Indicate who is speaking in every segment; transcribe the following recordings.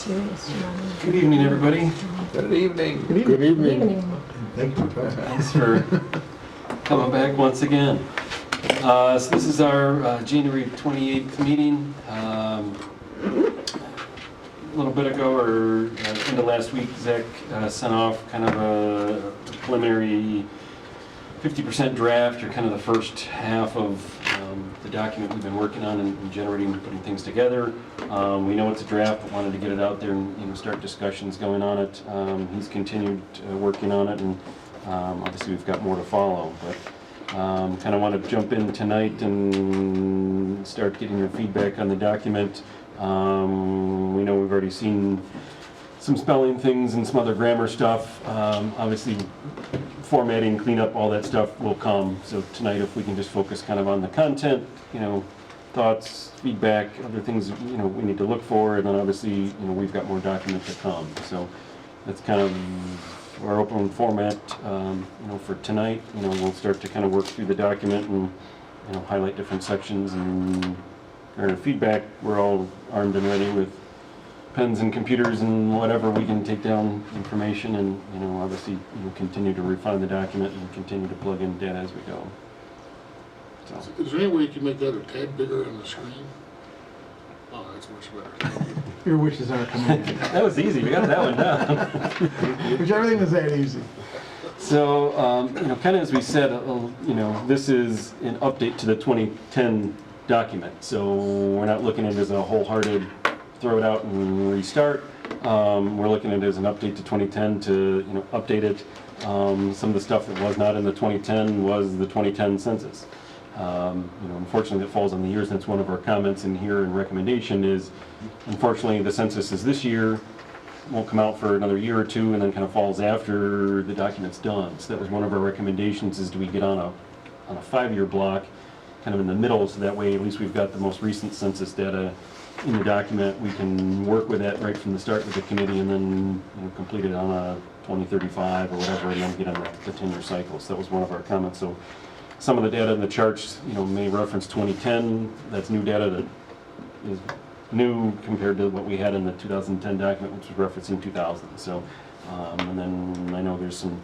Speaker 1: serious, you know.
Speaker 2: Good evening, everybody.
Speaker 3: Good evening.
Speaker 4: Good evening.
Speaker 3: Thank you.
Speaker 2: Thanks for coming back once again. So this is our January 28th meeting. A little bit ago, or end of last week, Zach sent off kind of a preliminary 50% draft, or kind of the first half of the document we've been working on and generating, putting things together. We know it's a draft, but wanted to get it out there and start discussions going on it. He's continued working on it, and obviously we've got more to follow. But kind of want to jump in tonight and start getting your feedback on the document. We know we've already seen some spelling things and some other grammar stuff. Obviously, formatting, cleanup, all that stuff will come. So tonight, if we can just focus kind of on the content, thoughts, feedback, other things we need to look for, and then obviously we've got more document to come. So that's kind of our open format. For tonight, we'll start to kind of work through the document and highlight different sections and garner feedback. We're all armed and ready with pens and computers and whatever we can take down information, and obviously continue to refine the document and continue to plug in data as we go. So.
Speaker 4: Is there any way you can make that a tad bigger on the screen? Oh, that's much better.
Speaker 3: Your wishes are command.
Speaker 2: That was easy. We got that one down.
Speaker 3: Which everything was that easy.
Speaker 2: So kind of as we said, this is an update to the 2010 document. So we're not looking at it as a wholehearted throw it out and restart. We're looking at it as an update to 2010 to update it. Some of the stuff that was not in the 2010 was the 2010 census. Unfortunately, that falls on the years, and that's one of our comments in here and recommendation is, unfortunately, the census is this year, won't come out for another year or two, and then kind of falls after the document's done. So that was one of our recommendations, is do we get on a 5-year block, kind of in the middle, so that way at least we've got the most recent census data in the document. We can work with that right from the start with the committee, and then complete it on a 2035 or whatever, and then get on the 10-year cycle. So that was one of our comments. So some of the data in the charts, may reference 2010. That's new data that is new compared to what we had in the 2010 document, which was referencing 2000. So, and then I know there's some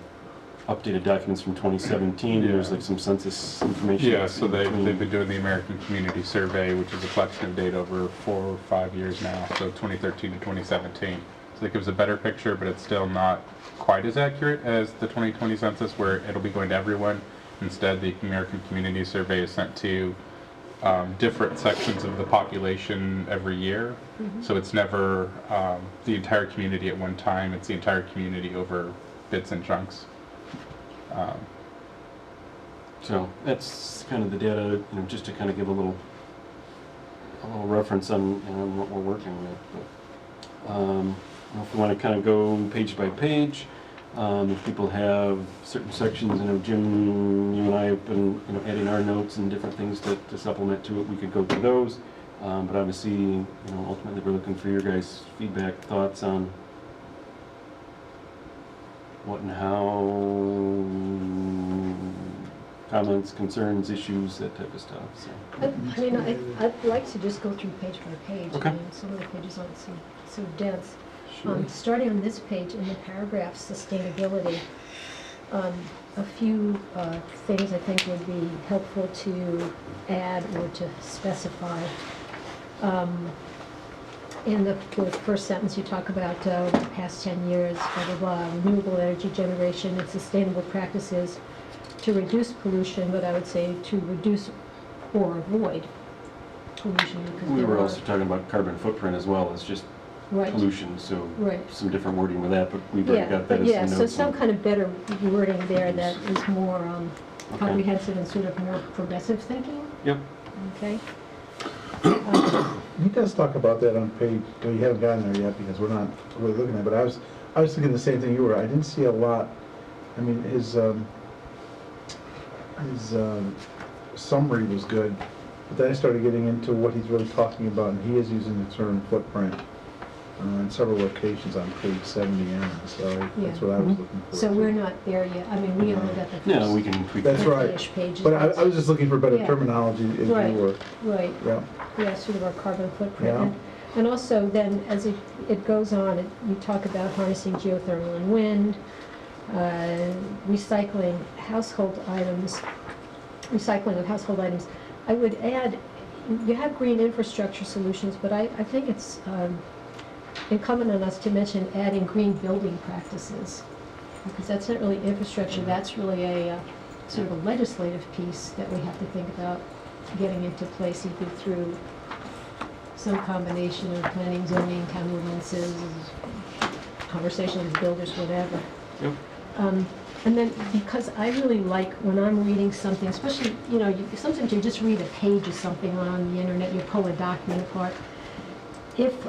Speaker 2: updated documents from 2017.
Speaker 5: Yeah.
Speaker 2: There's like some census information.
Speaker 5: Yeah, so they've been doing the American Community Survey, which is a collection of data over 4 or 5 years now, so 2013 to 2017. So it gives a better picture, but it's still not quite as accurate as the 2020 census, where it'll be going to everyone. Instead, the American Community Survey is sent to different sections of the population every year. Mm-hmm. So it's never the entire community at one time, it's the entire community over bits and chunks.
Speaker 2: So that's kind of the data, just to kind of give a little reference on what we're working with. But if we want to kind of go page by page, if people have certain sections, Jim, you and I have been adding our notes and different things to supplement to it, we could go through those. But obviously, ultimately we're looking for your guys' feedback, thoughts on what and how, comments, concerns, issues, that type of stuff. So.
Speaker 1: I'd like to just go through page by page.
Speaker 2: Okay.
Speaker 1: Some of the pages aren't so dense.
Speaker 2: Sure.
Speaker 1: Starting on this page in the paragraph sustainability, a few things I think would be helpful to add or to specify. In the first sentence, you talk about the past 10 years, blah, blah, blah, renewable energy generation and sustainable practices to reduce pollution, but I would say to reduce or avoid pollution. Because
Speaker 2: we were also talking about carbon footprint as well as just pollution, so some different wording with that, but we've already got that as the notes.
Speaker 1: So some kind of better wording there that is more comprehensive and sort of more progressive thinking.
Speaker 2: Yep.
Speaker 1: Okay.
Speaker 3: He does talk about that on page, you haven't gotten there yet because we're not really looking at it, but I was thinking the same thing you were. I didn't see a lot. I mean, his summary was good, but then I started getting into what he's really talking about, and he is using the term footprint in several locations on page 70N, so that's what I was looking for.
Speaker 1: So we're not there yet. I mean, we only got the first
Speaker 2: we can tweak
Speaker 3: That's
Speaker 2: that.
Speaker 3: right.
Speaker 1: pages.
Speaker 3: But I was just looking for better
Speaker 1: Yeah.
Speaker 3: terminology as you were.
Speaker 1: Right.
Speaker 3: Yeah.
Speaker 1: Yeah, sort of our carbon footprint.
Speaker 3: Yeah.
Speaker 1: And also then, as it goes on, you talk about harnessing geothermal and wind, recycling of household items. I would add, you have green infrastructure solutions, but I think it's incumbent on us to mention adding green building practices, because that's not really infrastructure, that's really a sort of a legislative piece that we have to think about getting into place either through some combination of planning, zoning, town ordinances, conversation with builders, whatever.
Speaker 2: Yep.
Speaker 1: And then, because I really like when I'm reading something, especially, sometimes you just read a page of something on the internet, you pull a document apart. If,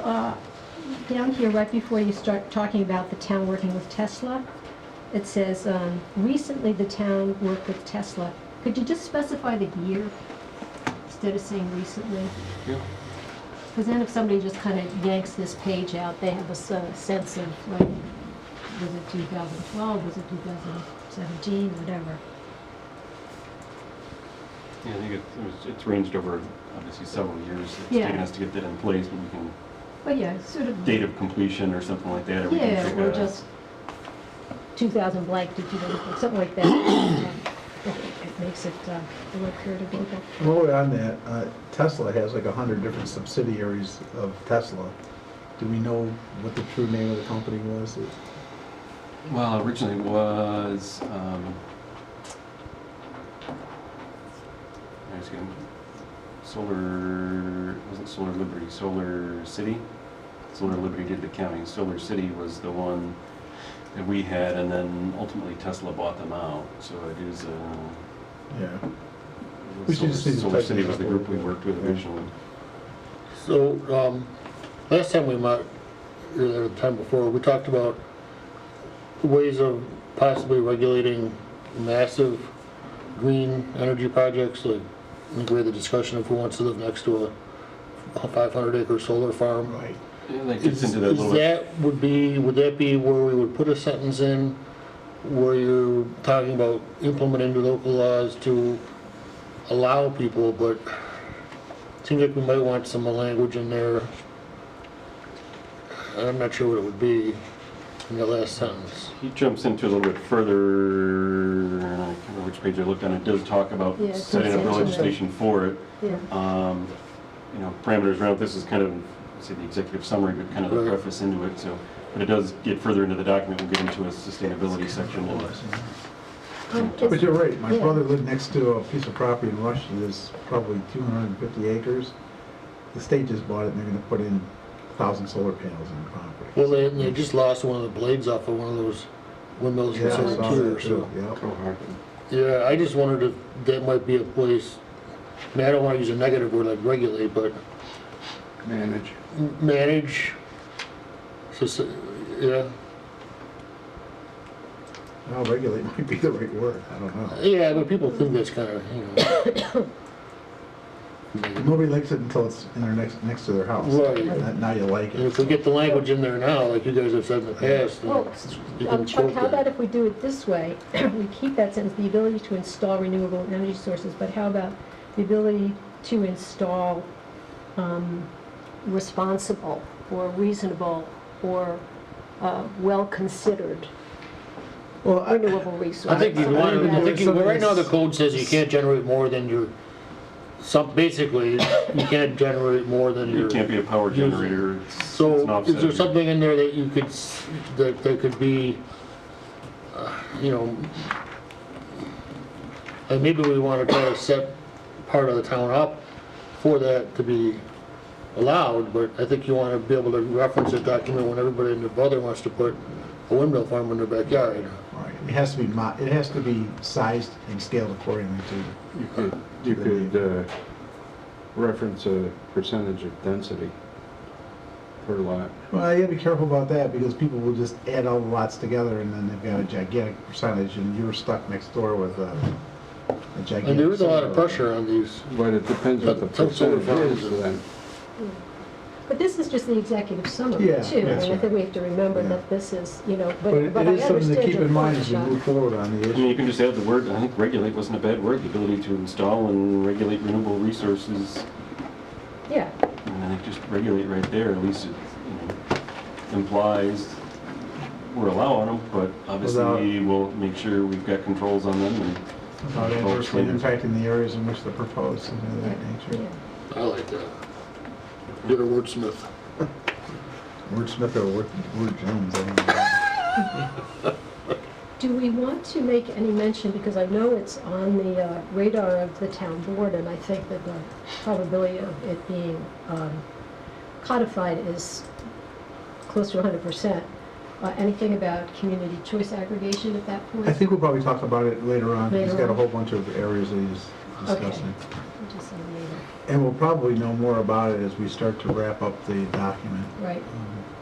Speaker 1: down here, right before you start talking about the town working with Tesla, it says, recently the town worked with Tesla. Could you just specify the year instead of saying recently?
Speaker 2: Yeah.
Speaker 1: Because then if somebody just kind of yanks this page out, they have a sense of, like, was it 2012, was it 2017, whatever.
Speaker 2: Yeah, I think it's ranged over, obviously, several years. It's
Speaker 1: Yeah.
Speaker 2: taken us to get that in place, but we can,
Speaker 1: But yeah, it's sort of.
Speaker 2: date of completion or something like that, or we can
Speaker 1: Yeah,
Speaker 2: pick
Speaker 1: or
Speaker 2: a-
Speaker 1: just 2000 blank to 2000, something like that. It makes it more clear to people.
Speaker 3: While we're on that, Tesla has like 100 different subsidiaries of Tesla. Do we know what the true name of the company was?
Speaker 2: Well, originally it was, I was getting Solar, it wasn't Solar Liberty, Solar City? Solar Liberty did the counting. Solar City was the one that we had, and then ultimately Tesla bought them out. So it is,
Speaker 3: Yeah. We should just need to
Speaker 2: Solar
Speaker 3: type
Speaker 2: City
Speaker 3: it
Speaker 2: was
Speaker 3: up
Speaker 2: the
Speaker 3: a
Speaker 2: group we
Speaker 3: little bit.
Speaker 2: worked with originally.
Speaker 4: So, last time we met, or the time before, we talked about ways of possibly regulating massive green energy projects, like we had the discussion if who wants to live next to a 500-acre solar farm.
Speaker 3: Right.
Speaker 2: Yeah, that gets into that little bit.
Speaker 4: Would that be where we would put a sentence in where you're talking about implementing the local laws to allow people, but it seems like we might want some language in there. I'm not sure what it would be in the last sentence.
Speaker 2: He jumps into a little bit further, and I can't remember which page I looked on, it does talk about
Speaker 1: Yeah, it
Speaker 2: setting up the
Speaker 1: goes into-
Speaker 2: legislation for it.
Speaker 1: Yeah.
Speaker 2: Parameters around this is kind of, say, the executive summary, but kind of the
Speaker 4: Right.
Speaker 2: preface into it, so. But it does get further into the document, we'll get into a sustainability section.
Speaker 3: But you're right, my
Speaker 1: Yeah.
Speaker 3: brother lived next to a piece of property in Russia that's probably 250 acres. The state just bought it and they're gonna put in 1,000 solar panels on the property.
Speaker 4: Well, they just lost one of the blades off of one of those windmills in
Speaker 3: Yeah, I saw
Speaker 4: Sanitary
Speaker 3: that
Speaker 4: Sewer.
Speaker 3: too, yeah.
Speaker 4: Yeah, I just wondered if that might be a place, I mean, I don't want to use a negative word like regulate, but manage. So, yeah,
Speaker 3: Well, regulate might be the right word, I don't know.
Speaker 4: yeah, but people think that's kind of,
Speaker 3: Nobody likes it until it's in their next to their house.
Speaker 4: Right.
Speaker 3: Now you like
Speaker 4: And
Speaker 3: it.
Speaker 4: if we get the language in there now, like you guys have said in the past, then
Speaker 1: Well,
Speaker 4: you can
Speaker 1: Chuck,
Speaker 4: quote
Speaker 1: how about
Speaker 4: that.
Speaker 1: if we do it this way? We keep that sentence, the ability to install renewable energy sources, but how about the ability to install responsible or reasonable or well-considered
Speaker 3: Well,
Speaker 1: renewable resources?
Speaker 4: I think you want to, I think,
Speaker 3: Something
Speaker 4: right now the
Speaker 3: that's-
Speaker 4: code says you can't generate more than your, basically, you can't generate more than your.
Speaker 2: It can't be a power
Speaker 4: Use-
Speaker 2: generator, it's an
Speaker 4: So is
Speaker 2: offset.
Speaker 4: there something in there that you could, that could be, like maybe we want to try to set part of the town up for that to be allowed, but I think you want to be able to reference a document when everybody and their brother wants to put a windmill farm in their backyard.
Speaker 3: Right. It has to be sized and scaled accordingly to.
Speaker 6: You could reference a percentage of density per lot.
Speaker 3: Well, you gotta be careful about that because people will just add all the lots together and then they've got a gigantic percentage and you're stuck next door with a gigantic.
Speaker 4: And there is a lot of
Speaker 3: solar.
Speaker 4: pressure on these.
Speaker 6: But it depends what the
Speaker 4: Some solar
Speaker 6: percentage is
Speaker 4: farms.
Speaker 6: then.
Speaker 1: But this is just the executive summary,
Speaker 3: Yeah,
Speaker 1: too.
Speaker 3: that's
Speaker 1: I think we have to remember
Speaker 3: Yeah.
Speaker 1: that this is,
Speaker 3: But
Speaker 1: but
Speaker 3: it
Speaker 1: I
Speaker 3: is something to
Speaker 1: understand
Speaker 3: keep
Speaker 1: your
Speaker 3: in mind
Speaker 1: point,
Speaker 3: as you
Speaker 1: Chuck.
Speaker 3: move forward on the
Speaker 2: I mean,
Speaker 3: issue.
Speaker 2: you can just add the word, I think regulate wasn't a bad word, the ability to install and regulate renewable resources.
Speaker 1: Yeah,
Speaker 2: And think just regulate right there, at least it, you know, implies we're allowing them, but obviously we'll make sure we've got controls on them and.
Speaker 3: Without adversely impacting the areas in which they're proposed, something of that nature.
Speaker 1: Yeah.
Speaker 4: I like that. Get a wordsmith.
Speaker 3: Wordsmith or Word Jones, I don't know.
Speaker 1: Do we want to make any mention, because I know it's on the radar of the town board, and I think that the probability of it being codified is close to 100%. Anything about community choice aggregation at that point?
Speaker 3: I think we'll probably talk about it later on. He's
Speaker 1: Later
Speaker 3: got a
Speaker 1: on.
Speaker 3: whole bunch of areas that he's discussing.
Speaker 1: We'll just say later.
Speaker 3: And we'll probably know more about it as we start to wrap up the document.
Speaker 1: Right.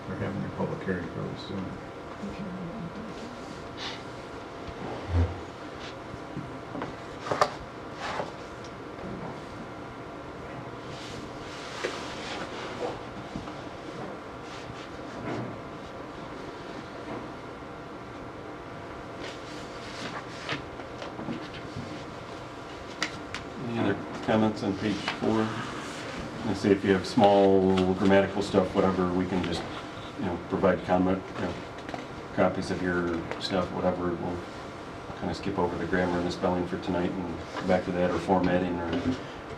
Speaker 3: We're having a public hearing fairly soon.
Speaker 1: Okay.
Speaker 2: Any other comments on page 4? I say if you have small grammatical stuff, whatever, we can just, you know, provide comment, you know, copies of your stuff, whatever. We'll kind of skip over the grammar and the spelling for tonight and go back to that, or formatting, or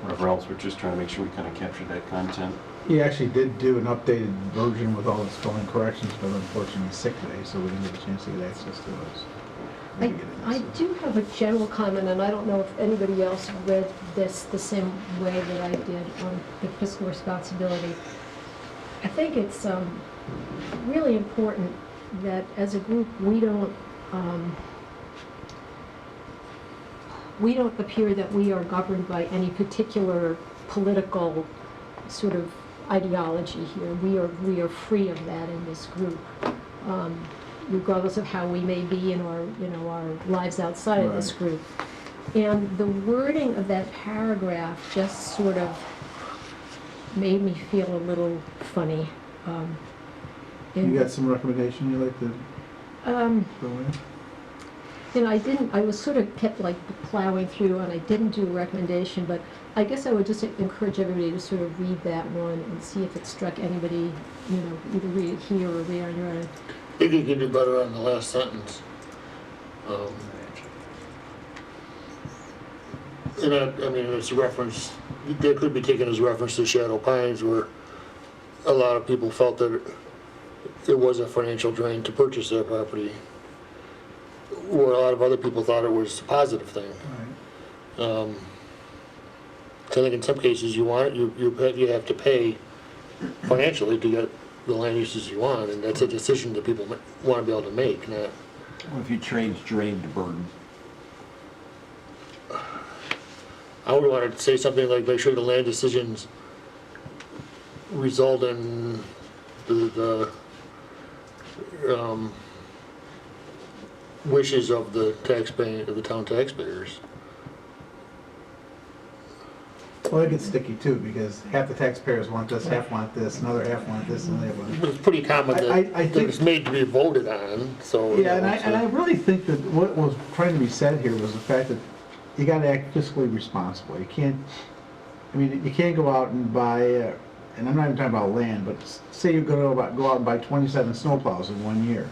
Speaker 2: whatever else. We're just trying to make sure we kind of capture that content.
Speaker 3: He actually did do an updated version with all the spelling corrections, but unfortunately he's sick today, so we didn't get a chance to get access to those.
Speaker 1: I do have a general comment, and I don't know if anybody else read this the same way that I did on the fiscal responsibility. I think it's really important that as a group, we don't appear that we are governed by any particular political sort of ideology here. We are free of that in this group. Regardless of how we may be in our, you know, our lives outside of this group. And the wording of that paragraph just sort of made me feel a little funny.
Speaker 3: You got some recommendation you'd like to throw in?
Speaker 1: And I was sort of kept like plowing through, and I didn't do a recommendation, but I guess I would just encourage everybody to sort of read that one and see if it struck anybody, you know, either read it here or read it on your own.
Speaker 4: I think you can do better on the last sentence. And I mean, it's a reference, that could be taken as reference to Shadow Pines, where a lot of people felt that it was a financial drain to purchase their property, where a lot of other people thought it was a positive thing.
Speaker 3: Right.
Speaker 4: So I think in some cases you want it, you have to pay financially to get the land uses you want, and that's a decision that people want to be able to make. Not,
Speaker 7: What if you change drain to burden?
Speaker 4: I would want to say something like, make sure the land decisions result in the wishes of the town taxpayers.
Speaker 3: Well, it gets sticky too, because half the taxpayers want this, half want this, another half want this, and they want.
Speaker 4: But it's pretty common that,
Speaker 3: I
Speaker 4: that
Speaker 3: think-
Speaker 4: it's made to be voted on, so.
Speaker 3: Yeah, and I really think that what was trying to be said here was the fact that you gotta act fiscally responsible. You can't, I mean, you can't go out and buy, and I'm not even talking about land, but say you go out and buy 27 snowplows in 1 year.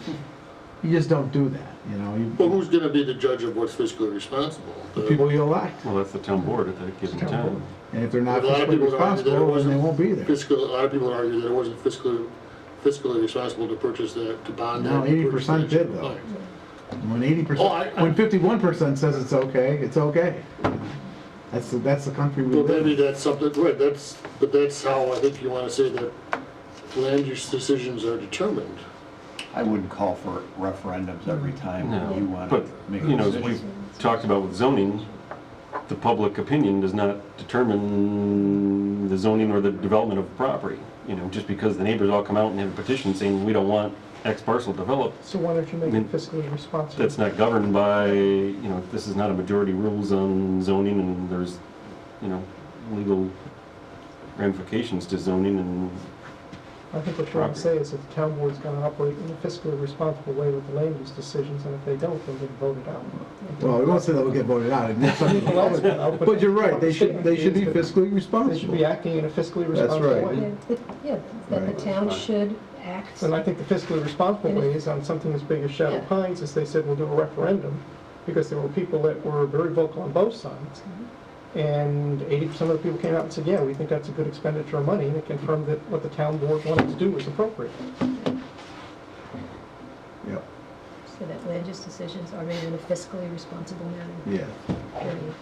Speaker 3: You just don't do that, you know?
Speaker 4: Well, who's gonna be the judge of what's fiscally responsible?
Speaker 3: The people you elect.
Speaker 2: Well, that's the town board at that given time.
Speaker 3: And if they're not
Speaker 4: A lot of
Speaker 3: fiscally
Speaker 4: people would argue that it
Speaker 3: responsible, then
Speaker 4: wasn't
Speaker 3: they won't be there.
Speaker 4: A lot of people argue that it wasn't fiscally responsible to purchase that, to bond that.
Speaker 3: No,
Speaker 4: to purchase
Speaker 3: 80%
Speaker 4: that
Speaker 3: did, though.
Speaker 4: land.
Speaker 3: When 80%, when 51% says it's okay, it's okay. That's the country we
Speaker 4: Well,
Speaker 3: live
Speaker 4: maybe
Speaker 3: in.
Speaker 4: that's something, right, but that's how I think you wanna say that land use decisions are determined.
Speaker 7: I wouldn't call for referendums every time
Speaker 2: No,
Speaker 7: you want
Speaker 2: but,
Speaker 7: to make a
Speaker 2: you know, as
Speaker 7: decision.
Speaker 2: we've talked about with zoning, the public opinion does not determine the zoning or the development of property. You know, just because the neighbors all come out and have a petition saying, we don't want X parcel developed,
Speaker 8: So why don't you make
Speaker 2: I mean,
Speaker 8: it fiscally responsible?
Speaker 2: that's not governed by, you know, this is not a majority rules on zoning, and there's, you know, legal ramifications to zoning, and
Speaker 8: I think what you're trying to say is that the town board's gonna operate in a fiscally responsible way with the land use decisions, and if they don't, they'll get voted out.
Speaker 3: Well, we won't say that we'll get voted out. And that's something- But you're right, they should be fiscally
Speaker 8: They should be
Speaker 3: responsible.
Speaker 8: acting in a fiscally
Speaker 3: That's
Speaker 8: responsible
Speaker 3: right.
Speaker 8: way.
Speaker 1: Yeah, that
Speaker 3: Right.
Speaker 1: the town should act.
Speaker 8: And I think the fiscally responsible way is on something as big as Shadow
Speaker 1: Yeah.
Speaker 8: Pines, as they said, we'll do a referendum, because there were people that were very vocal on both sides. And 80% of the people came out and said, yeah, we think that's a good expenditure of money, and it confirmed that what the town board wanted to do was appropriate.
Speaker 3: Yep,
Speaker 1: So that land use decisions are made in a fiscally responsible manner.
Speaker 3: yeah.
Speaker 1: Period.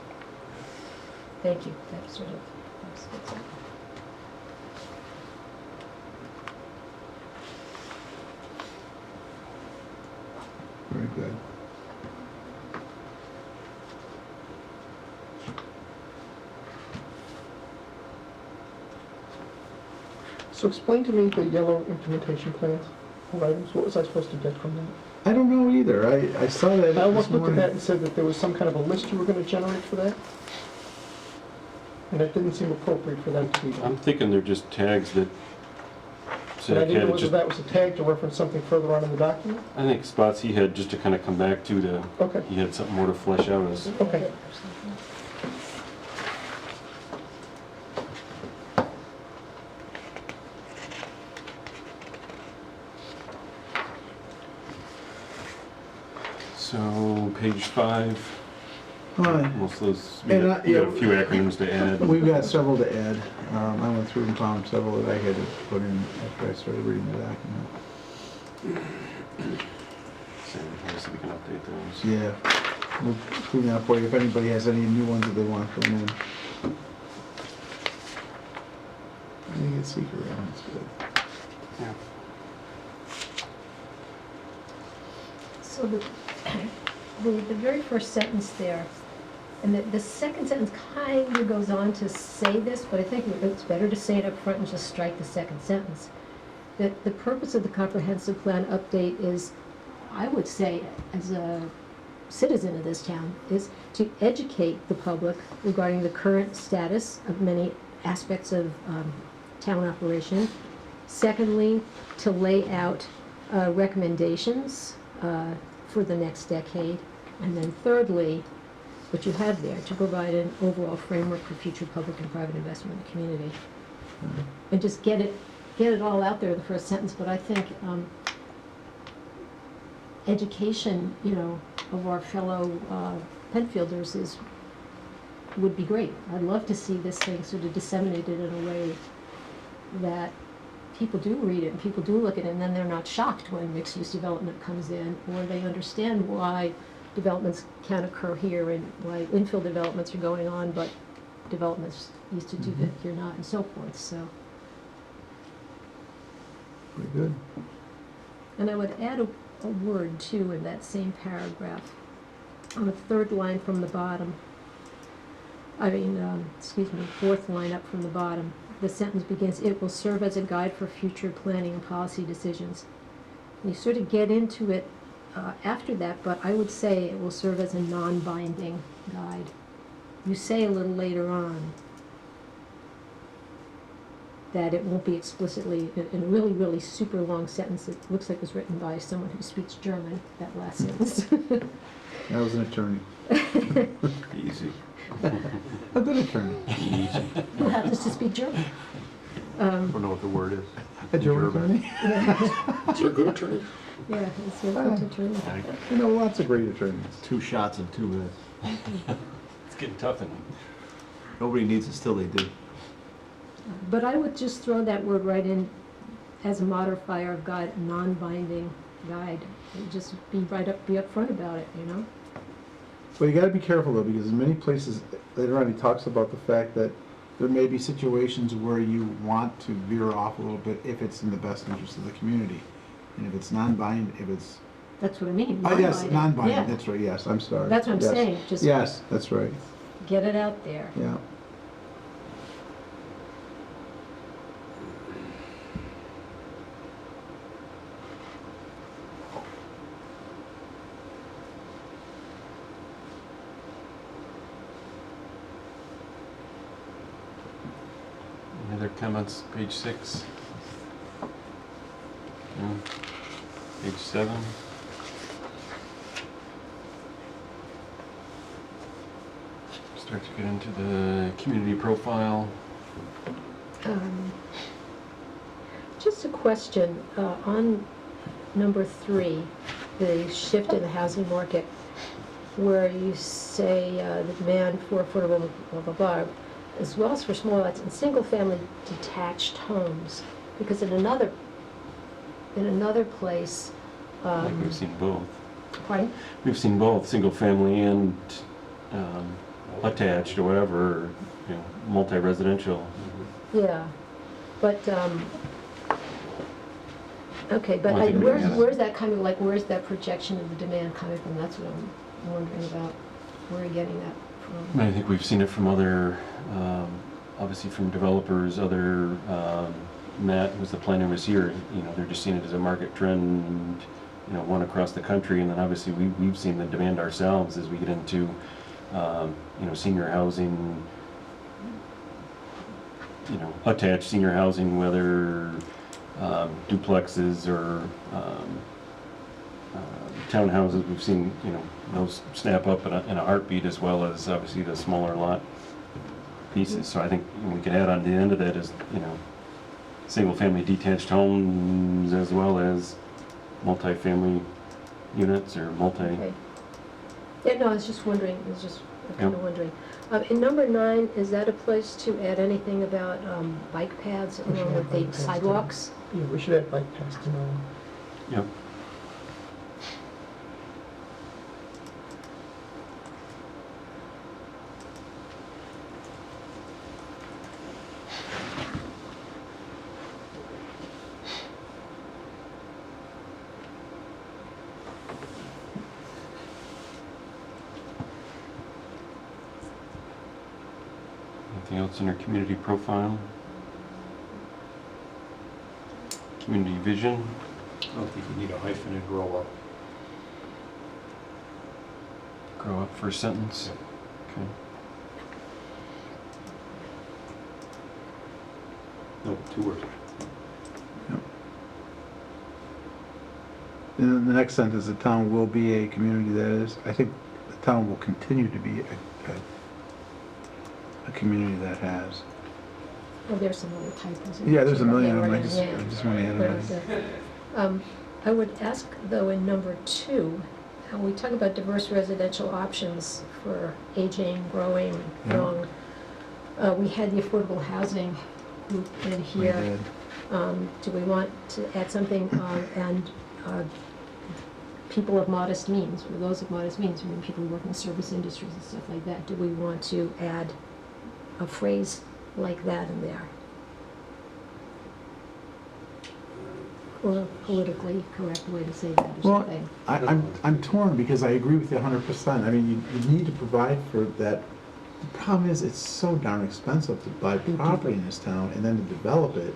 Speaker 1: Thank you. That sort of fits it.
Speaker 3: Very good.
Speaker 8: So explain to me the yellow implementation plans or items. What was I supposed to get from that?
Speaker 3: I don't know either. I saw that
Speaker 8: I almost
Speaker 3: this
Speaker 8: looked at that
Speaker 3: morning.
Speaker 8: and said that there was some kind of a list you were gonna generate for that. And it didn't seem appropriate for that to be
Speaker 2: I'm
Speaker 8: done.
Speaker 2: thinking they're just tags that
Speaker 8: And I
Speaker 2: Zach
Speaker 8: didn't know
Speaker 2: had
Speaker 8: whether
Speaker 2: just,
Speaker 8: that was a tag to reference something further on in the document.
Speaker 2: I think spots he had just to kind of come back to
Speaker 8: Okay,
Speaker 2: he had something more to flesh out as.
Speaker 8: okay.
Speaker 2: So, page 5,
Speaker 3: Hi.
Speaker 2: most of those,
Speaker 3: And,
Speaker 2: we got a few acronyms to add.
Speaker 3: We've got several to add. I went through and found several that I had to put in after I started reading the document.
Speaker 2: So we can update those.
Speaker 3: Yeah, we'll clean that up for you if anybody has any new ones that they want to put in. I think it's secret round, it's good.
Speaker 2: Yeah.
Speaker 1: So the very first sentence there, and the second sentence kind of goes on to say this, but I think it's better to say it up front and just strike the second sentence. That the purpose of the comprehensive plan update is, I would say, as a citizen of this town, is to educate the public regarding the current status of many aspects of town operation. Secondly, to lay out recommendations for the next decade. And then thirdly, what you have there, to provide an overall framework for future public and private investment in the community. And just get it all out there in the first sentence, but I think education, of our fellow Penfielders would be great. I'd love to see this thing sort of disseminated in a way that people do read it and people do look at it, and then they're not shocked when mixed-use development comes in, or they understand why developments can occur here and why infill developments are going on, but developments used to do that here not, and so forth, so.
Speaker 3: Pretty good.
Speaker 1: And I would add a word too in that same paragraph, on the third line from the bottom. Fourth line up from the bottom. The sentence begins, "It will serve as a guide for future planning and policy decisions." And you sort of get into it after that, but I would say it will serve as a non-binding guide. You say a little later on that it won't be explicitly, in a really, really super long sentence, it looks like it was written by someone who speaks German, that last sentence.
Speaker 3: I was an attorney.
Speaker 2: Easy.
Speaker 3: A good attorney.
Speaker 2: Easy.
Speaker 1: Who happens to speak German.
Speaker 6: Don't know what the word is.
Speaker 3: A German attorney?
Speaker 4: Is there a good attorney?
Speaker 1: Yeah, it's a good attorney.
Speaker 3: You know, lots of great attorneys.
Speaker 7: 2 shots in 2 minutes.
Speaker 2: It's getting tough in
Speaker 7: Nobody needs it, still they do.
Speaker 1: But I would just throw that word right in as a modifier of guide, non-binding guide. And just be upfront about it,
Speaker 3: Well, you gotta be careful though, because in many places, later on, he talks about the fact that there may be situations where you want to veer off a little bit if it's in the best interest of the community. And if it's non-binding, if it's,
Speaker 1: That's what I mean,
Speaker 3: oh, yes,
Speaker 1: non-binding.
Speaker 3: non-binding,
Speaker 1: Yeah,
Speaker 3: that's right, yes, I'm sorry.
Speaker 1: that's what I'm
Speaker 3: Yes.
Speaker 1: saying, just
Speaker 3: Yes, that's right,
Speaker 1: get it out there.
Speaker 3: yeah.
Speaker 2: Any other comments, page 6? page 7. Start to get into the community profile.
Speaker 1: Just a question, on number 3, the shift in the housing market, where you say the demand for affordable blah, blah, blah, as well as for small lots and single-family detached homes, because in another place,
Speaker 2: I think we've seen both.
Speaker 1: pardon?
Speaker 2: We've seen both, single family and attached or whatever, or, you know, multi-residential.
Speaker 1: Yeah, but, okay, but
Speaker 2: Well, I think we have-
Speaker 1: where's that coming, like, where's that projection of the demand coming from? That's what I'm wondering about. Where are you getting that from?
Speaker 2: I think we've seen it from other, obviously from developers, other, Matt, who's the planner this year, you know, they're just seeing it as a market trend, you know, one across the country, and then obviously we've seen the demand ourselves as we get into, you know, senior housing, you know, attached senior housing, whether duplexes or townhouses. We've seen, you know, those snap up in a heartbeat, as well as obviously the smaller lot pieces. So I think we could add on the end of that is, you know, single-family detached homes as well as multi-family units or
Speaker 1: Okay. Yeah, no, I was just wondering, kind of wondering. In number 9, is that a place to add anything about bike paths
Speaker 8: We should
Speaker 1: along
Speaker 8: add
Speaker 1: with the
Speaker 8: bike paths to
Speaker 1: sidewalks?
Speaker 8: Yeah, we should have bike paths to know.
Speaker 2: Yep. Anything else in our community profile? Community vision?
Speaker 7: I don't think you need a hyphen and grow up.
Speaker 2: Grow up, first sentence. Okay.
Speaker 7: No, 2 words.
Speaker 3: And then the next sentence, the town will be a community that is, I think the town will continue to be a community that has.
Speaker 1: Oh, there's some other typos. in
Speaker 3: Yeah,
Speaker 1: there,
Speaker 3: there's a
Speaker 1: too.
Speaker 3: million
Speaker 1: Yeah,
Speaker 3: of them,
Speaker 1: right,
Speaker 3: I
Speaker 1: yeah.
Speaker 3: just want to add them.
Speaker 1: I would ask, though, in number 2, we talk about diverse residential options for aging, growing,
Speaker 3: Yeah.
Speaker 1: young. We had the affordable housing group in
Speaker 3: We
Speaker 1: here.
Speaker 3: did.
Speaker 1: Do we want to add something, and people of modest means, for those of modest means, I mean, people who work in the service industries and stuff like that, do we want to add a phrase like that in there? Or a politically correct way to say that or
Speaker 3: Well,
Speaker 1: something?
Speaker 3: I'm torn because I agree with you 100%. I mean, you need to provide for that. The problem is, it's so darn expensive to buy property in this town and then to develop it.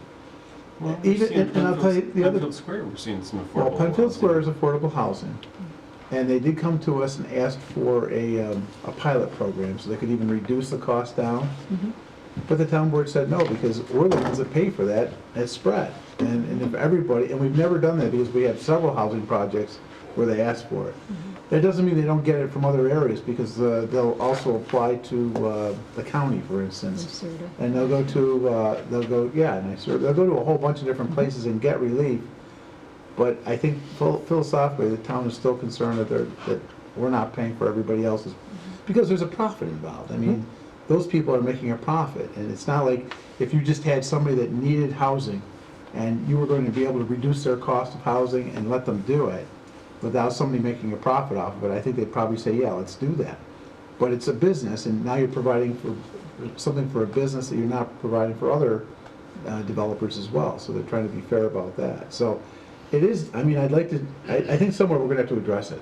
Speaker 2: Well,
Speaker 3: Even- and I'll tell you the other-
Speaker 2: Penfield Square, we're seeing some affordable.
Speaker 3: Well, Penfield
Speaker 2: housing.
Speaker 3: Square is affordable housing, and they did come to us and asked for a pilot program, so they could even reduce the cost down.
Speaker 1: Mhm.
Speaker 3: But the town board said no, because we're the ones that pay for that, it's spread. And if everybody, and we've never done that because we have several housing projects where they ask for it. That doesn't mean they don't get it from other areas, because they'll also apply to the county, for instance.
Speaker 1: Sorta.
Speaker 3: And they'll go to, they'll go to a whole bunch of different places and get relief. But I think philosophically, the town is still concerned that we're not paying for everybody else's, because there's a profit involved. I mean, those people are making a profit, and it's not like if you just had somebody that needed housing, and you were going to be able to reduce their cost of housing and let them do it without somebody making a profit off of it. I think they'd probably say, yeah, let's do that. But it's a business, and now you're providing for something for a business that you're not providing for other developers as well. So they're trying to be fair about that. So it is, I mean, I think somewhere we're gonna have to address it.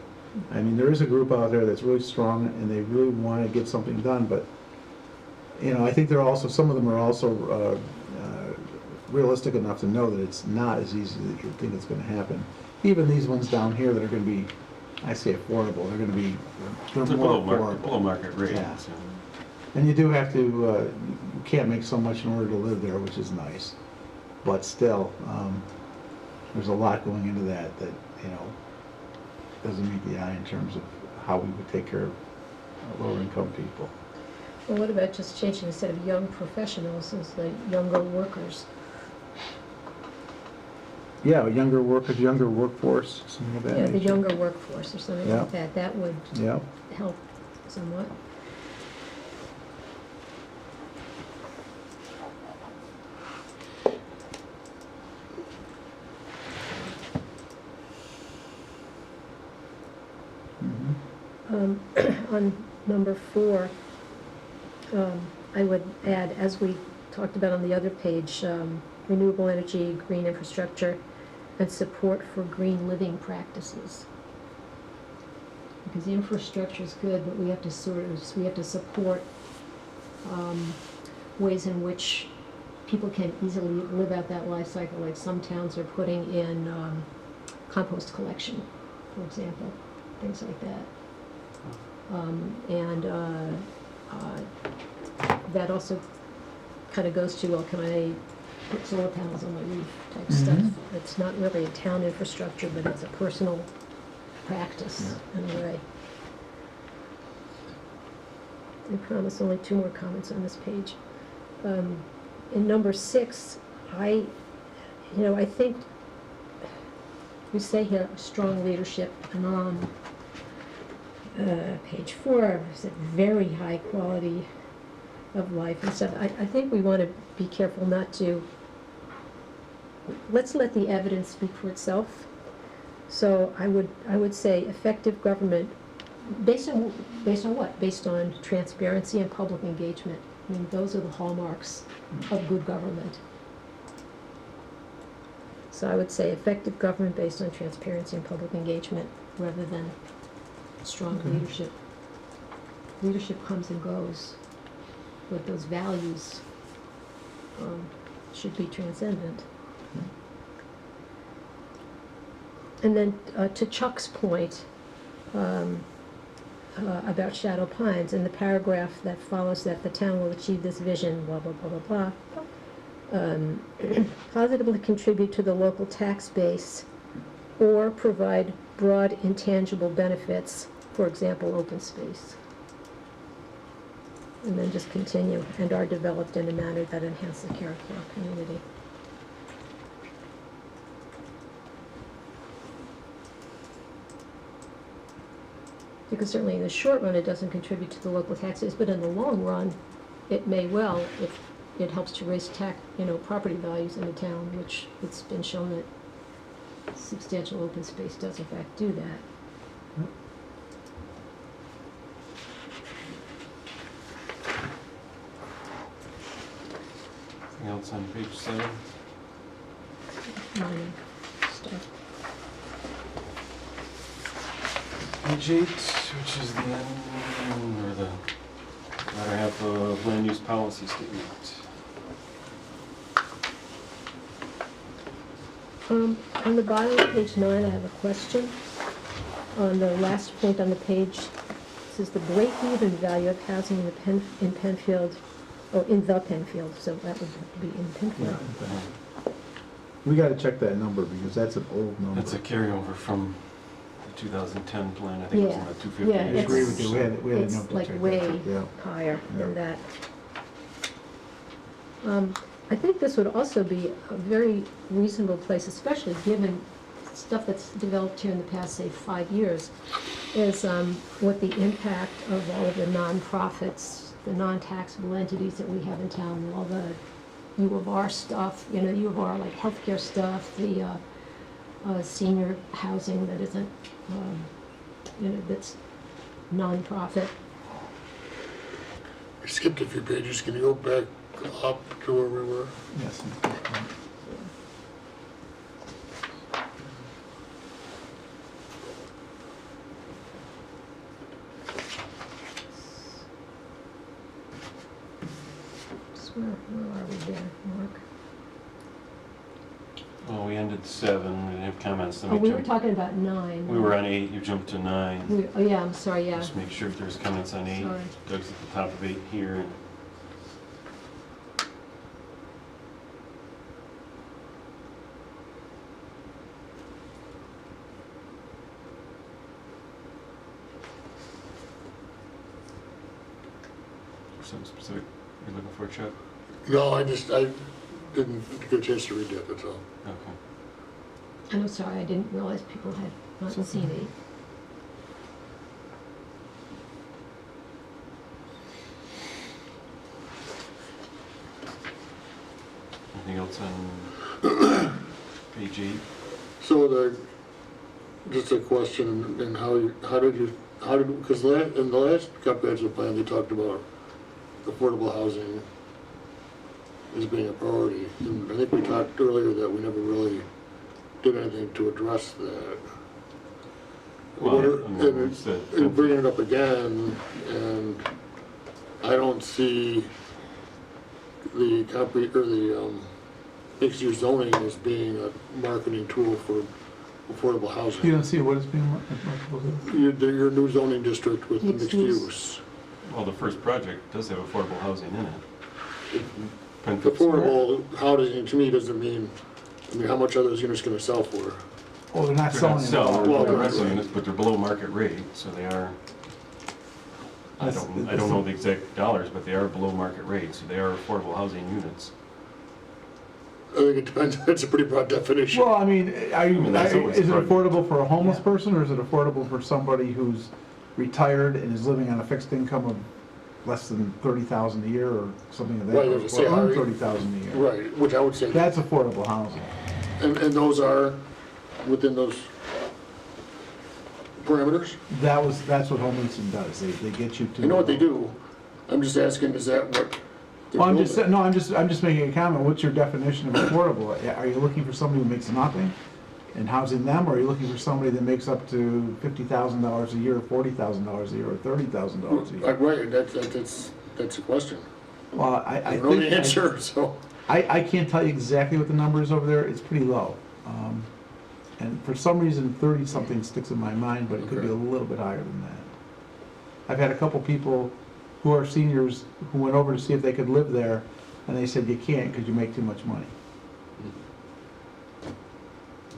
Speaker 3: I mean, there is a group out there that's really strong, and they really want to get something done, but, you know, I think they're also, some of them are also realistic enough to know that it's not as easy as you think it's gonna happen. Even these ones down here that are gonna be, I say affordable, they're gonna be, they're
Speaker 2: They're
Speaker 3: more
Speaker 2: below
Speaker 3: affordable.
Speaker 2: market rate.
Speaker 3: Yeah.
Speaker 2: So.
Speaker 3: And you do have to, you can't make so much in order to live there, which is nice. But still, there's a lot going into that, you know, doesn't meet the eye in terms of how we would take care of lower income people.
Speaker 1: Well, what about just changing instead of young professionals, as the younger workers?
Speaker 3: Yeah, younger workers, younger workforce, something of that
Speaker 1: Yeah,
Speaker 3: nature.
Speaker 1: the younger workforce or something
Speaker 3: Yeah.
Speaker 1: like that. That would
Speaker 3: Yeah,
Speaker 1: help somewhat.
Speaker 3: mhm,
Speaker 1: On number 4, I would add, as we talked about on the other page, renewable energy, green infrastructure, and support for green living practices. Because the infrastructure is good, but we have to support ways in which people can easily live out that life cycle, like some towns are putting in compost collection, for example, things like that. That also kind of goes to, well, can I put solar panels on my roof type stuff?
Speaker 3: Mhm.
Speaker 1: It's not really a town infrastructure, but it's a personal practice in a way. I promise only 2 more comments on this page. In number 6, I think we say here strong leadership, and on page 4, it's a very high quality of life and stuff. I think we want to be careful not to, let's let the evidence speak for itself. So I would say effective government, based on what? Based on transparency and public engagement. I mean, those are the hallmarks of good government. So I would say effective government based on transparency and public engagement rather than strong
Speaker 3: Okay.
Speaker 1: leadership. Leadership comes and goes, but those values should be transcendent. And then to Chuck's point about Shadow Pines, in the paragraph that follows that the town will achieve this vision, blah, blah, blah, blah, blah, positively contribute to the local tax base or provide broad intangible benefits, for example, open space. And then just continue, and are developed in a manner that enhance the character of community. Because certainly in the short run, it doesn't contribute to the local taxes, but in the long run, it may well, if it helps to raise property values in the town, which it's been shown that substantial open space does in fact do that.
Speaker 2: Anything else on page 7?
Speaker 1: Minor stuff.
Speaker 2: Page 8, which is the end, or the latter half of land use policy statement.
Speaker 1: On the bottom of page 9, I have a question. On the last point on the page, it says the break-even value of housing in Penfield, or in the Penfield, so that would be in Penfield.
Speaker 3: yeah. We gotta check that number, because that's an old number.
Speaker 2: That's a carryover from the 2010 plan, I think it was in the 250.
Speaker 1: Yeah,
Speaker 3: I agree with you, we had a
Speaker 1: It's
Speaker 3: note to
Speaker 1: like
Speaker 3: check that,
Speaker 1: way
Speaker 3: yeah.
Speaker 1: higher than
Speaker 3: Yeah.
Speaker 1: that. I think this would also be a very reasonable place, especially given stuff that's developed here in the past, say, 5 years, is what the impact of all of the nonprofits, the non-taxable entities that we have in town, all the U of R stuff, U of R like healthcare stuff, the senior housing that isn't, that's nonprofit.
Speaker 4: We skipped a few pages, can you go back up to where we were?
Speaker 3: Yes.
Speaker 1: Where are we there, Mark?
Speaker 2: Well, we ended 7, we didn't have comments, then
Speaker 1: Oh, we were
Speaker 2: jumped.
Speaker 1: talking about 9.
Speaker 2: We were on 8, you jumped to 9.
Speaker 1: Oh, yeah, I'm sorry, yeah.
Speaker 2: Just make sure if there's comments on 8.
Speaker 1: Sorry.
Speaker 2: Doug's at the top of 8 here. So you're looking for, Chuck?
Speaker 4: No, I didn't get a chance to read that, that's all.
Speaker 2: Okay.
Speaker 1: And I'm sorry, I didn't realize people had not seen it.
Speaker 2: Anything else on page 8?
Speaker 4: So just a question, and because in the last comprehensive plan, they talked about affordable housing as being a priority. And I think we talked earlier that we never really did anything to address that.
Speaker 2: Well,
Speaker 4: And bringing it up again, and I don't see the mixed-use zoning as being a marketing tool for affordable
Speaker 3: You
Speaker 4: housing.
Speaker 3: don't see what is being marketable?
Speaker 4: Your new zoning district with the
Speaker 1: Mixed
Speaker 4: mixed
Speaker 1: use.
Speaker 4: use.
Speaker 2: Well, the first project does have affordable housing in it. Penfield.
Speaker 4: Affordable housing to me doesn't mean, how much are those units gonna sell for?
Speaker 3: Oh, they're not
Speaker 2: They're
Speaker 3: selling
Speaker 2: not
Speaker 3: it.
Speaker 2: selling,
Speaker 4: Well,
Speaker 2: they're
Speaker 4: right.
Speaker 2: rental units, but they're below market rate, so they are, I don't know the exact dollars, but they are below market rate, so they are affordable housing units.
Speaker 4: I think it depends, that's a pretty broad definition.
Speaker 3: Well, I mean,
Speaker 2: that's always
Speaker 3: is it
Speaker 2: right.
Speaker 3: affordable for a homeless
Speaker 1: Yeah.
Speaker 3: person, or is it affordable for somebody who's retired and is living on a fixed income of less than 30,000 a year or something of that?
Speaker 4: Right, I was gonna say,
Speaker 3: or earn
Speaker 4: I-
Speaker 3: 30,000 a year.
Speaker 4: Right, which I would say,
Speaker 3: That's affordable housing.
Speaker 4: and those are within those parameters?
Speaker 3: That's what home leasing does. They get you to.
Speaker 4: I know what they do, I'm just asking, is that what they're
Speaker 3: Well, I'm just,
Speaker 4: building?
Speaker 3: no, I'm just making a comment. What's your definition of affordable? Are you looking for somebody who makes nothing and housing them, or are you looking for somebody that makes up to $50,000 a year, or $40,000 a year, or $30,000 a year?
Speaker 4: Right, that's a question.
Speaker 3: Well,
Speaker 4: I
Speaker 3: I
Speaker 4: don't know the
Speaker 3: think,
Speaker 4: answer, so.
Speaker 3: I can't tell you exactly what the number is over there. It's pretty low. And for some reason, 30-something sticks in my mind, but it could be a
Speaker 4: Okay.
Speaker 3: little bit higher than that. I've had a couple people who are seniors who went over to see if they could live there, and they said, you can't because you make too much money.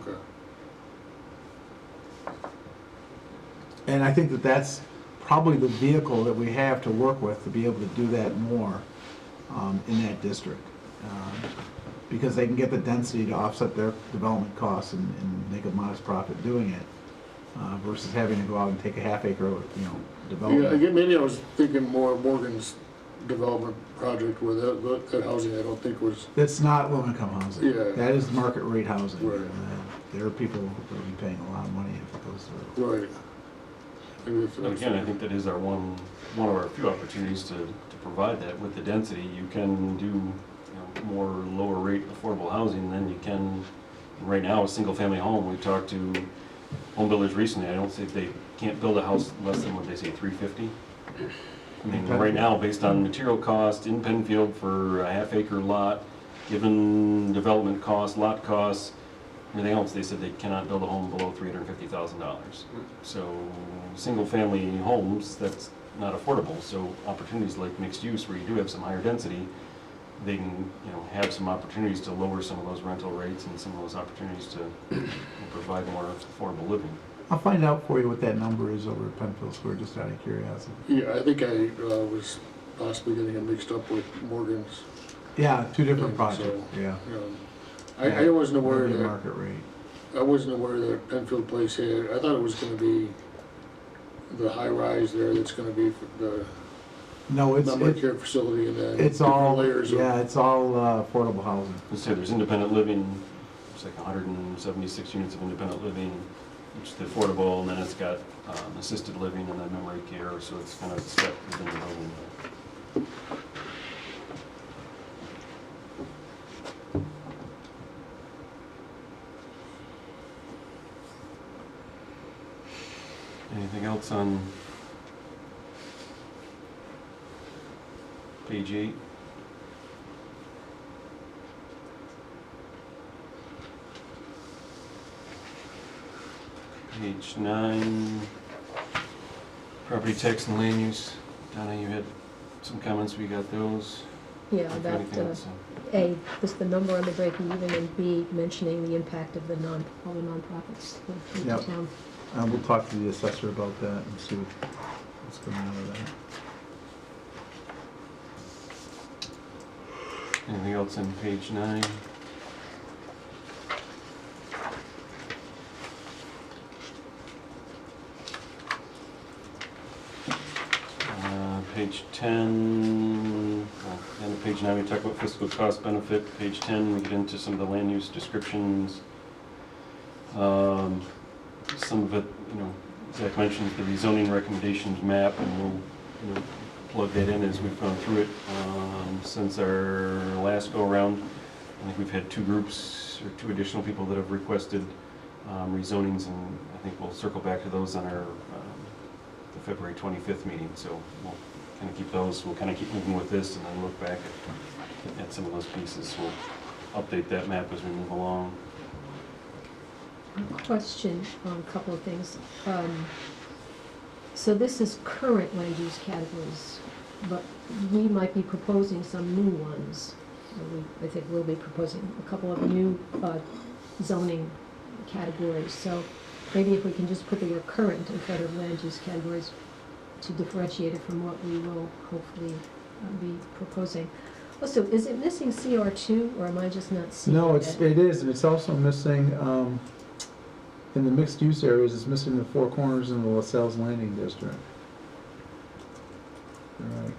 Speaker 4: Okay.
Speaker 3: And I think that that's probably the vehicle that we have to work with to be able to do that more in that district. Because they can get the density to offset their development costs and make a modest profit doing it, versus having to go out and take a half acre,
Speaker 4: Yeah,
Speaker 3: development.
Speaker 4: again, maybe I was thinking more of Morgan's development project where that housing I don't think was,
Speaker 3: That's not low-income housing.
Speaker 4: Yeah.
Speaker 3: That is market rate housing.
Speaker 4: Right.
Speaker 3: There are people who will be paying a lot of money if it goes through.
Speaker 4: right. Maybe it's-
Speaker 2: And again, I think that is our one of our few opportunities to provide that. With the density, you can do, more lower rate affordable housing than you can, right now, a single-family home. We've talked to home builders recently, I don't think they can't build a house less than, what they say, 350? I mean, right now, based on material cost in Penfield for a half-acre lot, given development costs, lot costs, everything else, they said they cannot build a home below $350,000. So, single-family homes, that's not affordable. So opportunities like mixed use, where you do have some higher density, they can, have some opportunities to lower some of those rental rates and some of those opportunities to provide more affordable living.
Speaker 3: I'll find out for you what that number is over at Penfield Square, just out of curiosity.
Speaker 4: Yeah, I think I was possibly getting it mixed up with Morgan's.
Speaker 3: Yeah, two different
Speaker 4: So,
Speaker 3: projects, yeah.
Speaker 4: I wasn't aware
Speaker 3: Maybe
Speaker 4: that,
Speaker 3: market rate.
Speaker 4: I wasn't aware that Penfield Place had, I thought it was gonna be the high rise there that's gonna be for the
Speaker 3: No,
Speaker 4: memory care facility and then
Speaker 3: it's all,
Speaker 4: different layers of.
Speaker 3: yeah, it's all affordable housing.
Speaker 2: Let's say there's independent living, it's like 176 units of independent living, which is the affordable, and then it's got assisted living and then memory care, so it's kind of set within the building. Anything else on page 8? Page 9, property tax and land use. Donna, you had some comments, we got those.
Speaker 1: Yeah,
Speaker 2: If
Speaker 1: about,
Speaker 2: anything else,
Speaker 1: A, just the number on the break even, and B, mentioning the impact of all the nonprofits in the
Speaker 3: Yep.
Speaker 1: town.
Speaker 3: We'll talk to the assessor about that and see what's coming out of that.
Speaker 2: Anything else on page 9? Page 10, and page 9 we talk about fiscal cost benefit. Page 10 we get into some of the land use descriptions. Some of it, Zach mentions the rezoning recommendations map, and we'll plug that in as we've gone through it. Since our last go-around, I think we've had 2 groups or 2 additional people that have requested rezonings, and I think we'll circle back to those on our the February 25th meeting. So we'll kind of keep those. We'll kind of keep moving with this, and then look back at some of those pieces. We'll update that map as we move along.
Speaker 1: Question on a couple of things. So this is current land use categories, but we might be proposing some new ones. I think we'll be proposing a couple of new zoning categories. So maybe if we can just put the word current in front of land use categories to differentiate it from what we will hopefully be proposing. Also, is it missing CR2, or am I just not seeing it?
Speaker 3: No, it is, and it's also missing, in the mixed-use areas, it's missing the Four Corners and the LaSalle's Landing District. Right.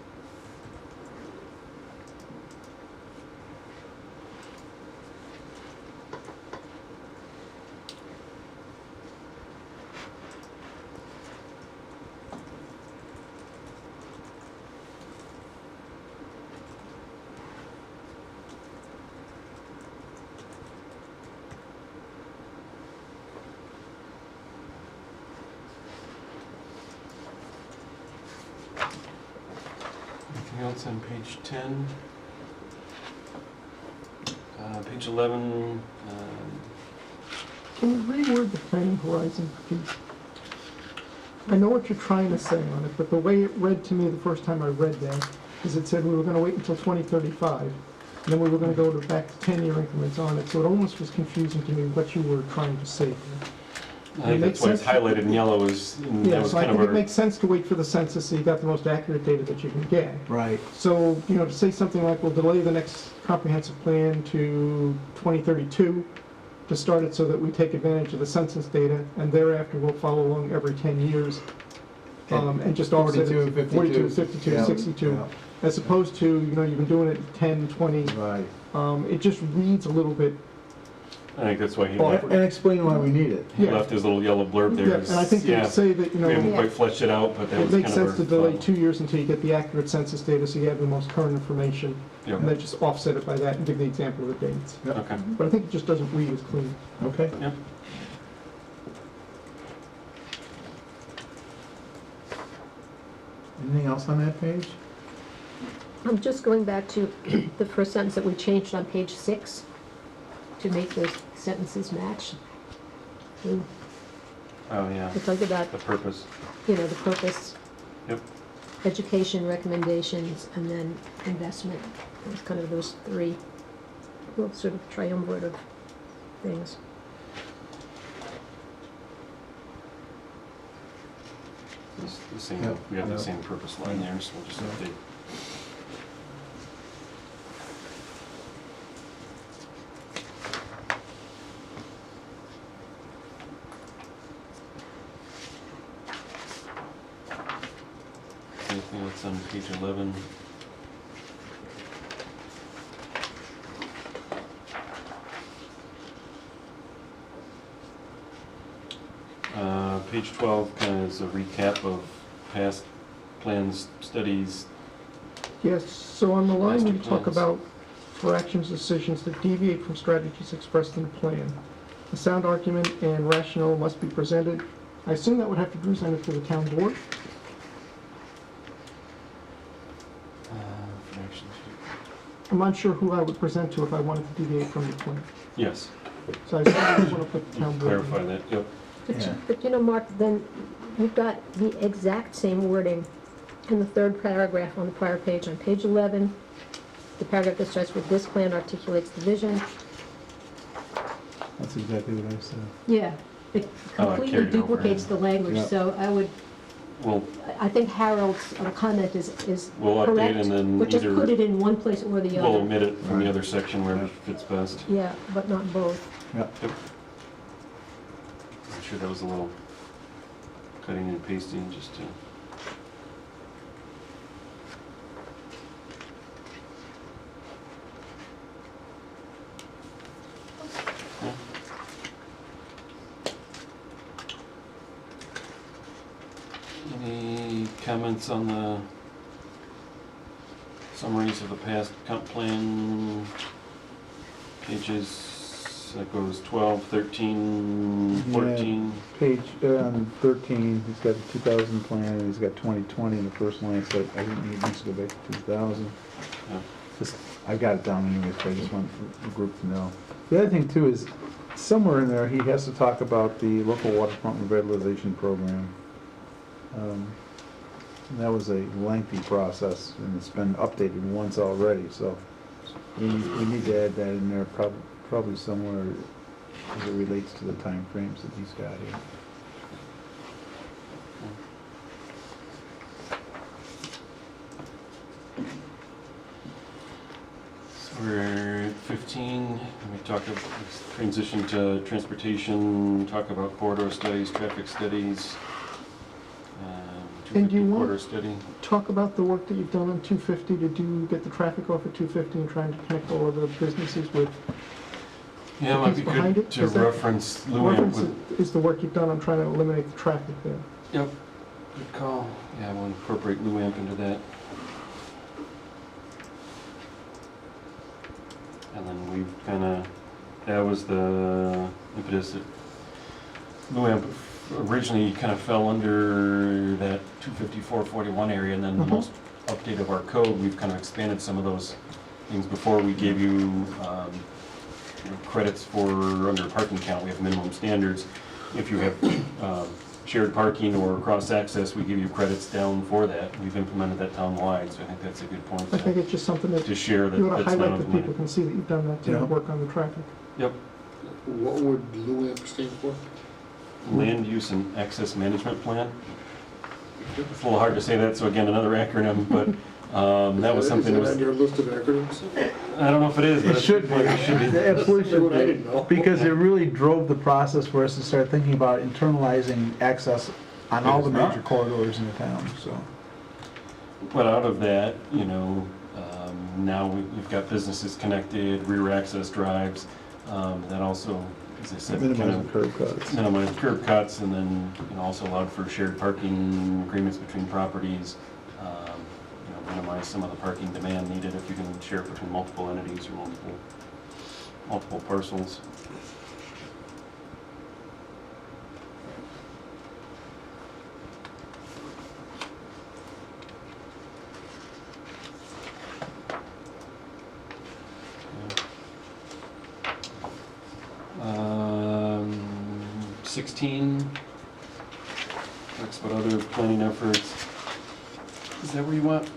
Speaker 2: Anything else on page 10? Page 11,
Speaker 8: Can you reword the planning horizon piece? I know what you're trying to say on it, but the way it read to me the first time I read that is it said we were gonna wait until 2035, and then we were gonna go to back to 10-year increments on it, so it almost was confusing to me what you were trying to say here.
Speaker 2: I think that's why it's highlighted in yellow, and that
Speaker 8: Yeah,
Speaker 2: was
Speaker 8: so I
Speaker 2: kind of
Speaker 8: think it
Speaker 2: our,
Speaker 8: makes sense to wait for the census so you got the most accurate data that you can get.
Speaker 3: Right.
Speaker 8: So, to say something like, we'll delay the next comprehensive plan to 2032 to start it so that we take advantage of the census data, and thereafter we'll follow along every 10 years, and just offset
Speaker 3: 42,
Speaker 8: it.
Speaker 3: 52.
Speaker 8: 42, 52,
Speaker 3: Yeah,
Speaker 8: 62.
Speaker 3: yeah.
Speaker 8: As opposed to, you've been doing it 10, 20.
Speaker 3: Right.
Speaker 8: It just reads a little bit.
Speaker 2: I think that's why he
Speaker 3: And explain why we need it.
Speaker 8: Yeah.
Speaker 2: left his little yellow blurb there.
Speaker 8: Yeah, and I think
Speaker 2: Yeah,
Speaker 8: to say that,
Speaker 2: we haven't quite fleshed it out, but that
Speaker 8: it
Speaker 2: was
Speaker 8: makes
Speaker 2: kind of
Speaker 8: sense to delay 2 years until you get the accurate census data, so you have the most current information,
Speaker 2: Yep.
Speaker 8: and then just offset it by that and give the example of the dates.
Speaker 2: Okay.
Speaker 8: But I think it just doesn't read as clean.
Speaker 3: Okay.
Speaker 2: Yep.
Speaker 3: Anything else on that page?
Speaker 1: I'm just going back to the first sentence that we changed on page 6 to make those sentences match. We
Speaker 2: Oh, yeah.
Speaker 1: talked about,
Speaker 2: The purpose.
Speaker 1: the purpose,
Speaker 2: Yep.
Speaker 1: education, recommendations, and then investment. It's kind of those 3 little sort of triumvirate of things.
Speaker 2: It's the same,
Speaker 3: Yep.
Speaker 2: we have the
Speaker 3: Yep.
Speaker 2: same purpose line there, so we'll just update. Anything else on page 11? Page 12 kind of is a recap of past plans, studies.
Speaker 8: Yes, so on the line we
Speaker 2: Master
Speaker 8: talk
Speaker 2: plans.
Speaker 8: about for actions, decisions that deviate from strategies expressed in the plan. A sound argument and rationale must be presented. I assume that would have to be presented to the town board?
Speaker 2: For action sheet.
Speaker 8: I'm unsure who I would present to if I wanted to deviate from the plan.
Speaker 2: Yes,
Speaker 8: So I assume I want to put the town board. in.
Speaker 2: clarify that, yep.
Speaker 3: Yeah.
Speaker 1: But Mark, then you've got the exact same wording in the 3rd paragraph on the prior page. On page 11, the paragraph that starts with, "This plan articulates the vision."
Speaker 3: That's exactly what I said.
Speaker 1: Yeah. It
Speaker 2: Oh, I
Speaker 1: completely
Speaker 2: carried it over,
Speaker 1: duplicates
Speaker 2: yeah.
Speaker 1: the language,
Speaker 3: Yeah.
Speaker 1: so I would
Speaker 2: We'll,
Speaker 1: I think Harold's comment is
Speaker 2: we'll update
Speaker 1: correct,
Speaker 2: and then
Speaker 1: but just
Speaker 2: either
Speaker 1: put it in one place or the
Speaker 2: we'll
Speaker 1: other.
Speaker 2: omit it from the other section where it fits best.
Speaker 1: Yeah, but not both.
Speaker 3: Yep.
Speaker 2: Yep. I'm sure that was a little cutting and pasting just to. Yeah. Any comments on the summaries of the past comp plan pages? That goes 12, 13, 14.
Speaker 3: Page 13, he's got the 2000 plan, and he's got 2020 in the first line, so I think he needs to go back to 2000.
Speaker 2: Yeah.
Speaker 3: Just, I got it down anyways, but I just want the group to know. The other thing too is, somewhere in there, he has to talk about the local waterfront revitalization program. And that was a lengthy process, and it's been updated once already, so we need to add that in there, probably somewhere as it relates to the time frames that he's got here.
Speaker 2: So we're at 15, and we talk about transition to transportation, talk about corridor studies, traffic studies.
Speaker 8: And do you
Speaker 2: 250
Speaker 8: want-
Speaker 2: corridor study.
Speaker 8: Talk about the work that you've done on 250 to get the traffic off at 250 and trying to connect all of the businesses with.
Speaker 2: Yeah, it might be
Speaker 8: piece behind
Speaker 2: good
Speaker 8: it,
Speaker 2: to
Speaker 8: is that-
Speaker 2: reference Luann
Speaker 8: Reference
Speaker 2: with.
Speaker 8: is the work you've done on trying to eliminate the traffic there.
Speaker 2: Yep, good call. Yeah, we'll incorporate Luamp into that. And then we've kind of, that was the impetus that Luamp originally kind of fell under that 254-41 area, and then the most update of our code, we've kind of expanded some of those things. Before we gave you credits for under parking count, we have minimum standards. If you have shared parking or cross-access, we give you credits down for that. We've implemented that town-wide, so I think that's a good point
Speaker 8: I think it's just something that
Speaker 2: to share that
Speaker 8: you ought to
Speaker 2: that's not
Speaker 8: highlight that people
Speaker 2: implemented.
Speaker 8: can see that you've done that to
Speaker 3: Yeah.
Speaker 8: work on the traffic.
Speaker 2: Yep,
Speaker 4: What would LUAMP stand for?
Speaker 2: Land Use and Access Management Plan. It's a little hard to say that, so again, another acronym, but that was something that
Speaker 4: Is
Speaker 2: was,
Speaker 4: that on your list of acronyms?
Speaker 2: I don't know if it is, but
Speaker 3: It
Speaker 2: it's
Speaker 3: should be,
Speaker 2: it should be.
Speaker 3: it absolutely
Speaker 4: That's what I
Speaker 3: should
Speaker 4: didn't know.
Speaker 3: be, because it really drove the process for us to start thinking about internalizing access on all the
Speaker 5: It is not.
Speaker 3: major corridors in the town, so.
Speaker 2: But out of that, you know, now we've got businesses connected, rear access drives, that also, as I said, kind
Speaker 3: Minimizing
Speaker 2: of
Speaker 3: curb cuts.
Speaker 2: minimize curb cuts, and then, you know, also allowed for shared parking agreements between properties, you know, minimize some of the parking demand needed if you can share it between multiple entities or multiple parcels. Um, 16, talks about other planning efforts. Is that where you want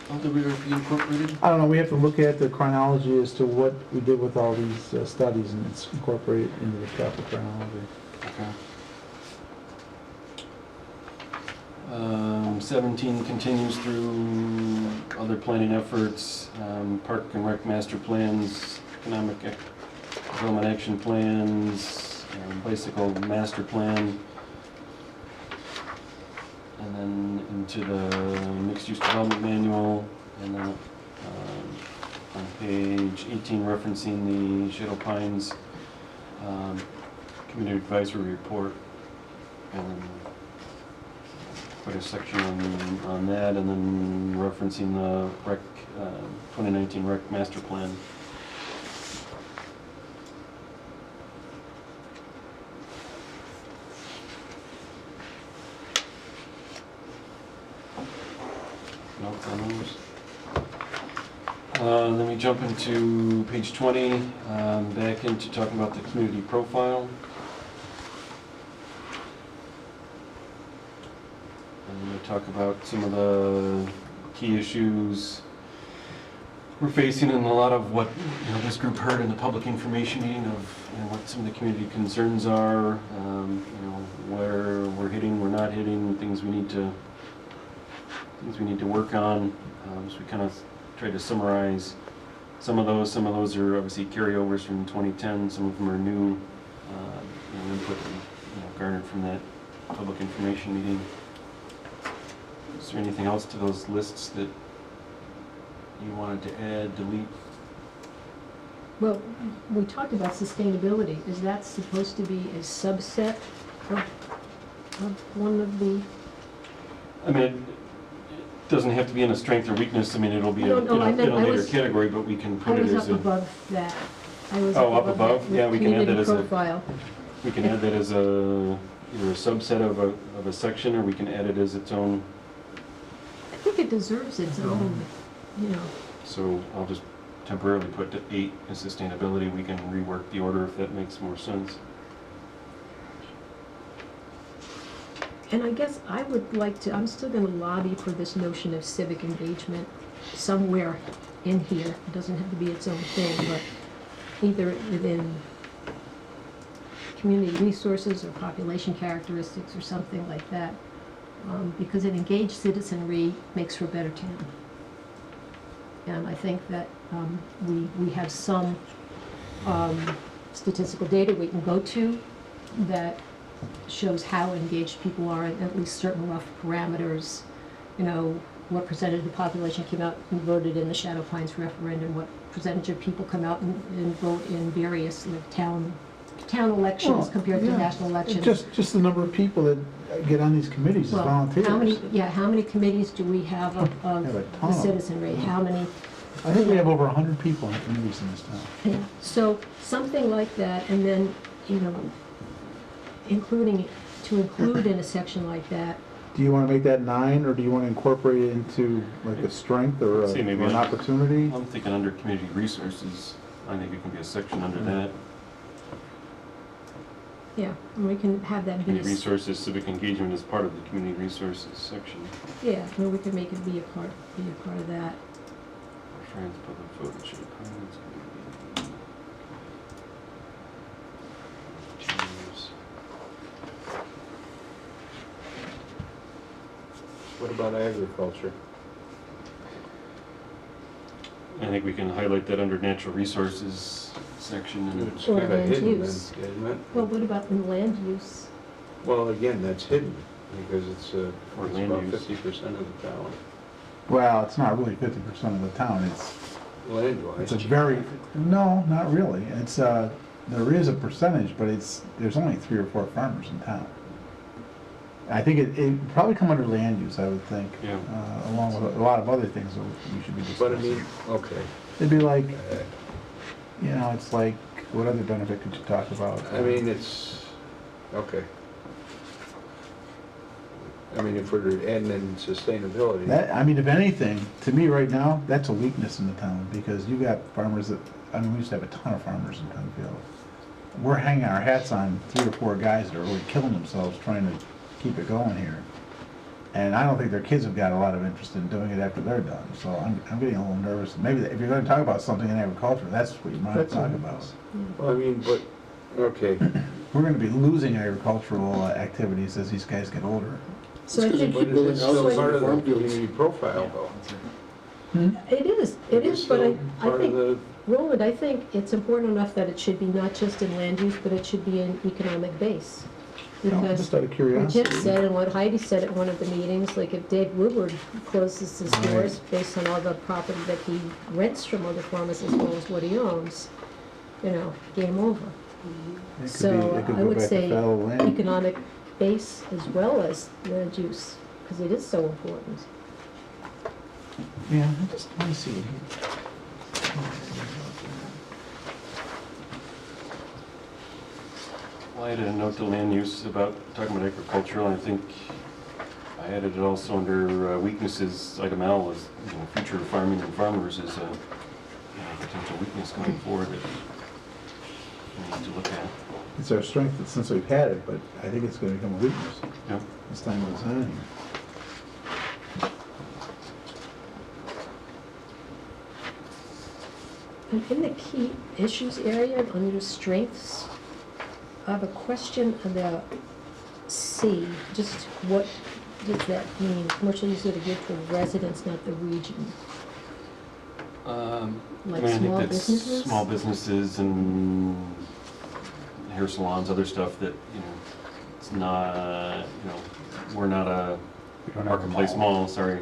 Speaker 2: LWRP incorporated?
Speaker 3: I don't know, we have to look at the chronology as to what we did with all these studies, and it's incorporated into the traffic chronology.
Speaker 2: Okay. 17 continues through other planning efforts, park and rec master plans, economic development action plans, bicycle master plan, and then into the mixed-use development manual, and then on page 18 referencing the Shadow Pines Community Advisory Report, and quite a section on that, and then referencing the rec, 2019 rec master plan. Notes on those. Then we jump into page 20, back into talking about the community profile. And we talk about some of the key issues we're facing and a lot of what, this group heard in the public information meeting of, what some of the community concerns are, where we're hitting, we're not hitting, things we need to work on. So we kind of tried to summarize some of those. Some of those are obviously carryovers from 2010. Some of them are new input garnered from that public information meeting. Is there anything else to those lists that you wanted to add, delete?
Speaker 1: Well, we talked about sustainability. Is that supposed to be a subset of one of the?
Speaker 2: I mean, it doesn't have to be in a strength or weakness. I mean, it'll be in a later category, but we can
Speaker 1: I
Speaker 2: put it
Speaker 1: was
Speaker 2: as
Speaker 1: up
Speaker 2: a...
Speaker 1: above that. I was
Speaker 2: up above?
Speaker 1: that
Speaker 2: Yeah, we can add that as a...
Speaker 1: profile.
Speaker 2: We can add that as either a subset of a section, or we can add it as its own.
Speaker 1: I think it deserves its own,
Speaker 2: So I'll just temporarily put to 8 as sustainability. We can rework the order if that makes more sense.
Speaker 1: And I guess I would like to, I'm still gonna lobby for this notion of civic engagement somewhere in here. It doesn't have to be its own thing, but either within community resources or population characteristics or something like that. Because an engaged citizenry makes for a better town. And I think that we have some statistical data we can go to that shows how engaged people are in at least certain rough parameters. What percentage of the population came out and voted in the Shadow Pines referendum, what percentage of people come out and vote in various town elections compared to national elections.
Speaker 3: Just the number of people that get on these committees as
Speaker 1: Well,
Speaker 3: volunteers.
Speaker 1: how many committees do we have of
Speaker 3: Have a ton
Speaker 1: the
Speaker 3: of
Speaker 1: citizenry? How many?
Speaker 3: I think we have over 100 people on committees in this town.
Speaker 1: So something like that, and then, include in a section like that.
Speaker 3: Do you want to make that 9, or do you want to incorporate it into like a strength or
Speaker 2: See, maybe
Speaker 3: an opportunity?
Speaker 2: I'm thinking under community resources. I think it can be a section under that.
Speaker 1: Yeah, and we can have that be,
Speaker 2: Community resources, civic engagement is part of the community resources section.
Speaker 1: yeah, and we can make it be a part of that.
Speaker 2: France public vote should requirements.
Speaker 6: What about agriculture?
Speaker 2: I think we can highlight that under natural resources section. And
Speaker 6: It's
Speaker 1: Or
Speaker 6: kind of
Speaker 1: land
Speaker 6: hidden, then,
Speaker 1: use.
Speaker 6: isn't it?
Speaker 1: Well, what about in land use?
Speaker 6: Well, again, that's hidden, because it's
Speaker 2: Or land
Speaker 6: about
Speaker 2: use.
Speaker 6: 50% of the town,
Speaker 3: Well, it's not really 50% of the town. It's
Speaker 6: land-wise.
Speaker 3: a very, no, not really. It's there is a percentage, but there's only 3 or 4 farmers in town. I think it probably come under land use, I would think,
Speaker 2: Yeah.
Speaker 3: along with a lot of other things that we should be
Speaker 6: But I
Speaker 3: discussing.
Speaker 6: mean, okay,
Speaker 3: It'd be like, it's like, what other benefit could you talk about?
Speaker 6: I mean, it's, okay. I mean, if we're adding in sustainability.
Speaker 3: If anything, to me right now, that's a weakness in the town, because you got farmers that, we used to have a ton of farmers in Penfield. We're hanging our hats on 3 or 4 guys that are really killing themselves trying to keep it going here. And I don't think their kids have got a lot of interest in doing it after they're done, so I'm getting a little nervous. Maybe if you're gonna talk about something in agriculture, that's what you might talk about.
Speaker 6: Well, I mean, but, okay.
Speaker 3: We're gonna be losing agricultural activities as these guys get older.
Speaker 1: So I think
Speaker 6: But it's still part of the community profile, though.
Speaker 1: it is,
Speaker 6: It's
Speaker 1: but
Speaker 6: still
Speaker 1: I
Speaker 6: part of
Speaker 1: think,
Speaker 6: the,
Speaker 1: Roland, I think it's important enough that it should be not just in land use, but it should be in economic base. Because
Speaker 3: Just out of
Speaker 1: what
Speaker 3: curiosity.
Speaker 1: Jim said and what Heidi said at one of the meetings, like if Dave Woodward closes his doors based on all the property that he rents from other farmers as well as what he owns, game over.
Speaker 3: It
Speaker 1: So
Speaker 3: could
Speaker 1: I
Speaker 3: go
Speaker 1: would
Speaker 3: back to
Speaker 1: say
Speaker 3: fallow land.
Speaker 1: economic base as well as land use, because it is so important.
Speaker 3: Yeah, let me see it here.
Speaker 2: Well, I added a note to land use about talking about agricultural, and I think I added it also under weaknesses. Item L is future farming and farmers is a potential weakness going forward that we need to look at.
Speaker 3: It's our strength since we've had it, but I think it's gonna become a weakness
Speaker 2: Yeah.
Speaker 3: as time goes on here.
Speaker 1: And in the key issues area, under strengths, I have a question about C. Just what does that mean? Commercial use that are geared toward residents, not the region. Like
Speaker 2: I mean, I
Speaker 1: small
Speaker 2: think that's
Speaker 1: businesses?
Speaker 2: small businesses and hair salons, other stuff that, it's not, we're not a
Speaker 5: We don't have a
Speaker 2: marketplace mall, sorry,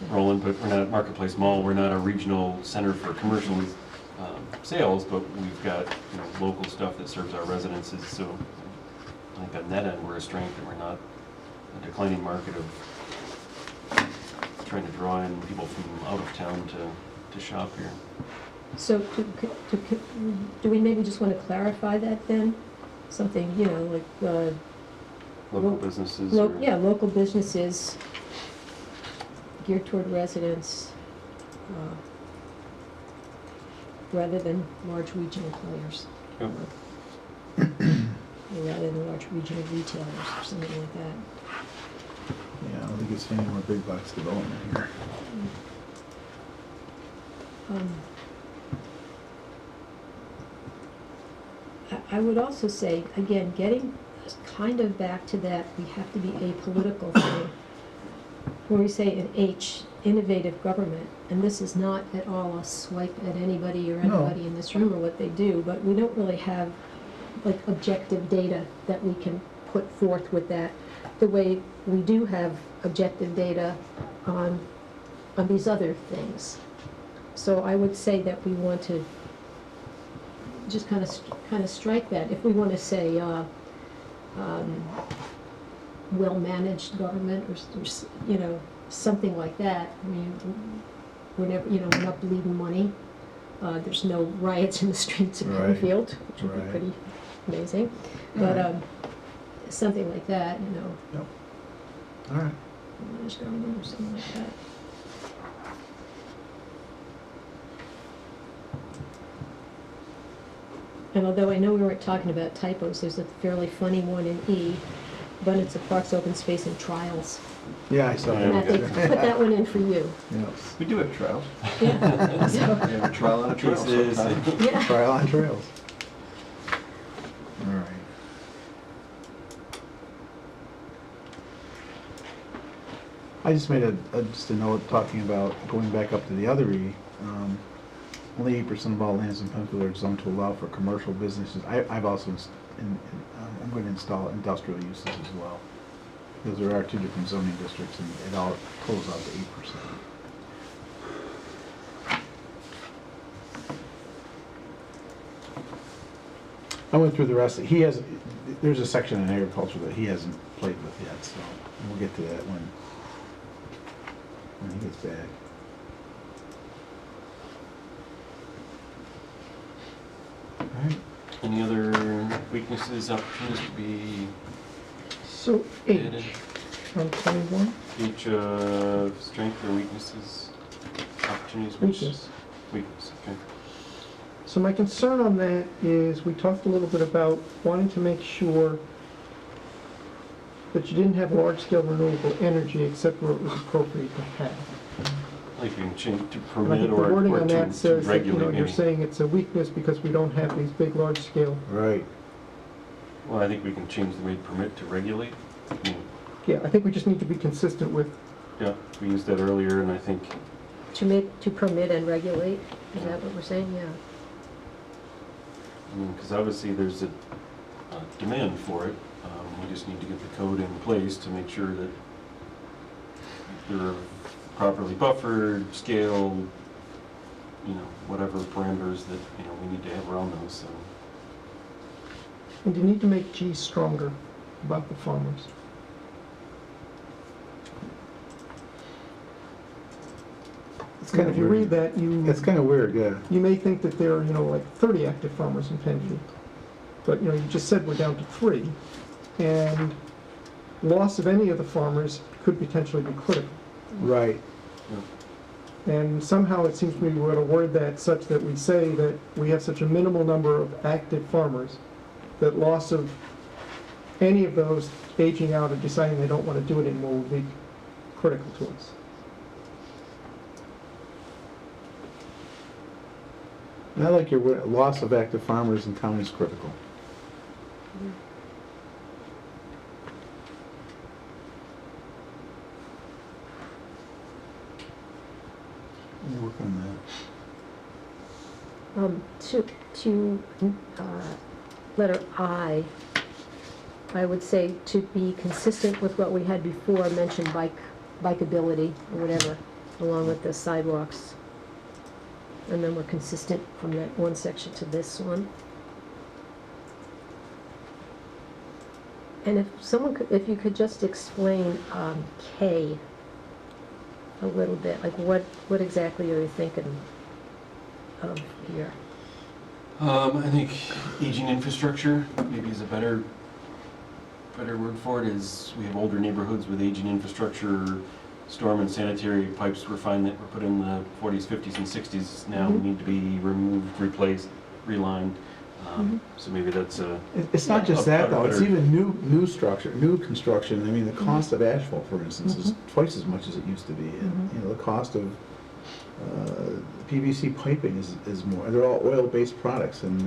Speaker 2: Roland, but we're not a marketplace mall, we're not a regional center for commercial sales, but we've got, local stuff that serves our residences, so I think on that end, we're a strength, and we're not a declining market of trying to draw in people from out of town to shop here.
Speaker 1: So do we maybe just want to clarify that then? Something, like,
Speaker 2: Local
Speaker 1: Lo-
Speaker 2: businesses.
Speaker 1: yeah, local businesses geared toward residents, rather than large regional players.
Speaker 2: Yep.
Speaker 1: Or rather than large regional retailers, or something like that.
Speaker 3: Yeah, I don't think it's any more big box development here.
Speaker 1: I would also say, again, getting kind of back to that, we have to be apolitical thing, where we say an H, innovative government, and this is not at all a swipe at anybody or
Speaker 3: No.
Speaker 1: anybody in this room or what they do, but we don't really have like objective data that we can put forth with that, the way we do have objective data on these other things. So I would say that we want to just kind of strike that. If we want to say well-managed government or something like that. I mean, we're never, we're not bleeding money. There's no riots in the streets of
Speaker 3: Right.
Speaker 1: Penfield, which would be
Speaker 3: Right.
Speaker 1: pretty amazing. But
Speaker 3: Right.
Speaker 1: something like that,
Speaker 3: Yep. All right.
Speaker 1: managed government or something like that. And although I know we weren't talking about typos, there's a fairly funny one in E, abundance of parks, open space, and trials.
Speaker 3: Yeah, I saw
Speaker 2: Yeah,
Speaker 1: And I
Speaker 3: that.
Speaker 1: think, put that one in for you.
Speaker 3: Yeah.
Speaker 7: We do have trials.
Speaker 1: Yeah, so,
Speaker 7: We have a trial and a trail
Speaker 2: Cases.
Speaker 7: sometimes.
Speaker 1: yeah.
Speaker 3: Trial on trails. All right. I just made just a note talking about going back up to the other E. Only 8% of all lands in Penfield are zoned to allow for commercial businesses. I've also, I'm going to install industrial uses as well. Because there are two different zoning districts and it all totals out to 8%. I went through the rest. There's a section in agriculture that he hasn't played with yet, so we'll get to that when he gets back. All right.
Speaker 2: Any other weaknesses, opportunities to be
Speaker 8: So
Speaker 2: added?
Speaker 8: H, on 21,
Speaker 2: Each of strength or weaknesses, opportunities, which?
Speaker 8: weakness.
Speaker 2: Weakness, okay.
Speaker 8: So my concern on that is, we talked a little bit about wanting to make sure that you didn't have large-scale renewable energy except where it was appropriate to have.
Speaker 2: Like you can change to
Speaker 8: And I
Speaker 2: permit
Speaker 8: think the
Speaker 2: or
Speaker 8: wording on
Speaker 2: to
Speaker 8: that says that,
Speaker 2: regulate
Speaker 8: you're
Speaker 2: maybe.
Speaker 8: saying it's a weakness because we don't have these big, large-scale.
Speaker 3: Right.
Speaker 2: Well, I think we can change the word permit to regulate. I mean,
Speaker 8: Yeah, I think we just need to be consistent with,
Speaker 2: yeah, we used that earlier and I think,
Speaker 1: To permit and regulate, is that what we're saying? Yeah.
Speaker 2: because obviously there's a demand for it. We just need to get the code in place to make sure that they're properly buffered, scaled, whatever parameters that, we need to have around those, so.
Speaker 8: and you need to make G stronger about the farmers.
Speaker 3: It's
Speaker 8: And
Speaker 3: kind
Speaker 8: if
Speaker 3: of
Speaker 8: you read
Speaker 3: weird.
Speaker 8: that,
Speaker 3: It's kind of weird, yeah.
Speaker 8: you may think that there are, like 30 active farmers in Penfield. But, you just said we're down to 3. And loss of any of the farmers could potentially be critical.
Speaker 3: Right.
Speaker 8: And somehow it seems to me we're going to word that such that we say that we have such a minimal number of active farmers that loss of any of those aging out or deciding they don't want to do it anymore will be critical to us.
Speaker 3: And I like your word, loss of active farmers in town is critical. We'll work on
Speaker 1: Letter I would say to be consistent with what we had before, mentioned bikeability or whatever, along with the sidewalks. And then we're consistent from that one section to this one. And if you could just explain K a little bit, like what exactly are you thinking of here?
Speaker 2: I think aging infrastructure maybe is a better word for it. Is we have older neighborhoods with aging infrastructure. Storm and sanitary pipes were put in the 40s, 50s, and 60s now need to be removed, replaced, relined. So maybe that's a...
Speaker 3: It's not just that though, it's even new structure, new construction. I mean, the cost of asphalt, for instance, is twice as much as it used to be. And, you know, the cost of PVC piping is more. They're all oil-based products, and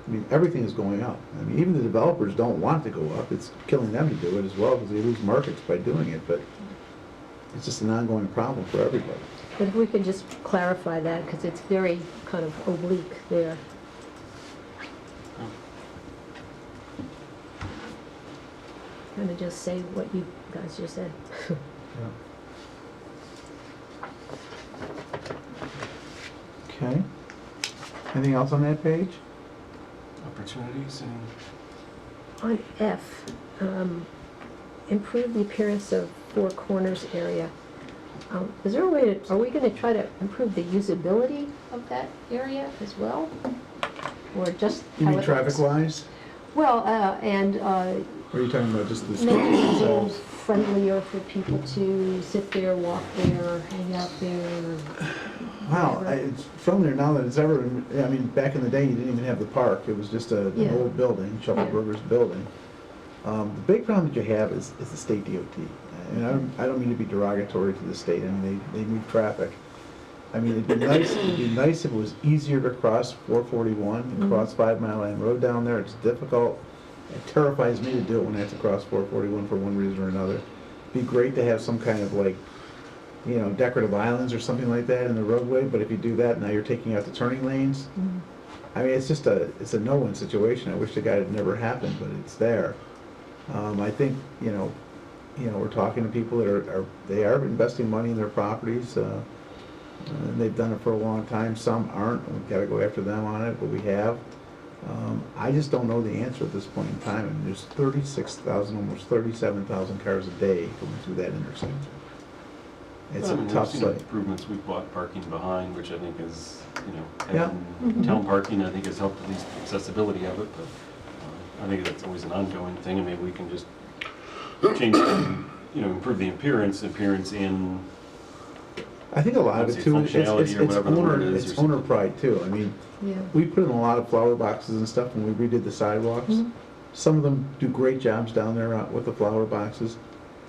Speaker 3: I mean, everything is going up. I mean, even the developers don't want it to go up. It's killing them to do it as well because they lose markets by doing it. But it's just an ongoing problem for everybody.
Speaker 1: But if we could just clarify that, because it's very kind of oblique there. Kind of just say what you guys just said.
Speaker 3: Okay. Anything else on that page?
Speaker 2: Opportunities and...
Speaker 1: On F, improve the appearance of Four Corners area. Is there a way to, are we going to try to improve the usability of that area as well? Or just
Speaker 3: You
Speaker 1: how
Speaker 3: mean
Speaker 1: it looks?
Speaker 3: traffic-wise?
Speaker 1: Well, and
Speaker 3: Or are you talking about just the
Speaker 1: make
Speaker 3: streets
Speaker 1: it a little
Speaker 3: themselves?
Speaker 1: friendlier for people to sit there, walk there, hang out there.
Speaker 3: Wow,
Speaker 1: whatever.
Speaker 3: it's friendlier now than it's ever, I mean, back in the day, you didn't even have the park. It was just an
Speaker 1: Yeah.
Speaker 3: old building, Shuffleburger's building. The big problem that you have is the state DOT. And I don't mean to be derogatory to the state. I mean, they move traffic. I mean, it'd be nice if it was easier to cross 441 and cross 5 Mile Line Road down there. It's difficult. It terrifies me to do it when I have to cross 441 for one reason or another. It'd be great to have some kind of like, you know, decorative islands or something like that in the roadway, but if you do that, now you're taking out the turning lanes. I mean, it's a no-win situation. I wish the guy had never happened, but it's there. I think, you know, we're talking to people that they are investing money in their properties, and they've done it for a long time. Some aren't, and we've got to go after them on it, but we have. I just don't know the answer at this point in time. I mean, there's 36,000, almost 37,000 cars a day going through that intersection. It's a tough
Speaker 2: we've seen
Speaker 3: site.
Speaker 2: improvements. We've bought parking behind, which I think is, you know,
Speaker 3: Yeah.
Speaker 2: having town parking, I think has helped at least the accessibility of it, but I think that's always an ongoing thing, and maybe we can just change, you know, improve the appearance in,
Speaker 3: I think a lot of
Speaker 2: Let's
Speaker 3: it
Speaker 2: say
Speaker 3: too,
Speaker 2: functionality or whatever the word is, or
Speaker 3: it's owner
Speaker 2: something.
Speaker 3: pride too. I mean,
Speaker 1: Yeah.
Speaker 3: we put in a lot of flower boxes and stuff when we redid the sidewalks. Some of them do great jobs down there with the flower boxes.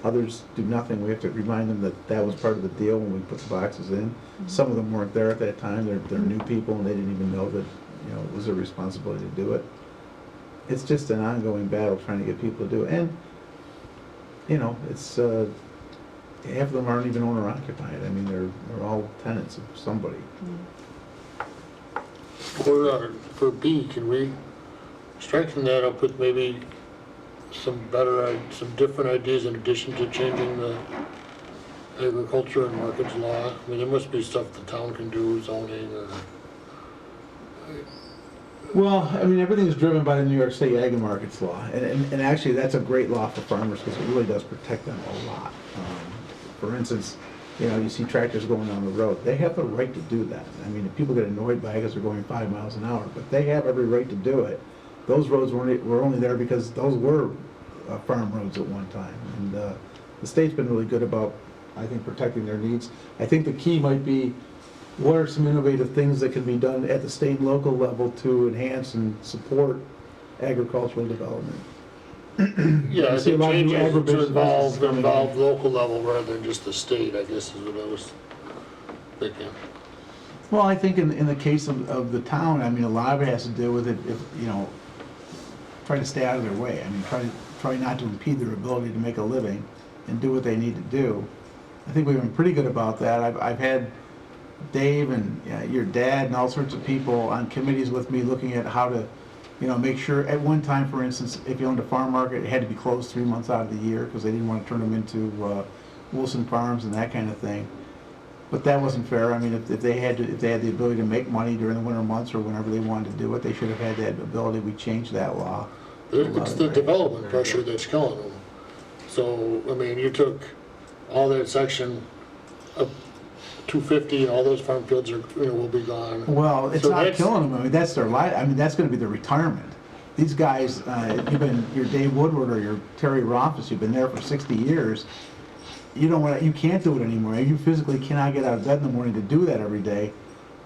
Speaker 3: Others do nothing. We have to remind them that that was part of the deal when we put the boxes in. Some of them weren't there at that time. They're new people and they didn't even know that, you know, it was their responsibility to do it. It's just an ongoing battle trying to get people to do it. And, you know, it's, half of them aren't even owner occupied. I mean, they're all tenants of somebody.
Speaker 4: For B, can we strengthen that up with maybe some different ideas in addition to changing the agriculture and markets law? I mean, there must be stuff the town can do, zoning or...
Speaker 3: Well, I mean, everything is driven by the New York State Ag and Markets Law, and actually that's a great law for farmers because it really does protect them a lot. For instance, you know, you see tractors going down the road. They have the right to do that. I mean, if people get annoyed by it because they're going 5 miles an hour, but they have every right to do it. Those roads were only there because those were farm roads at one time, and the state's been really good about, I think, protecting their needs. I think the key might be, what are some innovative things that can be done at the state and local level to enhance and support agricultural development?
Speaker 4: Yeah, I
Speaker 3: see a
Speaker 4: think
Speaker 3: lot of new
Speaker 4: changes to
Speaker 3: agribusiness
Speaker 4: involve
Speaker 3: coming in.
Speaker 4: local level rather than just the state, I guess is what I was thinking.
Speaker 3: Well, I think in the case of the town, I mean, a lot of it has to do with it, if, you know, try to stay out of their way. I mean, try not to impede their ability to make a living and do what they need to do. I think we've been pretty good about that. I've had Dave and your dad and all sorts of people on committees with me looking at how to, you know, make sure, at one time, for instance, if you owned a farm market, it had to be closed 3 months out of the year because they didn't want to turn them into Wilson Farms and that kind of thing. But that wasn't fair. I mean, if they had the ability to make money during the winter months or whenever they wanted to do it, they should have had that ability. We changed that law.
Speaker 4: It's the development pressure that's killing them. So, I mean, you took all that section of 250 and all those farm fields are, you know, will be gone.
Speaker 3: Well, it's
Speaker 4: So
Speaker 3: not
Speaker 4: that's-
Speaker 3: killing them. I mean, that's their life. I mean, that's going to be their retirement. These guys, your Dave Woodward or your Terry Rothfuss, you've been there for 60 years. You can't do it anymore. You physically cannot get out of bed in the morning to do that every day.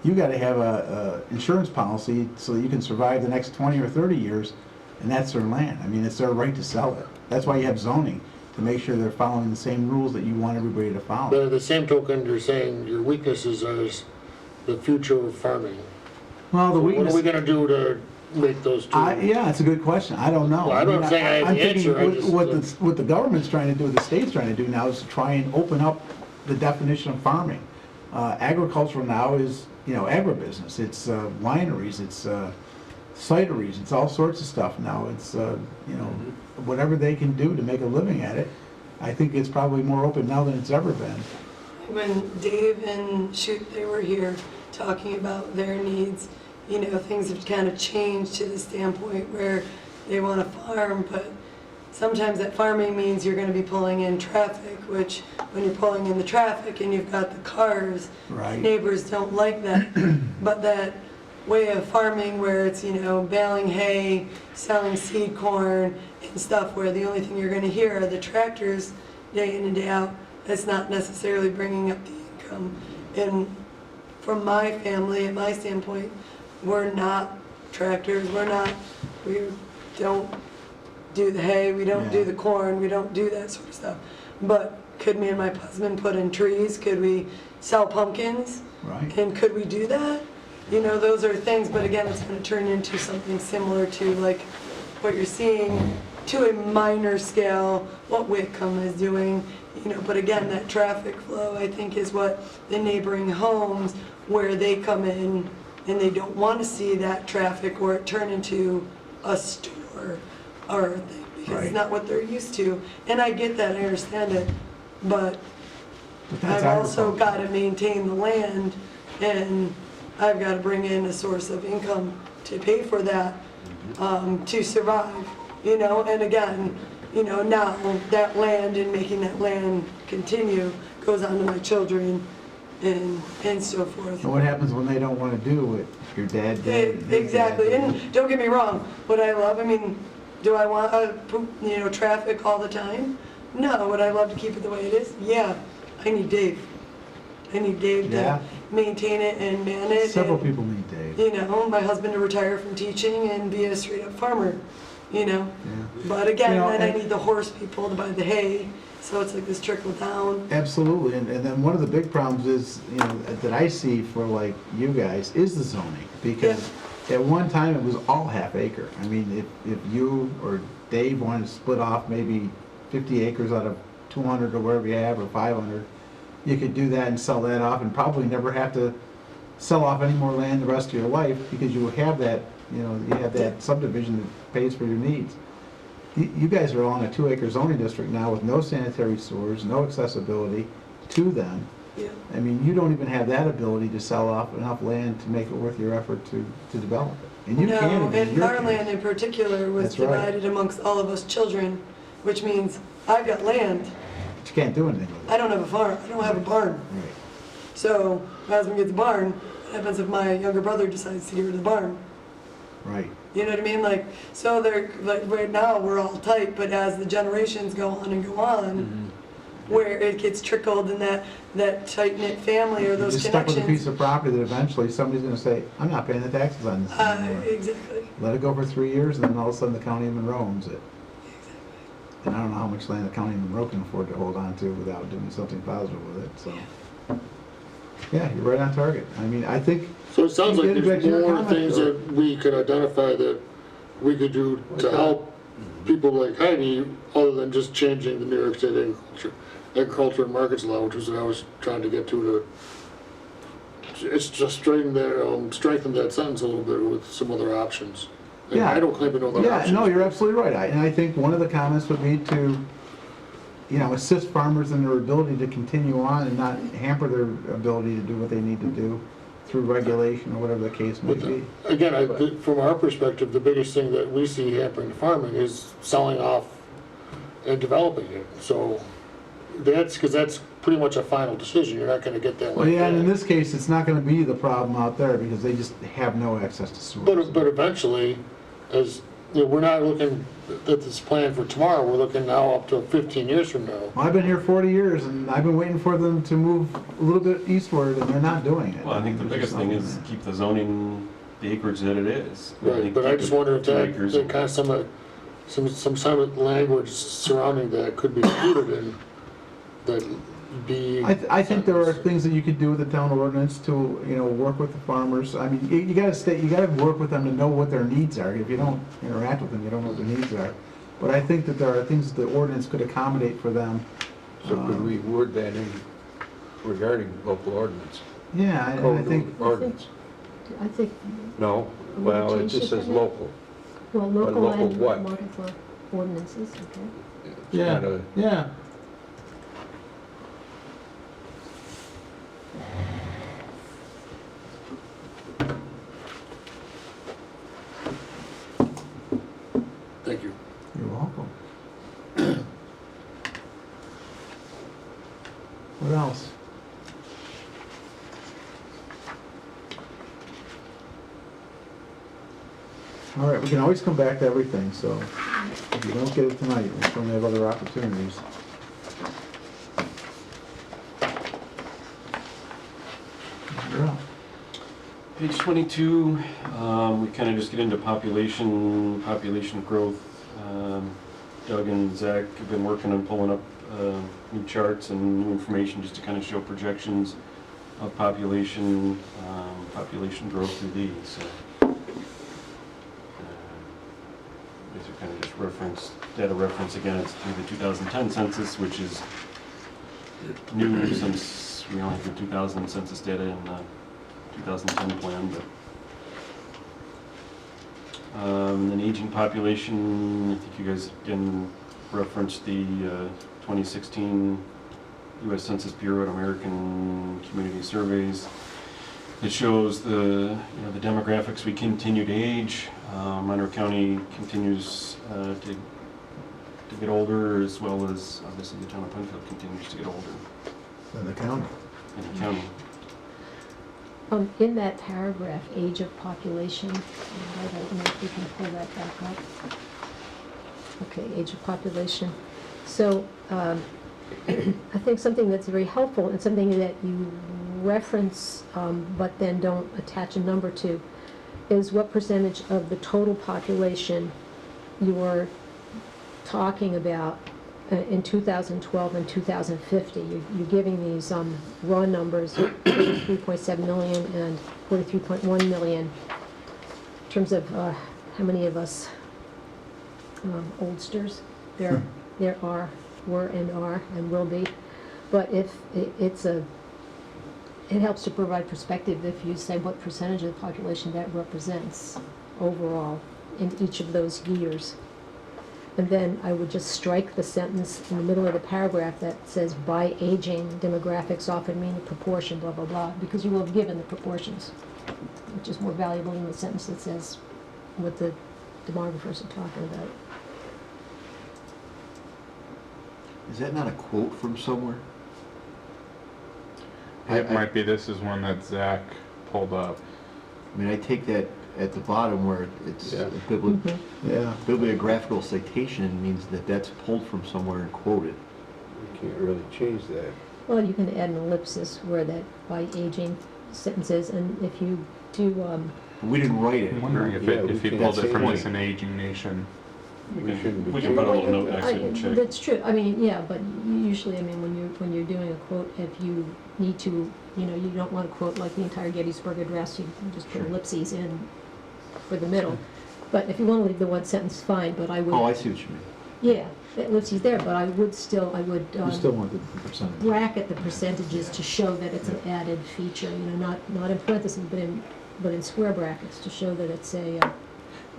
Speaker 3: You got to have a insurance policy so that you can survive the next 20 or 30 years, and that's their land. I mean, it's their right to sell it. That's why you have zoning, to make sure they're following the same rules that you want everybody to follow.
Speaker 4: But at the same token, you're saying your weaknesses are the future of farming.
Speaker 3: Well, the
Speaker 4: What
Speaker 3: weakness.
Speaker 4: are we gonna do to make those two?
Speaker 3: Yeah, it's a good question. I don't know.
Speaker 4: Well, I'm not saying I have
Speaker 3: I'm
Speaker 4: the
Speaker 3: thinking
Speaker 4: answer, I just-
Speaker 3: what the government's trying to do, the state's trying to do now is to try and open up the definition of farming. Agricultural now is, you know, agribusiness. It's wineries, it's cideries, it's all sorts of stuff now. It's, you know, whatever they can do to make a living at it. I think it's probably more open now than it's ever been.
Speaker 9: When Dave and Shoot, they were here talking about their needs, you know, things have kind of changed to the standpoint where they want to farm, but sometimes that farming means you're going to be pulling in traffic, which when you're pulling in the traffic and you've got the cars,
Speaker 3: Right.
Speaker 9: neighbors don't like that. But that way of farming where it's, you know, baling hay, selling seed corn and stuff, where the only thing you're going to hear are the tractors day in and day out, that's not necessarily bringing up the income. And from my family and my standpoint, we're not tractors, we don't do the hay, we don't do
Speaker 3: Yeah.
Speaker 9: the corn, we don't do that sort of stuff. But could me and my husband put in trees? Could we sell pumpkins?
Speaker 3: Right.
Speaker 9: And could we do that? You know, those are things, but again, it's going to turn into something similar to like what you're seeing to a minor scale, what Whitcomb is doing, you know, but again, that traffic flow, I think, is what the neighboring homes, where they come in and they don't want to see that traffic or it turn into a store or a thing, because
Speaker 3: Right.
Speaker 9: it's not what they're used to. And I get that, I understand it, but
Speaker 3: But that's
Speaker 9: I've also
Speaker 3: agriculture.
Speaker 9: got to maintain the land, and I've got to bring in a source of income to pay for that, to survive, you know, and again, you know, now that land and making that land continue goes on to my children and so forth.
Speaker 3: And what happens when they don't want to do what your dad did? his dad
Speaker 9: Exactly,
Speaker 3: did?
Speaker 9: and don't get me wrong, what I love, I mean, do I want, you know, traffic all the time? No. Would I love to keep it the way it is? Yeah. I need Dave. I need Dave
Speaker 3: Yeah.
Speaker 9: to maintain it and man it.
Speaker 3: Several
Speaker 9: and,
Speaker 3: people need Dave.
Speaker 9: you know, my husband to retire from teaching and be a straight up farmer, you know?
Speaker 3: Yeah.
Speaker 9: But again,
Speaker 3: You know,
Speaker 9: then I
Speaker 3: and-
Speaker 9: need the horse people to buy the hay, so it's like this trickle down.
Speaker 3: Absolutely, and then one of the big problems is, you know, that I see for like you guys is the zoning, because at one time it was all half acre. I mean, if you or Dave wanted to split off maybe 50 acres out of 200 or wherever you have, or 500, you could do that and sell that off and probably never have to sell off any more land the rest of your life, because you have that, you know, you have that subdivision that pays for your needs. You guys are all in a 2-acre zoning district now with no sanitary sewers, no accessibility to them.
Speaker 9: Yeah.
Speaker 3: I mean, you don't even have that ability to sell off enough land to make it worth your effort to develop it. And you
Speaker 9: No,
Speaker 3: can't even in
Speaker 9: and
Speaker 3: your
Speaker 9: our
Speaker 3: case.
Speaker 9: land in particular was
Speaker 3: That's right.
Speaker 9: divided amongst all of us children, which means I've got land,
Speaker 3: But you can't do anything with
Speaker 9: I
Speaker 3: it.
Speaker 9: don't have a farm, I don't have a barn.
Speaker 3: Right.
Speaker 9: So my husband gets a barn, what happens if my younger brother decides to get rid of the barn?
Speaker 3: Right.
Speaker 9: You know what I mean? Like, so they're, like, right now, we're all tight, but as the generations go on and go on, where it gets trickled in that tight-knit family or
Speaker 3: You're
Speaker 9: those
Speaker 3: just stuck with a piece
Speaker 9: connections.
Speaker 3: of property that eventually somebody's gonna say, I'm not paying the taxes on this anymore.
Speaker 9: Exactly.
Speaker 3: Let it go for 3 years, and then all of a sudden the county of Monroe owns it. And I don't know how much land the county of Monroe can afford to hold on to without doing something positive with it, so. Yeah, you're right on target. I mean, I think,
Speaker 4: So it sounds like
Speaker 3: You get
Speaker 4: there's
Speaker 3: back to your
Speaker 4: more
Speaker 3: comment,
Speaker 4: things
Speaker 3: though.
Speaker 4: that we could identify that we could do to help people like Heidi, other than just changing the New York State agriculture and markets law, which was what I was trying to get to. It's just strengthen that sentence a little bit with some other options. And
Speaker 3: Yeah.
Speaker 4: I don't claim to know the
Speaker 3: yeah,
Speaker 4: options.
Speaker 3: no, you're absolutely right. And I think one of the comments would be to, assist farmers in their ability to continue on and not hamper their ability to do what they need to do through regulation or whatever the case may
Speaker 4: But
Speaker 3: be.
Speaker 4: again, from our perspective, the biggest thing that we see hampering farming is selling off and developing it. So because that's pretty much a final decision. You're not going to get that.
Speaker 3: Well,
Speaker 4: like
Speaker 3: yeah, and in
Speaker 4: that.
Speaker 3: this case, it's not gonna be the problem out there because they just have no access to sewers.
Speaker 4: But eventually, we're not looking at this plan for tomorrow. We're looking now up to 15 years from now.
Speaker 3: Well, I've been here 40 years and I've been waiting for them to move a little bit eastward and they're not doing it.
Speaker 2: Well, I think the
Speaker 3: There's
Speaker 2: biggest
Speaker 3: just
Speaker 2: thing
Speaker 3: nothing
Speaker 2: is
Speaker 3: there.
Speaker 2: keep the zoning, the acreage that it is.
Speaker 4: Right, but I
Speaker 2: keep
Speaker 4: just
Speaker 2: it
Speaker 4: wonder if
Speaker 2: 2
Speaker 4: that
Speaker 2: acres.
Speaker 4: kind of some kind of language surrounding that could be included in that be.
Speaker 3: I think there are things that you could do with the town ordinance to, work with the farmers. I mean, you gotta work with them to know what their needs are. If you don't interact with them, you don't know what their needs are. But I think that there are things that the ordinance could accommodate for them.
Speaker 6: So could we word that in regarding local ordinance?
Speaker 3: Yeah, and I
Speaker 6: Code
Speaker 3: think,
Speaker 6: ordinance?
Speaker 1: I think,
Speaker 6: No, well, it just says local.
Speaker 1: well, local
Speaker 6: local
Speaker 1: and
Speaker 6: what?
Speaker 1: market for ordinances, okay.
Speaker 6: It's
Speaker 3: yeah,
Speaker 6: kinda-
Speaker 3: yeah.
Speaker 4: Thank you.
Speaker 3: You're welcome. What else? All right, we can always come back to everything, so if you don't get it tonight, we'll certainly have other opportunities. You're up.
Speaker 2: Page 22, we kind of just get into population growth. Doug and Zach have been working on pulling up new charts and new information just to kind of show projections of population growth through these. So, these are kind of just data reference again. It's through the 2010 census, which is new since we only have the 2000 census data in 2010 plan, but an aging population. I think you guys again referenced the 2016 U.S. Census Bureau and American Community Surveys. It shows the demographics. We continue to age. Monroe County continues to get older, as well as obviously the town of Penfield continues to get older
Speaker 3: In the county.
Speaker 2: in the county.
Speaker 1: In that paragraph, age of population, I don't know if we can pull that back up. Okay, age of population. So, I think something that's very helpful and something that you reference, but then don't attach a number to, is what percentage of the total population you're talking about in 2012 and 2050. You're giving these raw numbers, 43.7 million and 43.1 million, in terms of how many of us oldsters there were and are and will be. But if it helps to provide perspective if you say what percentage of the population that represents overall in each of those years. And then I would just strike the sentence in the middle of the paragraph that says, by aging, demographics often mean a proportion, blah, blah, blah, because you will have given the proportions, which is more valuable than the sentence that says what the demographers are talking about.
Speaker 7: Is that not a quote from somewhere?
Speaker 5: It might be, this is one that Zach pulled up.
Speaker 7: I mean, I take that at the bottom where it's
Speaker 6: Yeah.
Speaker 3: Yeah.
Speaker 7: bibliographical citation means that that's pulled from somewhere and quoted.
Speaker 6: You can't really change that.
Speaker 1: Well, you can add an ellipsis where that by aging sentences, and if you do,
Speaker 7: We didn't write it.
Speaker 5: I'm wondering if
Speaker 6: Yeah,
Speaker 5: if
Speaker 6: we
Speaker 5: he
Speaker 6: can
Speaker 5: pulled it
Speaker 6: say
Speaker 5: from
Speaker 6: that.
Speaker 5: this An Aging Nation
Speaker 2: We can put a little note next to it and check.
Speaker 1: That's true, I mean, yeah, but usually, I mean, when you're doing a quote, if you need to, you know, you don't want to quote like the entire Gettysburg Address, you can just put ellipses in for the middle. But if you want to leave the one sentence, fine, but I would.
Speaker 7: Oh, I see what you mean.
Speaker 1: Yeah, ellipses there, but I would still,
Speaker 3: You still want the percentage.
Speaker 1: bracket the percentages to show that it's an added feature, you know, not in parentheses, but in square brackets, to show that it's an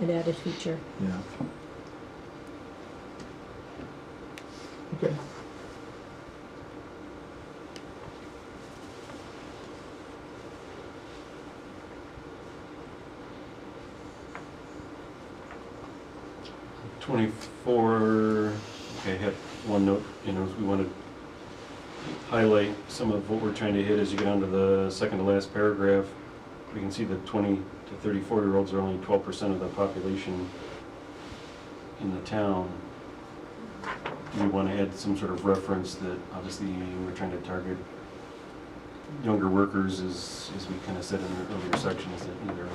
Speaker 1: added feature.
Speaker 3: Yeah. Okay.
Speaker 2: '24, okay, I had one note, you know, we want to highlight some of what we're trying to hit as you get onto the second to last paragraph. We can see that 20 to 34-year-olds are only 12% of the population in the town. We want to add some sort of reference that obviously we're trying to target younger workers, as we kind of said in the earlier sections, that either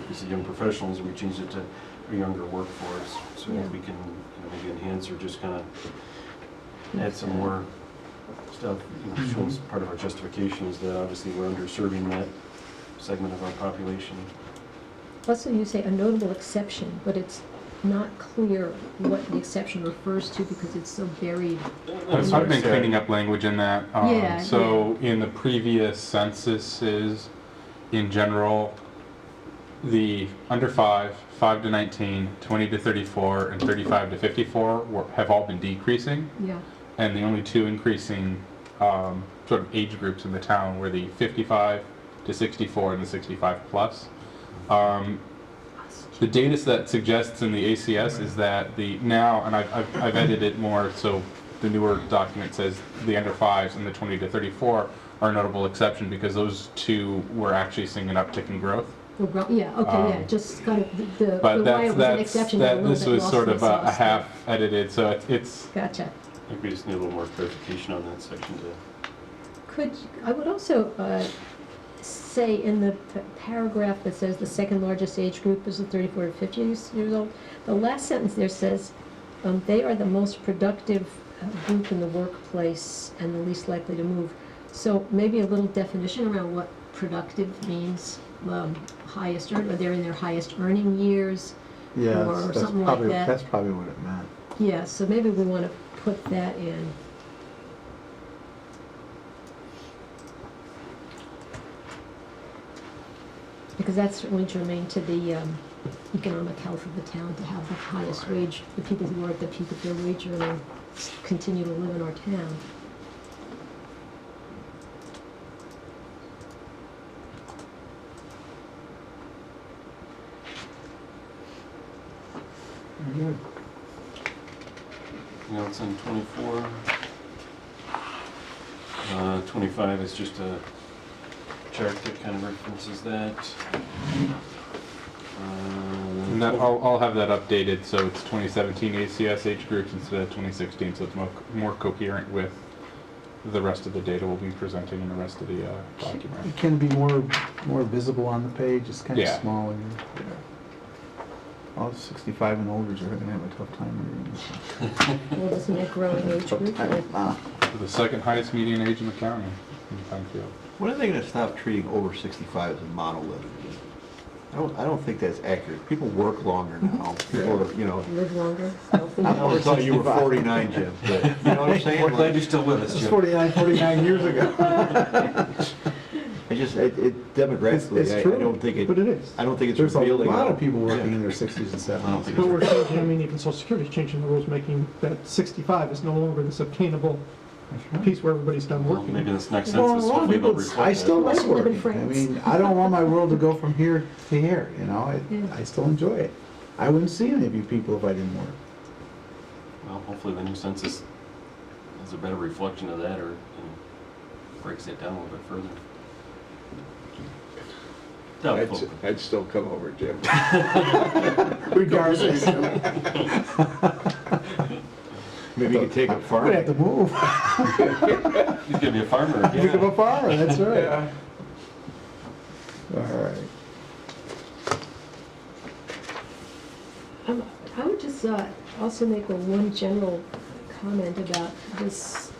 Speaker 2: is young professionals, or we changed it to a younger workforce. So if we can, you know, maybe enhance or just kind of add some more stuff, you know, shows part of our justification is that obviously we're underserving that segment of our population.
Speaker 1: Also, you say a notable exception, but it's not clear what the exception refers to because it's so buried.
Speaker 5: I've been cleaning up language in that.
Speaker 1: Yeah,
Speaker 5: So in the previous censuses, in general, the under 5, 5 to 19, 20 to 34, and 35 to 54 have all been decreasing.
Speaker 1: Yeah,
Speaker 5: And the only two increasing sort of age groups in the town were the 55 to 64 and the 65 plus. The data that suggests in the ACS is that the now, and I've edited it more, so the newer document says the under 5s and the 20 to 34 are a notable exception because those two were actually seeing an uptick in growth.
Speaker 1: yeah, okay, yeah, just kind of the
Speaker 5: But
Speaker 1: why it was an exception. got a little
Speaker 5: this
Speaker 1: bit
Speaker 5: was
Speaker 1: lost
Speaker 5: sort
Speaker 1: in
Speaker 5: of
Speaker 1: the
Speaker 5: a
Speaker 1: sauce,
Speaker 5: half edited, so it's
Speaker 1: Gotcha.
Speaker 2: I think we just need a little more clarification on that section to.
Speaker 1: I would also say in the paragraph that says the second largest age group is the 34 to 50 years old, the last sentence there says they are the most productive group in the workplace and the least likely to move. So maybe a little definition around what productive means, highest earn, or they're in their highest earning years,
Speaker 3: Yeah,
Speaker 1: or
Speaker 3: that's
Speaker 1: something like
Speaker 3: probably,
Speaker 1: that.
Speaker 3: that's probably what it meant.
Speaker 1: Yeah, so maybe we want to put that in. Because that's certainly germane to the economic health of the town, to have the highest wage, the people who are at the peak of their wage earning continue to live in our town.
Speaker 3: Good.
Speaker 2: You know, it's on 24. 25 is just a chart that kind of references that.
Speaker 5: And that, I'll have that updated, so it's 2017 ACS age groups instead of 2016, so it's more coherent with the rest of the data we'll be presenting in the rest of the document.
Speaker 3: It can be more visible on the page, it's kind of
Speaker 5: Yeah.
Speaker 3: smaller. All 65 and olders are gonna have a tough time reading this.
Speaker 1: Well, isn't it growing age group?
Speaker 5: So the second highest median age in the county in Penfield.
Speaker 7: When are they gonna stop treating over 65 as a monolith? I don't think that's accurate. People work longer now. People are, you know,
Speaker 1: Live longer,
Speaker 7: I
Speaker 1: healthy.
Speaker 7: always thought you were 49, Jim, but you know what I'm saying?
Speaker 2: We're glad you're still with us,
Speaker 3: It's
Speaker 2: Jim.
Speaker 3: 49 years ago.
Speaker 7: Demographically,
Speaker 3: It's
Speaker 7: I
Speaker 3: true,
Speaker 7: don't think it.
Speaker 3: but it is.
Speaker 7: I don't think it's
Speaker 3: There's a
Speaker 7: revealing.
Speaker 3: lot of people working
Speaker 7: Yeah.
Speaker 3: in their 60s and 70s.
Speaker 2: I don't think
Speaker 8: But we're changing, I mean, even Social Security's changing the rules, making that 65 is no longer this obtainable
Speaker 3: That's right.
Speaker 8: piece where everybody's done
Speaker 2: Well,
Speaker 8: working.
Speaker 2: maybe this next
Speaker 3: Well,
Speaker 2: census,
Speaker 3: a lot of
Speaker 2: hopefully they'll
Speaker 3: people,
Speaker 2: reflect
Speaker 3: I still
Speaker 2: that.
Speaker 3: like
Speaker 1: Live in
Speaker 3: working. I
Speaker 1: France.
Speaker 3: mean, I don't want my world to go from here to here, you know?
Speaker 1: Yeah.
Speaker 3: I still enjoy it. I wouldn't see any of you people if I didn't work.
Speaker 2: Well, hopefully the new census is a better reflection of that, or, you know, breaks it down a little bit further. Doubtful.
Speaker 6: I'd still come over, Jim.
Speaker 3: Regardless.
Speaker 7: Maybe you could take a
Speaker 3: I'm
Speaker 7: farm.
Speaker 3: gonna have to move.
Speaker 2: He's gonna be a farmer
Speaker 3: Become a
Speaker 2: again.
Speaker 3: farmer, that's right. All right.
Speaker 1: I would just just also make one general comment about this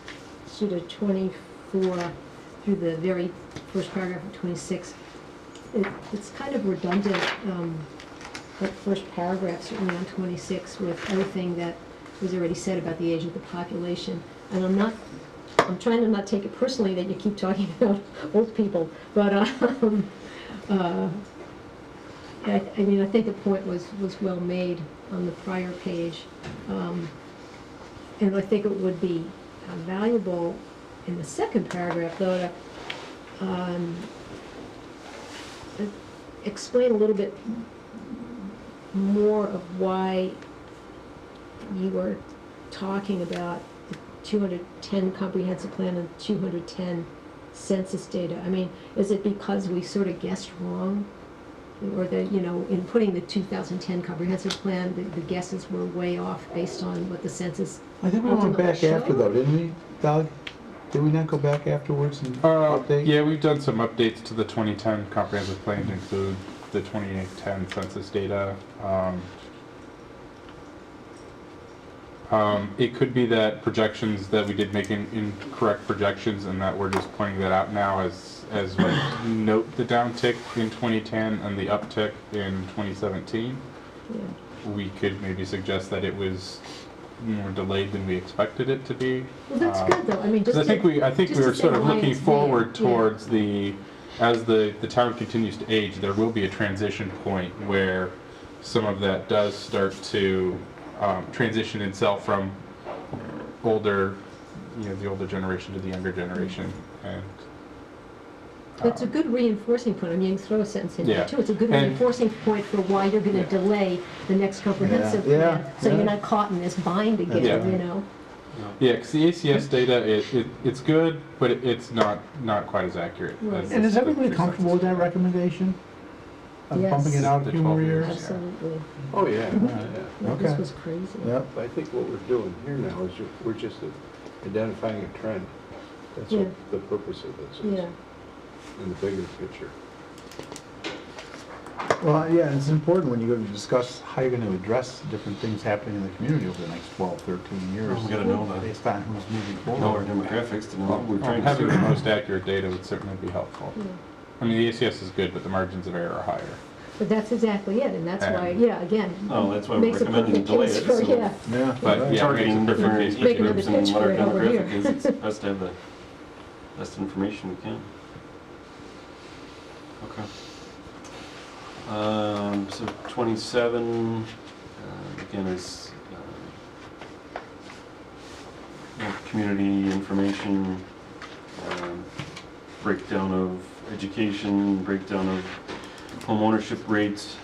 Speaker 1: sheet of 24 through the very first paragraph of 26. It's kind of redundant, that first paragraph, certainly on 26, with everything that was already said about the age of the population. And I'm trying to not take it personally that you keep talking about old people, but I mean, I think the point was well made on the prior page. And I think it would be valuable in the second paragraph, though, to explain a little bit more of why you were talking about the 210 comprehensive plan and 210 census data. I mean, is it because we sort of guessed wrong? Or that, you know, in putting the 2010 comprehensive plan, the guesses were way off based on what the census
Speaker 3: I think we went
Speaker 1: ultimately
Speaker 3: back after
Speaker 1: showed?
Speaker 3: though, didn't we, Doug? Did we not go back afterwards and update?
Speaker 5: Yeah, we've done some updates to the 2010 comprehensive plan to include the 2010 census data. It could be that projections that we did make incorrect projections, and that we're just pointing that out now as like note the downtick in 2010 and the uptick in 2017.
Speaker 1: Yeah.
Speaker 5: We could maybe suggest that it was more delayed than we expected it to be.
Speaker 1: Well, that's good, though. I mean, just
Speaker 5: Because I think
Speaker 1: just
Speaker 5: we
Speaker 1: to
Speaker 5: were
Speaker 1: say
Speaker 5: sort of
Speaker 1: why
Speaker 5: looking
Speaker 1: it's there,
Speaker 5: forward
Speaker 1: yeah.
Speaker 5: towards as the town continues to age, there will be a transition point where some of that does start to transition itself from older, you know, the older generation to the younger generation, and
Speaker 1: It's a good reinforcing point. I mean, you can throw a sentence in there
Speaker 5: Yeah.
Speaker 1: too. It's a good
Speaker 5: And-
Speaker 1: reinforcing point for why you're gonna delay the next comprehensive
Speaker 3: Yeah.
Speaker 1: plan. So
Speaker 3: Yeah.
Speaker 1: you're not caught in this bind again,
Speaker 5: Yeah.
Speaker 1: you know?
Speaker 5: yeah, because the ACS data, it's good, but it's not quite as accurate.
Speaker 1: Right.
Speaker 5: as
Speaker 3: And is
Speaker 5: the
Speaker 3: everybody
Speaker 5: 3
Speaker 3: comfortable with that recommendation? Of
Speaker 1: Yes.
Speaker 3: pumping it out a
Speaker 5: The
Speaker 3: few more
Speaker 5: 12 years.
Speaker 3: years?
Speaker 1: Absolutely.
Speaker 6: Oh, yeah, yeah.
Speaker 1: Yeah, This
Speaker 3: Okay.
Speaker 1: was crazy.
Speaker 3: Yep.
Speaker 6: I think what we're doing here now is we're just identifying a trend. That's
Speaker 1: Yeah.
Speaker 6: what the purpose of this is,
Speaker 1: Yeah.
Speaker 6: in the bigger picture.
Speaker 3: Well, yeah, it's important when you go to discuss how you're gonna address different things happening in the community over the next 12, 13 years.
Speaker 2: Well, we gotta know that.
Speaker 3: Based on who's moving
Speaker 2: Know our
Speaker 3: forward.
Speaker 2: demographics to know what we're trying to
Speaker 5: Having the
Speaker 2: do.
Speaker 5: most accurate data would certainly be helpful.
Speaker 1: Yeah.
Speaker 5: I mean, the ACS is good, but the margins of error are higher.
Speaker 1: But that's exactly it, and that's why,
Speaker 5: And-
Speaker 1: yeah, again.
Speaker 2: Oh, that's why we're
Speaker 1: makes a
Speaker 2: recommending
Speaker 1: perfect
Speaker 2: delay
Speaker 1: case
Speaker 2: it,
Speaker 1: for-
Speaker 2: so-
Speaker 1: Yeah.
Speaker 3: Yeah.
Speaker 5: But,
Speaker 3: right.
Speaker 5: yeah.
Speaker 2: Targeting
Speaker 5: makes a
Speaker 2: different
Speaker 5: perfect
Speaker 2: age
Speaker 5: case.
Speaker 1: Make another
Speaker 2: groups and
Speaker 1: pitch
Speaker 2: what our
Speaker 1: for it over here.
Speaker 2: demographic is, it's best to have the best information we can. Okay. So 27, again, is community information, breakdown of education, breakdown of home ownership rates.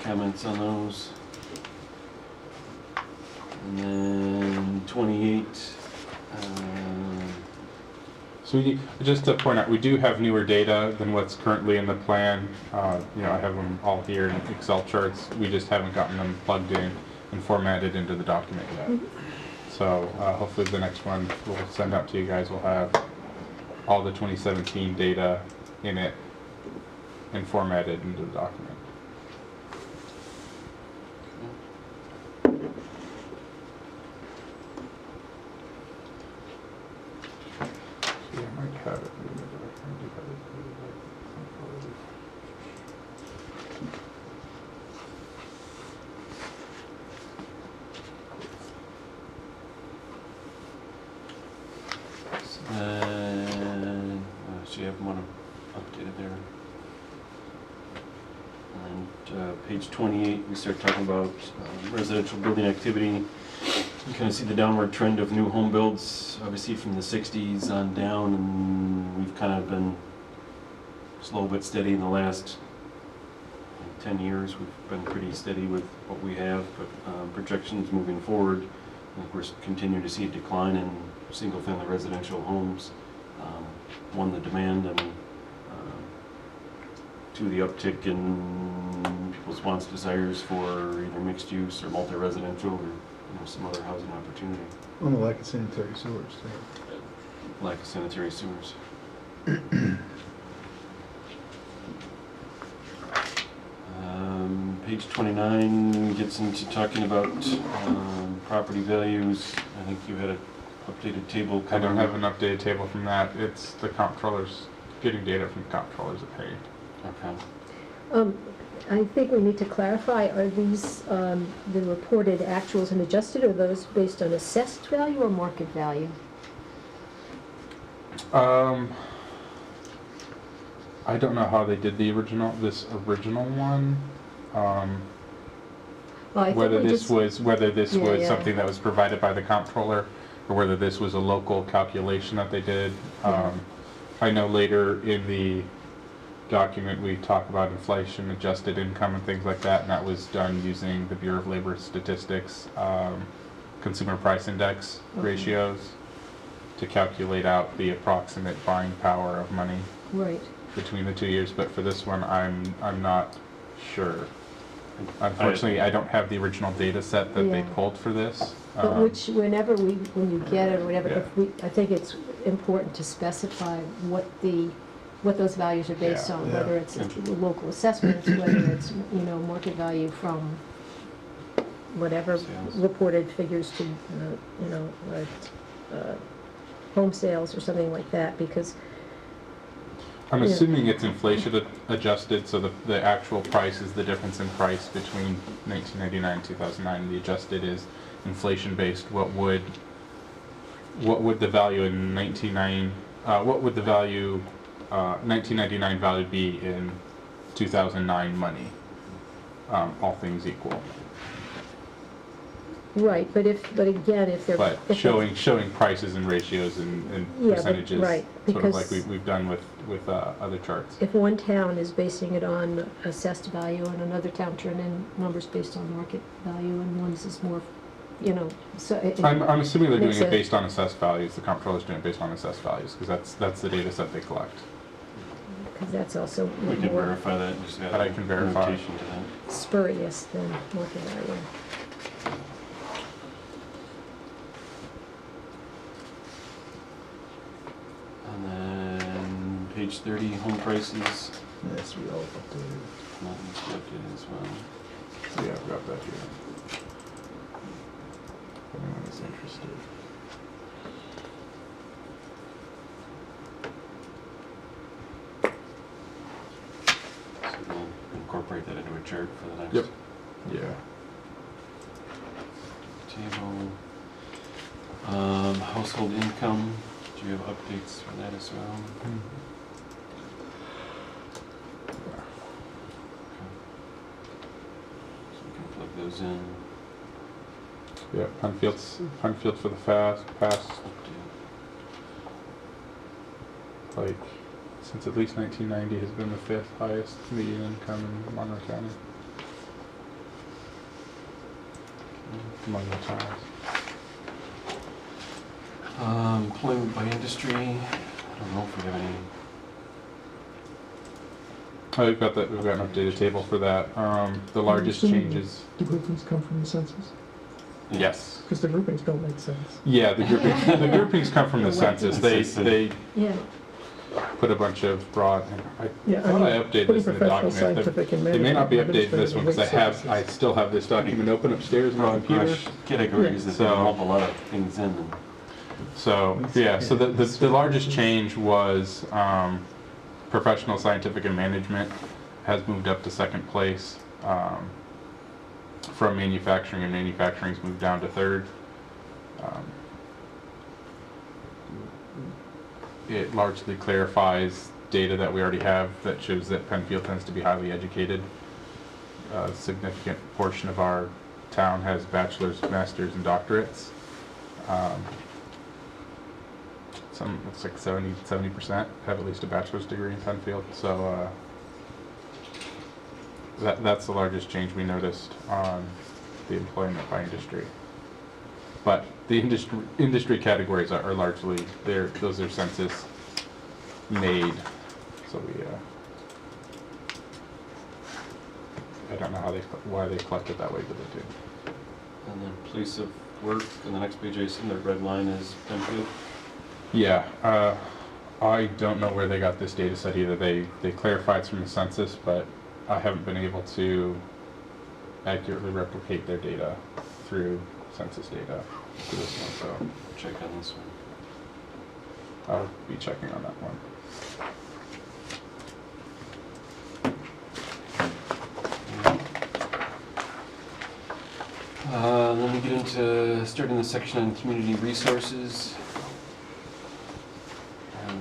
Speaker 2: Comments on those? And then 28,
Speaker 5: So just to point out, we do have newer data than what's currently in the plan. You know, I have them all here in Excel charts. We just haven't gotten them plugged in and formatted into the document yet. So hopefully the next one we'll send out to you guys will have all the 2017 data in it and formatted into the document. Yeah, I might have it.
Speaker 2: so you have one updated there. And page 28, we start talking about residential building activity. You kind of see the downward trend of new home builds, obviously from the 60s on down, and we've kind of been slow but steady in the last 10 years. We've been pretty steady with what we have, but projections moving forward, I think we're continuing to see a decline in single-family residential homes. One, the demand, and two, the uptick in people's wants, desires for either mixed use or multi-residential or some other housing opportunity.
Speaker 3: On the lack of sanitary sewers, too.
Speaker 2: Lack of sanitary sewers. Page 29 gets into talking about property values. I think you had an updated table.
Speaker 5: I don't have an updated table from that. It's the comptrollers, getting data from the comptrollers at Penny.
Speaker 2: Okay.
Speaker 1: I think we need to clarify, are these the reported actuals and adjusted, or those based on assessed value or market value?
Speaker 5: I don't know how they did this original one.
Speaker 1: Well, I think
Speaker 5: Whether
Speaker 1: we
Speaker 5: this
Speaker 1: just-
Speaker 5: was
Speaker 1: Yeah.
Speaker 5: something that was provided by the comptroller, or whether this was a local calculation that they did.
Speaker 1: Yeah.
Speaker 5: I know later in the document we talk about inflation adjusted income and things like that, and that was done using the Bureau of Labor Statistics consumer price index ratios to calculate out the approximate buying power of money
Speaker 1: Right.
Speaker 5: between the 2 years. But for this one, I'm not sure. Unfortunately, I don't have the original data set that they
Speaker 1: Yeah.
Speaker 5: pulled for this.
Speaker 1: But when you get it or whatever,
Speaker 5: Yeah.
Speaker 1: I think it's important to specify what those values are based
Speaker 5: Yeah.
Speaker 1: on,
Speaker 3: Yeah.
Speaker 1: whether it's local assessments, whether it's, market value from whatever
Speaker 2: Sales.
Speaker 1: reported figures to, home sales or something like that, because,
Speaker 5: I'm
Speaker 1: Yeah.
Speaker 5: assuming it's inflation adjusted, so the actual price is the difference in price between 1999 and 2009. The adjusted is inflation based. What would the value in 1999 value be in 2009 money? All things equal.
Speaker 1: right, but again, if they're.
Speaker 5: But
Speaker 1: if they're-
Speaker 5: showing prices and ratios and
Speaker 1: Yeah, but-
Speaker 5: percentages,
Speaker 1: right,
Speaker 5: sort of like
Speaker 1: because-
Speaker 5: we've done with other charts.
Speaker 1: If one town is basing it on assessed value and another town turn in numbers based on market value and one's is more, so.
Speaker 5: I'm assuming they're doing
Speaker 1: makes
Speaker 5: it
Speaker 1: a-
Speaker 5: based on assessed values. The comptroller's doing it based on assessed values because that's the data set they collect.
Speaker 1: Because that's also
Speaker 2: We can
Speaker 1: more
Speaker 2: verify that and just add
Speaker 5: That I can verify.
Speaker 2: notation to that.
Speaker 1: spurious than market value.
Speaker 2: And then page 30, home prices.
Speaker 3: Yes, we all updated.
Speaker 2: That needs to be updated as well.
Speaker 5: Yeah, I've got that here. If anyone is interested.
Speaker 2: So we'll incorporate that into a chart for the next
Speaker 5: Yep. Yeah.
Speaker 2: table. Household income, do you have updates for that as well? So we can plug those in.
Speaker 5: Yeah, Penfield for the past,
Speaker 2: Update.
Speaker 5: like, since at least 1990 has been the 5th highest median income in Monroe County among the towns.
Speaker 2: Employment by industry, I don't know if we have any.
Speaker 5: Oh, we've got an updated table for that. The largest changes,
Speaker 8: Do groupings come from the census?
Speaker 5: yes.
Speaker 8: Because the groupings don't make sense.
Speaker 5: Yeah, the groupings come from the census. They
Speaker 1: Yeah,
Speaker 5: put a bunch of broad, I
Speaker 8: Yeah,
Speaker 5: thought I updated
Speaker 8: putting
Speaker 5: this in the
Speaker 8: professional,
Speaker 5: document.
Speaker 8: scientific, and
Speaker 5: They may not be
Speaker 8: management,
Speaker 5: updated this one because I still have this document open upstairs on my computer.
Speaker 2: Categories that
Speaker 5: So-
Speaker 2: lump a lot of things in. And
Speaker 5: So, yeah, so the largest change was professional, scientific, and management has moved up to second place from manufacturing, and manufacturing's moved down to third. It largely clarifies data that we already have that shows that Penfield tends to be highly educated. A significant portion of our town has bachelor's, master's, and doctorates. It's like 70% have at least a bachelor's degree in Penfield, so that's the largest change we noticed on the employment by industry. But the industry categories are largely, those are census made, so I don't know why they collect it that way, but they do.
Speaker 2: then place of work, on the next page I assume the red line is Penfield.
Speaker 5: Yeah, I don't know where they got this data set either. They clarified it's from the census, but I haven't been able to accurately replicate their data through census data to this one, so
Speaker 2: Check on this one.
Speaker 5: I'll be checking on that one.
Speaker 2: Then we get into starting the section on community resources.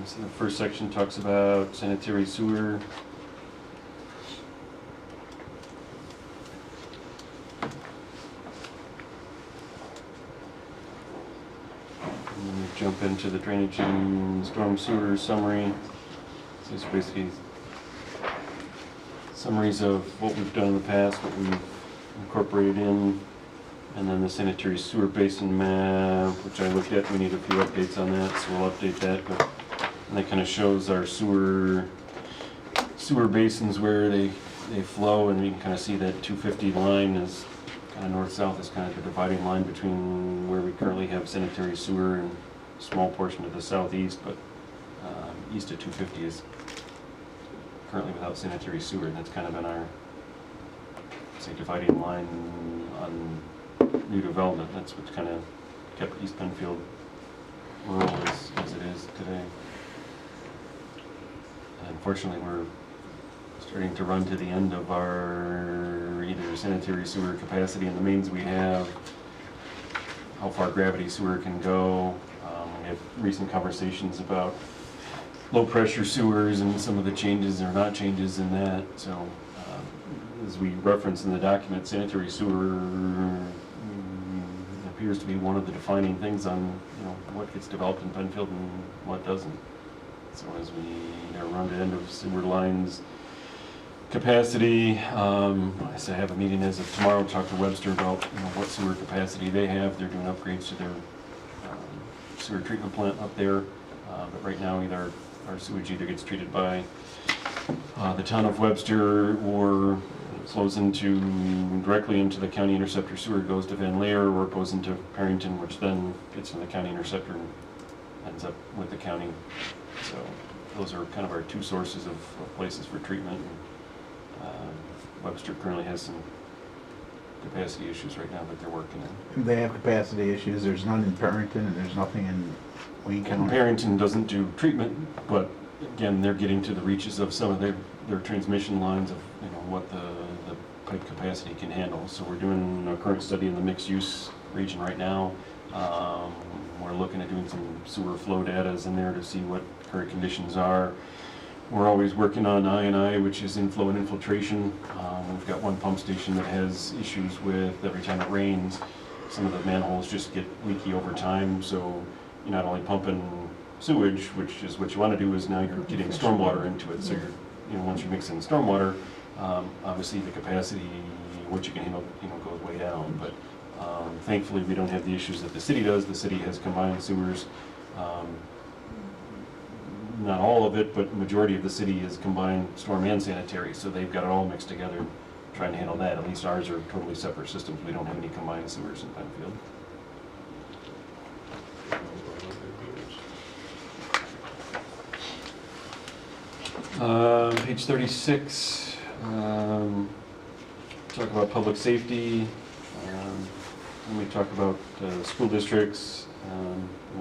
Speaker 2: So the first section talks about sanitary sewer. And then we jump into the drainage and storm sewer summary. So it's basically summaries of what we've done in the past, what we've incorporated in, and then the sanitary sewer basin map, which I looked at. We need a few updates on that, so we'll update that. But and that kind of shows our sewer basins where they flow, and you can kind of see that 250 line is kind of north-south is kind of the dividing line between where we currently have sanitary sewer and a small portion to the southeast, but east of 250 is currently without sanitary sewer, and that's kind of been our, say, dividing line on new development. That's what's kind of kept East Penfield rural as it is today. Unfortunately, we're starting to run to the end of our either sanitary sewer capacity in the mains we have, how far gravity sewer can go. We have recent conversations about low pressure sewers and some of the changes or not changes in that. So as we reference in the document, sanitary sewer appears to be one of the defining things on what gets developed in Penfield and what doesn't. So as we run to the end of sewer lines capacity, I say I have a meeting as of tomorrow to talk to Webster about what sewer capacity they have. They're doing upgrades to their sewer treatment plant up there, but right now either our sewage either gets treated by the town of Webster or flows directly into the county interceptor sewer, goes to Van Leer, or it goes into Perrington, which then gets in the county interceptor and ends up with the county. So those are kind of our two sources of places for treatment. Webster currently has some capacity issues right now that they're working in.
Speaker 3: They have capacity issues. There's none in Perrington, and there's nothing in Wayne County.
Speaker 2: Perrington doesn't do treatment, but again, they're getting to the reaches of some of their transmission lines of what the pipe capacity can handle. So we're doing a current study in the mixed use region right now. We're looking at doing some sewer flow data in there to see what current conditions are. We're always working on I&I, which is inflow and infiltration. We've got one pump station that has issues with every time it rains. Some of the manholes just get leaky over time, so you're not only pumping sewage, which is what you want to do, is now you're getting stormwater into it. So you're, once you mix in stormwater, obviously the capacity, what you can handle, goes way down. But thankfully, we don't have the issues that the city does. The city has combined sewers. Not all of it, but the majority of the city is combined storm and sanitary, so they've got it all mixed together, trying to handle that. At least ours are totally separate systems. We don't have any combined sewers in Penfield. Page 36, talk about public safety, and we talk about school districts,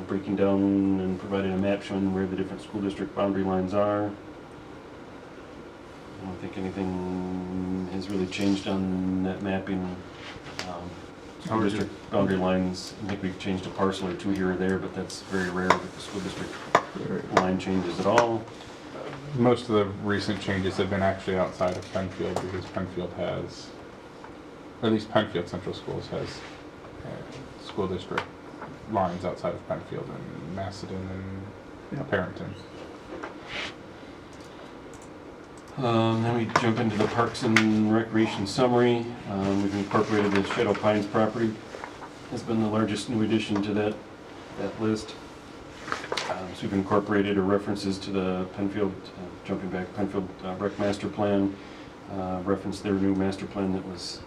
Speaker 2: breaking down and providing a map showing where the different school district boundary lines are. I don't think anything has really changed on that mapping. School district boundary lines, I think we've changed a parcel or two here or there, but that's very rare that the school district line changes at all.
Speaker 5: Most of the recent changes have been actually outside of Penfield, because Penfield has, or at least Penfield Central Schools has school district lines outside of Penfield and Macedon and Perrington.
Speaker 2: Then we jump into the Parks and Recreation summary. We've incorporated the Shadow Pines property. Has been the largest new addition to that list. So we've incorporated references to the Penfield, jumping back, Penfield Rec Master Plan, reference their new master plan that was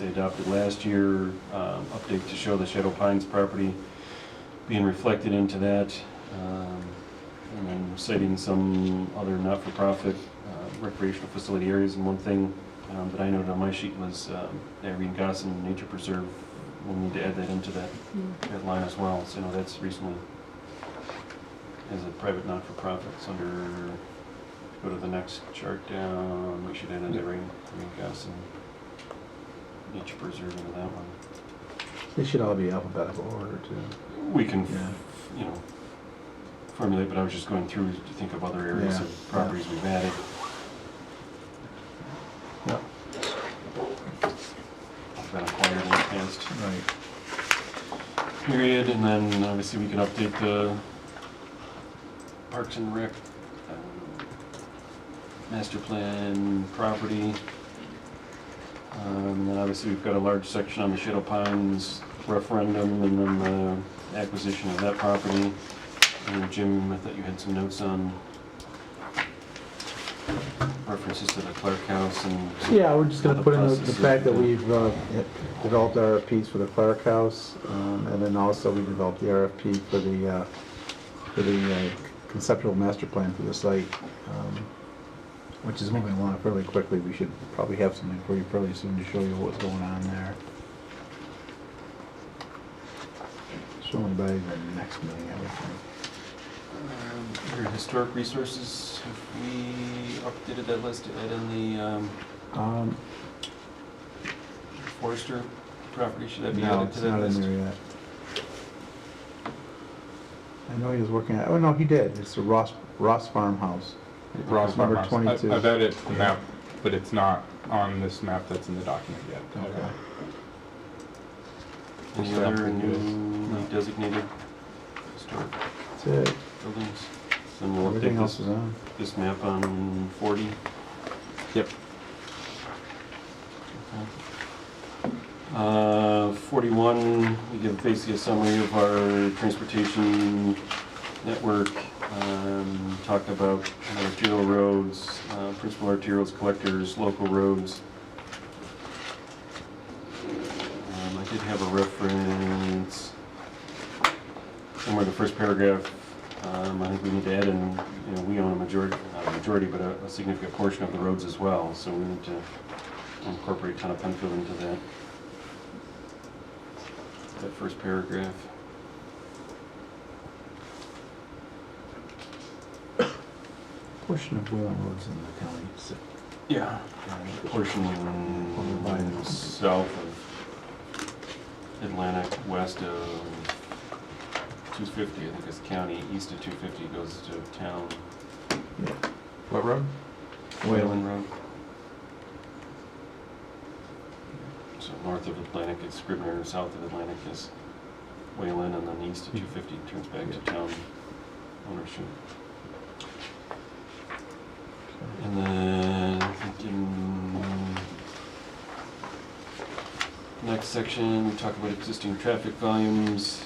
Speaker 2: adopted last year, update to show the Shadow Pines property being reflected into that, and then citing some other not-for-profit recreational facility areas. And one thing that I noted on my sheet was Irene Gosson Nature Preserve. We'll need to add that into that line as well. So, that's recently, as a private not-for-profit, it's under, go to the next chart down, we should add in Irene Gosson Nature Preserve into that one.
Speaker 3: They should all be alphabetical order too.
Speaker 2: We can,
Speaker 3: Yeah.
Speaker 2: Formulate, but I was just going through to think of other areas
Speaker 3: Yeah,
Speaker 2: of properties we've added.
Speaker 3: Yep,
Speaker 2: Been acquired in the past
Speaker 3: right.
Speaker 2: period, and then obviously we can update the Parks and Rec master plan property. And obviously we've got a large section on the Shadow Ponds referendum, and then the acquisition of that property. And Jim, I thought you had some notes on references to the Clark House and.
Speaker 3: Yeah, we're just gonna put in the
Speaker 2: processes
Speaker 3: fact that
Speaker 2: with
Speaker 3: we've developed RFPs for the Clark House, and then also we developed the RFP for the conceptual master plan for the site, which is moving along fairly quickly. We should probably have something for you fairly soon to show you what's going on there. Showing by the next meeting, I would think.
Speaker 2: Your historic resources, have we updated that list to add in the Forester property? Should that be
Speaker 3: No,
Speaker 2: added
Speaker 3: it's
Speaker 2: to that
Speaker 3: not
Speaker 2: list?
Speaker 3: in there yet. I know he was working at, oh no, he did. It's the Ross Farmhouse.
Speaker 5: Ross
Speaker 3: Number
Speaker 5: Farmhouse.
Speaker 3: 22.
Speaker 5: I've added the map, but it's not on this map that's in the document yet.
Speaker 3: Okay.
Speaker 2: Any other newly designated historic
Speaker 3: That's it.
Speaker 2: buildings? Then we'll
Speaker 3: Everything
Speaker 2: update
Speaker 3: else is on.
Speaker 2: this map on 40.
Speaker 5: Yep.
Speaker 2: 41, we give basically a summary of our transportation network. Talk about arterial roads, principal arterials, collectors, local roads. I did have a reference somewhere in the first paragraph. I think we need to add in, we own a majority, not a majority, but a significant portion of the roads as well. So we need to incorporate kind of Penfield into that first paragraph.
Speaker 3: Portion of Whalen Road's in the county. So
Speaker 2: Yeah. Portion south of Atlantic, west of 250, I think it's county, east of 250 goes to town.
Speaker 3: yeah.
Speaker 5: What road?
Speaker 2: Whalen Road. So north of Atlantic is Scribner, south of Atlantic is Whalen, and then east of 250 turns back to town ownership. And then I think in next section, we talk about existing traffic volumes.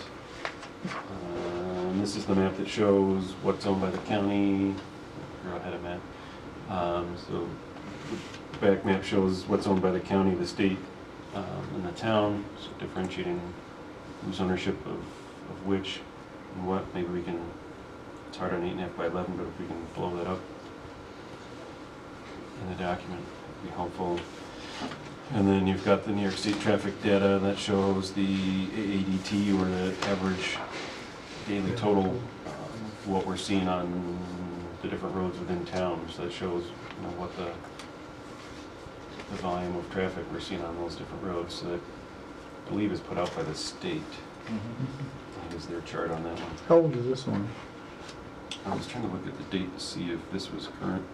Speaker 2: This is the map that shows what's owned by the county. I had a map. So the back map shows what's owned by the county, the state, and the town, so differentiating whose ownership of which and what. Maybe we can, it's hard on 8.5 by 11, but if we can blow that up in the document, it'd be helpful. And then you've got the New York State traffic data that shows the AADT, or the average daily total of what we're seeing on the different roads within town. So that shows what the volume of traffic we're seeing on those different roads. So that, I believe, is put out by the state. Is their chart on that one.
Speaker 3: How old is this one?
Speaker 2: I was trying to look at the date to see if this was current.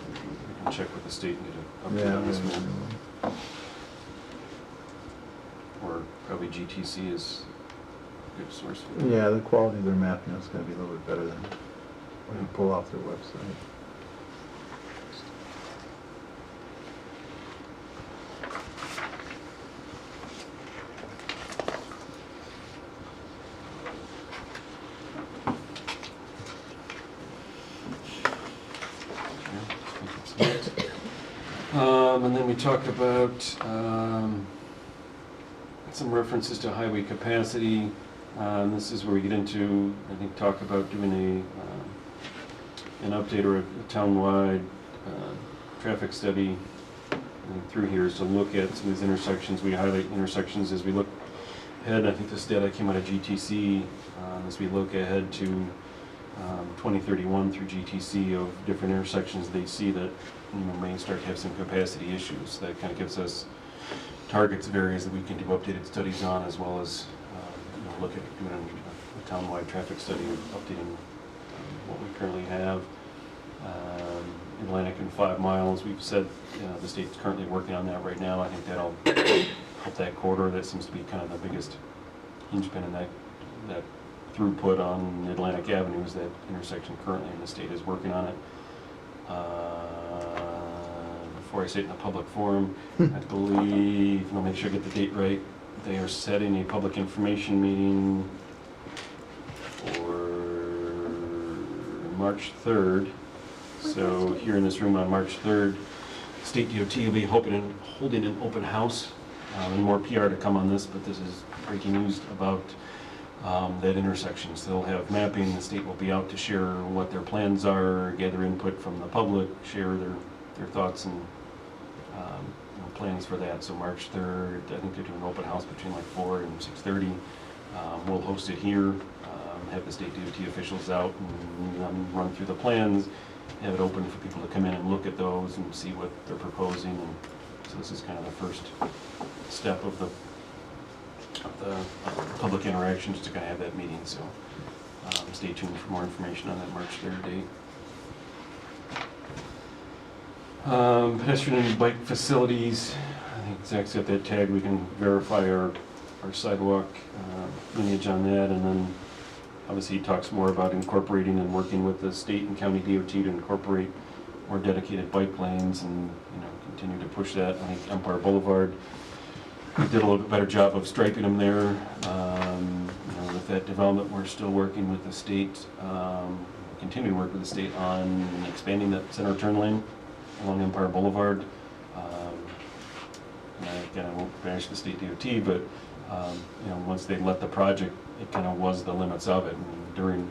Speaker 2: We can check with the state and get an update on this one. Or probably GTC is a good source for that.
Speaker 3: Yeah, the quality of their mapping is gonna be a little bit better than when you pull off their website.
Speaker 2: And then we talked about some references to highway capacity. This is where we get into, I think, talk about doing an update or a townwide traffic study through here is to look at some of these intersections. We highlight intersections as we look ahead. I think this data came out of GTC as we look ahead to 2031 through GTC of different intersections they see that may start to have some capacity issues. That kind of gives us targets of areas that we can do updated studies on, as well as look at doing a townwide traffic study of updating what we currently have. Atlantic and 5 miles, we've said the state's currently working on that right now. I think that'll help that corridor. That seems to be kind of the biggest linchpin in that throughput on Atlantic Avenue is that intersection currently, and the state is working on it. Before I say it in a public forum, I believe, and I'll make sure I get the date right, they are setting a public information meeting for March 3rd. So here in this room on March 3rd, State DOT will be holding an open house. And more PR to come on this, but this is breaking news about that intersection. So they'll have mapping. The state will be out to share what their plans are, gather input from the public, share their thoughts and plans for that. So March 3rd, I think they're doing an open house between like 4 and 6:30. We'll host it here, have the state DOT officials out and run through the plans, have it open for people to come in and look at those and see what they're proposing. And so this is kind of the first step of the public interactions to kind of have that meeting. So stay tuned for more information on that March 3rd date. Pedestrian and bike facilities. I think Zach's got that tag. We can verify our sidewalk lineage on that, and then obviously he talks more about incorporating and working with the state and county DOT to incorporate more dedicated bike lanes and continue to push that. I think Empire Boulevard, we did a little bit better job of striping them there. With that development, we're still working with the state, continue to work with the state on expanding that center turn lane along Empire Boulevard. Again, I won't bash the state DOT, but once they let the project, it kind of was the limits of it. And during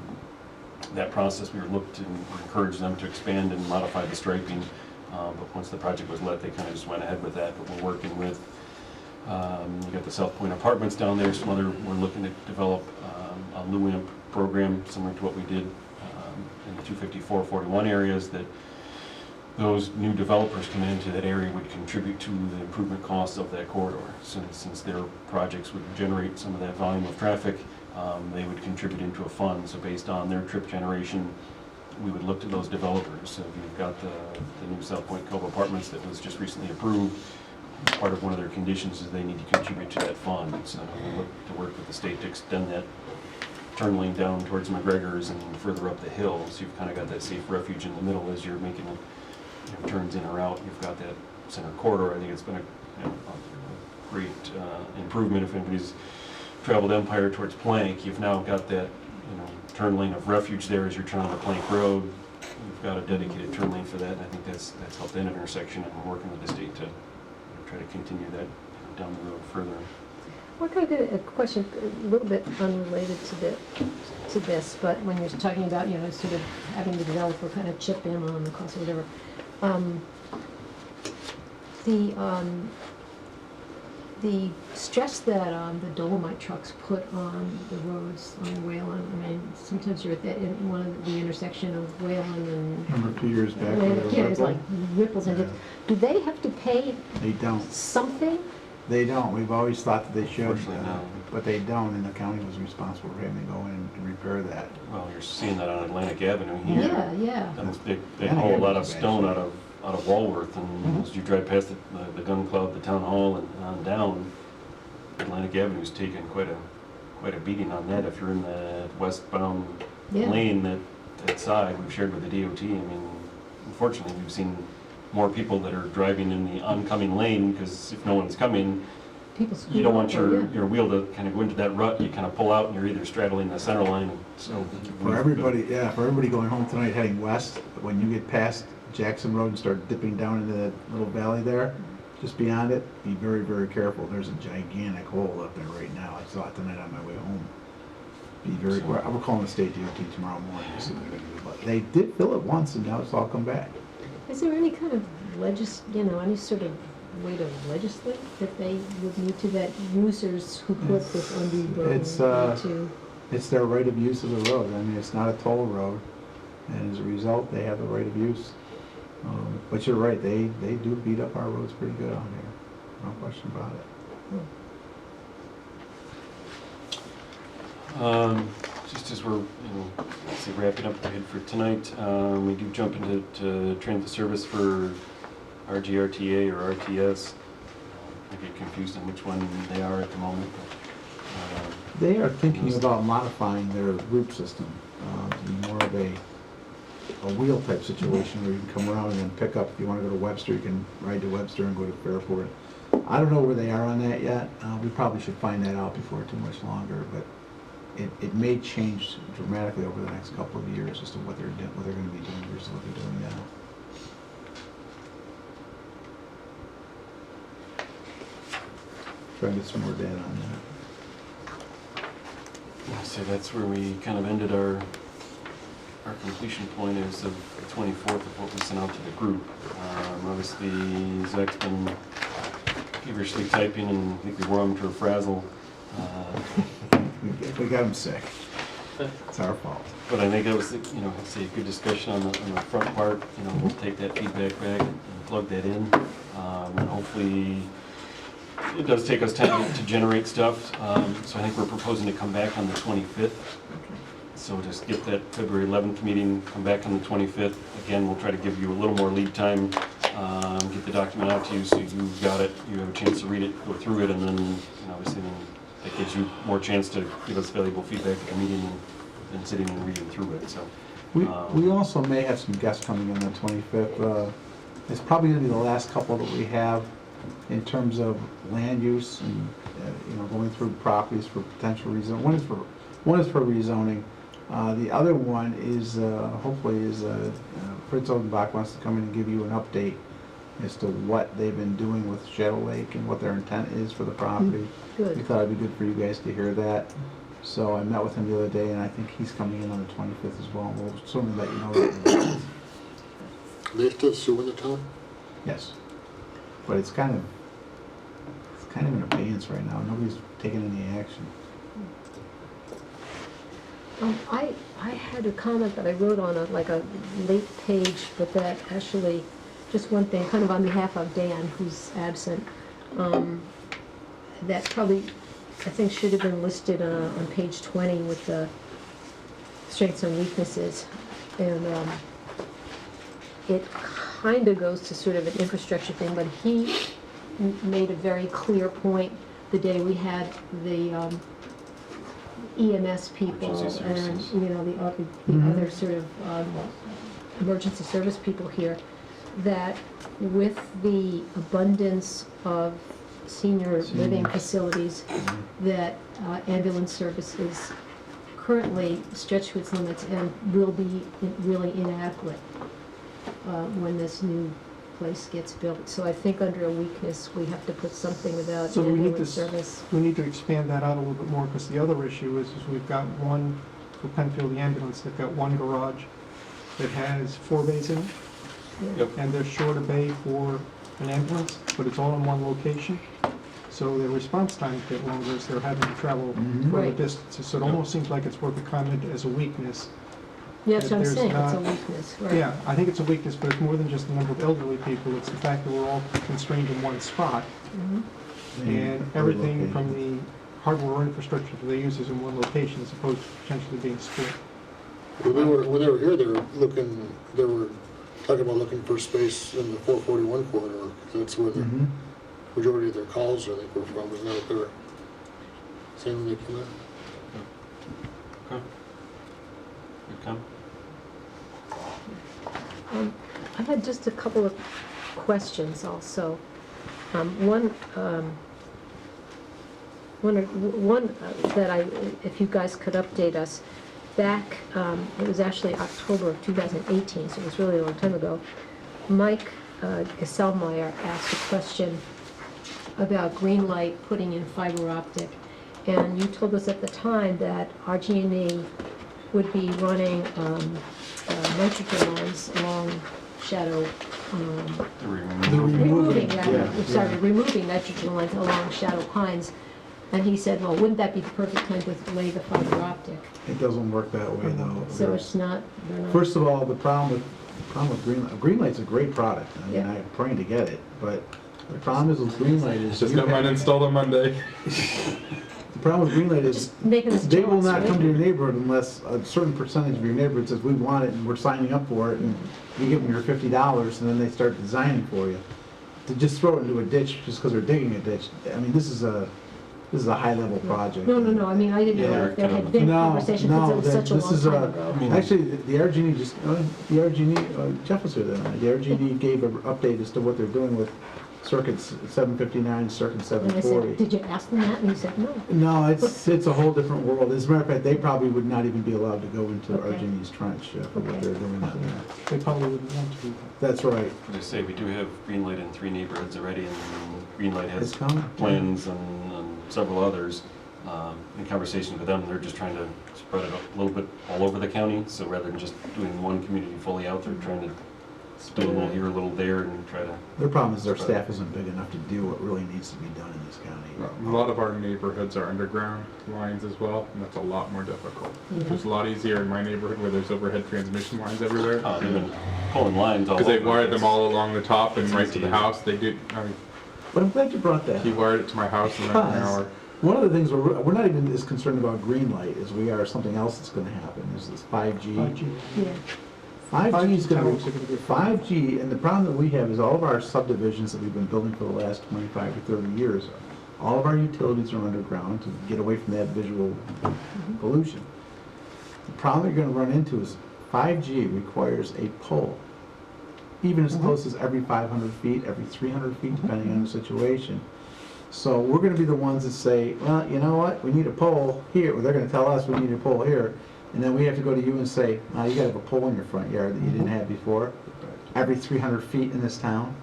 Speaker 2: that process, we were looked to encourage them to expand and modify the striping. But once the project was let, they kind of just went ahead with that. But we're working with, you got the South Point Apartments down there. We're looking to develop a LUAMP program similar to what we did in the 254-41 areas, that those new developers coming into that area would contribute to the improvement costs of that corridor. Since their projects would generate some of that volume of traffic, they would contribute into a fund. So based on their trip generation, we would look to those developers. So you've got the new South Point Cove Apartments that was just recently approved. Part of one of their conditions is they need to contribute to that fund. So we look to work with the state to extend that turn lane down towards McGregor's and further up the hill. So you've kind of got that safe refuge in the middle as you're making turns in or out. You've got that center corridor. I think it's been a great improvement. If anybody's traveled Empire towards Plank, you've now got that turn lane of refuge there as you're turning to Plank Road. You've got a dedicated turn lane for that, and I think that's helped that intersection, and we're working with the state to try to continue that down the road further.
Speaker 1: What kind of a question, a little bit unrelated to this, but when you're talking about sort of having the developer kind of chip in on the cost or whatever, the stress that the Dolomite trucks put on the roads on Wayland. I mean, sometimes you're at in one of the intersection of Wayland and.
Speaker 3: Remember a few years back?
Speaker 1: It's like ripples and dips. Do they have to pay
Speaker 3: They don't.
Speaker 1: something?
Speaker 3: They don't. We've always thought that they should,
Speaker 2: Unfortunately, no.
Speaker 3: but they don't, and the county was responsible for having to go in and repair that.
Speaker 2: Well, you're seeing that on Atlantic Avenue here.
Speaker 1: Yeah.
Speaker 2: And they haul a lot of stone out of Walworth, and
Speaker 3: Mhm.
Speaker 2: as you drive past the gun club, the town hall, and on down, Atlantic Avenue's taken quite a beating on that. If you're in the westbound
Speaker 1: Yeah.
Speaker 2: lane, that side, we've shared with the DOT. I mean, unfortunately, we've seen more people that are driving in the oncoming lane, because if no one's coming,
Speaker 1: People
Speaker 2: you don't want
Speaker 1: screw up,
Speaker 2: your wheel to kind of go into that rut. You kind of pull out, and you're either straddling the center line. So
Speaker 3: For everybody going home tonight heading west, when you get past Jackson Road and start dipping down into that little valley there, just beyond it, be very, very careful. There's a gigantic hole up there right now. I saw it tonight on my way home. be very, we're calling the state DOT tomorrow morning to see what they're gonna do. But they did fill it once and now it's all come back.
Speaker 1: Is there any kind of any sort of way to legislate that they would need to, that users who put this on the road
Speaker 3: It's,
Speaker 1: need to?
Speaker 3: It's their right of use of the road. I mean, it's not a toll road, and as a result, they have the right of use. But you're right, they do beat up our roads pretty good out here, no question about it.
Speaker 2: Just as we're, let's say wrapping up ahead for tonight, we do jump into transit service for RGRTA or RTS. I get confused on which one they are at the moment.
Speaker 3: They are thinking about modifying their route system to be more of a wheel type situation where you can come around and then pick up. If you want to go to Webster, you can ride to Webster and go to Fairport. I don't know where they are on that yet. We probably should find that out before too much longer, but it may change dramatically over the next couple of years as to what they're going to be doing versus what they're doing now. Try and get some more data on that.
Speaker 2: So that's where we kind of ended our completion point is of the 24th of what we sent out to the group. Obviously, Zach's been feverishly typing, and I think we wore him to a frazzle.
Speaker 3: We got him sick. It's our fault.
Speaker 2: But I think that was, I'd say a good discussion on the front part. We'll take that feedback back and plug that in. And hopefully, it does take us time to generate stuff. So I think we're proposing to come back on the 25th. So just get that February 11th meeting, come back on the 25th. Again, we'll try to give you a little more lead time, get the document out to you so you've got it, you have a chance to read it, go through it, and then, obviously then that gives you more chance to give us valuable feedback at the meeting than sitting and reading through it, so.
Speaker 3: We also may have some guests coming in on the 25th. It's probably going to be the last couple that we have in terms of land use and, going through properties for potential rezoning. One is for rezoning. The other one is, hopefully, Fritz Odenbach wants to come in and give you an update as to what they've been doing with Shadow Lake and what their intent is for the property.
Speaker 1: Good.
Speaker 3: We thought it'd be good for you guys to hear that. So I met with him the other day, and I think he's coming in on the 25th as well. We'll certainly let you know that.
Speaker 4: Are they still suing the town?
Speaker 3: Yes. But it's kind of in abeyance right now. Nobody's taking any action.
Speaker 1: I had a comment that I wrote on a late page, but that actually, just one thing, kind of on behalf of Dan, who's absent, that probably, I think, should have been listed on page 20 with the strengths and weaknesses. And it kind of goes to sort of an infrastructure thing, but he made a very clear point the day we had the EMS people
Speaker 2: Emergency
Speaker 1: and,
Speaker 2: services.
Speaker 1: the other sort of emergency service people here, that with the abundance of senior living facilities, that ambulance service is currently stretched to its limits and will be really inadequate when this new place gets built. So I think under a weakness, we have to put something about
Speaker 8: So we need
Speaker 1: ambulance
Speaker 8: to,
Speaker 1: service.
Speaker 8: we need to expand that out a little bit more, because the other issue is we've got one, for Penfield the ambulance, they've got one garage that has 4 bays in it,
Speaker 2: Yep.
Speaker 8: and they're short a bay for an ambulance, but it's all in one location. So their response times get longer as they're having to travel further
Speaker 1: Right.
Speaker 8: distances. So it almost seems like it's worth a comment as a weakness.
Speaker 1: Yeah, that's what I'm
Speaker 8: there's
Speaker 1: saying, it's a
Speaker 8: not-
Speaker 1: weakness, right?
Speaker 8: Yeah, I think it's a weakness, but it's more than just the number of elderly people. It's the fact that we're all constrained in one spot,
Speaker 1: Mhm.
Speaker 8: and everything from the hardware or infrastructure that they use is in one location as opposed to potentially being split.
Speaker 4: When they were here, they were talking about looking for space in the 441 corridor, 'cause that's where the
Speaker 3: Mhm.
Speaker 4: majority of their calls, I think, were from. Isn't that what they were saying when they came in?
Speaker 2: Okay. Good comment.
Speaker 1: I had just a couple of questions also. One that if you guys could update us, back, it was actually October of 2018, so it was really a long time ago. Mike Gesellmeyer asked a question about Greenlight putting in fiber optic, and you told us at the time that RG&E would be running nitrogen lines along Shadow, removing nitrogen lines along Shadow Pines. And he said, well, wouldn't that be the perfect time to lay the fiber optic?
Speaker 3: It doesn't work that way, though.
Speaker 1: So it's not, they're not.
Speaker 3: First of all, the problem with Greenlight's a great product. I mean,
Speaker 1: Yeah.
Speaker 3: I'm praying to get it, but the problem is with Greenlight is.
Speaker 5: Just got mine installed on Monday.
Speaker 3: The problem with Greenlight is
Speaker 1: Making us
Speaker 3: they will
Speaker 1: jealous,
Speaker 3: not
Speaker 1: right?
Speaker 3: come to your neighborhood unless a certain percentage of your neighborhood says, we want it and we're signing up for it, and you give them your $50 and then they start designing for you. To just throw it into a ditch just because they're digging a ditch, I mean, this is a high-level project.
Speaker 1: No, I mean, I didn't know if there had been conversation because it was such a long time ago.
Speaker 3: Actually, the RG&E Jeff was here the other night. The RG&E gave an update as to what they're doing with circuits 759, circuit
Speaker 1: And I
Speaker 3: 740.
Speaker 1: said, did you ask them that? And he said, no.
Speaker 3: No, it's a whole different world. As a matter of fact, they probably would not even be allowed to go into
Speaker 1: Okay.
Speaker 3: RG&E's trench for what
Speaker 1: Okay.
Speaker 3: they're doing out there.
Speaker 8: They probably wouldn't want to do that.
Speaker 3: That's right.
Speaker 2: As I say, we do have Greenlight in 3 neighborhoods already, and Greenlight has
Speaker 3: It's coming.
Speaker 2: plans on several others. In conversation with them, they're just trying to spread it a little bit all over the county, so rather than just doing one community fully out, they're trying to do a little here, a little there, and try to.
Speaker 3: Their problem is their staff isn't big enough to do what really needs to be done in this county.
Speaker 5: A lot of our neighborhoods are underground lines as well, and that's a lot more difficult. It's a lot easier in my neighborhood where there's overhead transmission lines everywhere.
Speaker 2: They've been pulling lines all over.
Speaker 5: Because they wired
Speaker 2: the
Speaker 5: them all along the top and
Speaker 2: It's
Speaker 5: right to the
Speaker 2: easy.
Speaker 5: house. They did,
Speaker 3: But I'm glad you brought that
Speaker 5: he
Speaker 3: up.
Speaker 5: wired it to my house in like an
Speaker 3: Because
Speaker 5: hour.
Speaker 3: one of the things we're not even as concerned about Greenlight as we are something else that's going to happen, is this 5G.
Speaker 8: 5G.
Speaker 1: Yeah.
Speaker 3: 5G is going
Speaker 8: towers
Speaker 3: to
Speaker 8: are gonna be
Speaker 3: be 5G, and the problem that we have is all of our subdivisions that we've been building for the last 25 to 30 years, all of our utilities are underground to get away from that visual pollution. The problem you're going to run into is 5G requires a pole, even as close as every 500 feet, every 300 feet, depending on the situation. So we're going to be the ones that say, well, you know what, we need a pole here, or they're going to tell us we need a pole here, and then we have to go to you and say, now you got to have a pole in your front yard that you didn't have before, every 300 feet in this town.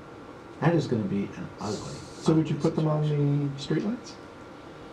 Speaker 3: That is going to be an ugly.
Speaker 8: So would you put them on the streetlights?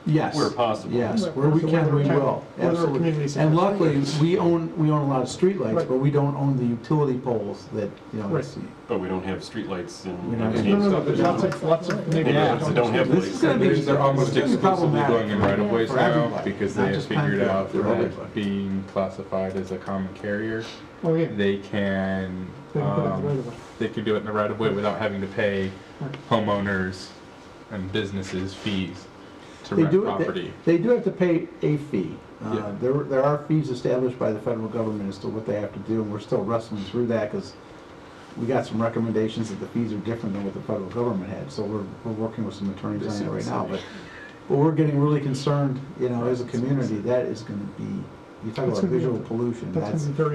Speaker 3: Yes.
Speaker 2: Where possible.
Speaker 3: Yes,
Speaker 1: Where
Speaker 3: where we
Speaker 8: possible.
Speaker 3: can, we
Speaker 8: Where
Speaker 3: will.
Speaker 8: there are
Speaker 3: Absolutely.
Speaker 8: community
Speaker 3: And
Speaker 8: centers.
Speaker 3: luckily, we own a lot of streetlights,
Speaker 8: Right.
Speaker 3: but we don't own the utility poles that, you know,
Speaker 8: Right.
Speaker 3: see.
Speaker 2: But we don't have streetlights
Speaker 3: We
Speaker 2: in.
Speaker 3: don't have-
Speaker 8: No, there's lots of neighborhoods
Speaker 2: That don't have
Speaker 3: This is
Speaker 2: lights.
Speaker 3: gonna be-
Speaker 5: They're almost
Speaker 3: it's gonna be
Speaker 5: exclusively
Speaker 3: problematic
Speaker 5: going in right of ways
Speaker 3: for
Speaker 5: now
Speaker 3: everybody,
Speaker 5: because
Speaker 3: not
Speaker 5: they have
Speaker 3: just
Speaker 5: figured
Speaker 3: Penfield,
Speaker 5: out
Speaker 3: for
Speaker 5: that
Speaker 3: everybody.
Speaker 5: being classified as a common carrier,
Speaker 8: Oh, yeah.
Speaker 5: they can,
Speaker 8: They can put it in the right of way.
Speaker 5: they can do it in the right of way without having to pay
Speaker 8: Right.
Speaker 5: homeowners and businesses fees to
Speaker 3: They
Speaker 5: rent
Speaker 3: do,
Speaker 5: property.
Speaker 3: they do have to pay a fee.
Speaker 5: Yeah.
Speaker 3: There are fees established by the federal government as to what they have to do, and we're still wrestling through that because we got some recommendations that the fees are different than what the federal government had, so we're working with some attorneys on that right now, but we're getting really concerned, you know, as a community, that is gonna be, you talk
Speaker 8: That's
Speaker 3: about
Speaker 8: gonna be-
Speaker 3: visual pollution,
Speaker 8: That's
Speaker 3: that's,
Speaker 8: going to be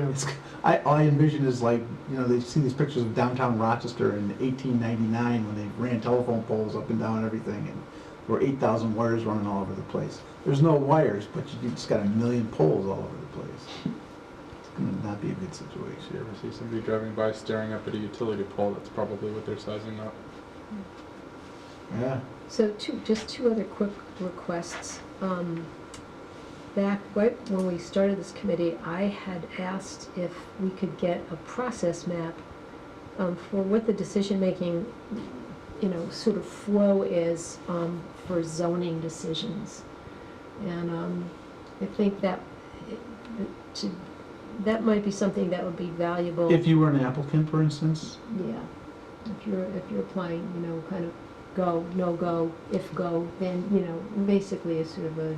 Speaker 8: very
Speaker 3: all I envision is like, you know, they see these pictures of downtown Rochester in 1899 when they ran telephone poles up and down and everything, and there were 8,000 wires running all over the place. There's no wires, but you just got a million poles all over the place. It's gonna not be a good
Speaker 5: If you
Speaker 3: situation.
Speaker 5: ever see somebody driving by staring up at a utility pole, that's probably what they're sizing up.
Speaker 3: Yeah.
Speaker 1: So just two other quick requests. Back right when we started this committee, I had asked if we could get a process map for what the decision-making, you know, sort of flow is for zoning decisions. And I think that that might be something that would be valuable.
Speaker 3: If you were an applicant, for instance,
Speaker 1: Yeah, if you're applying, you know, kind of go, no go, if go, then, you know, basically it's sort of a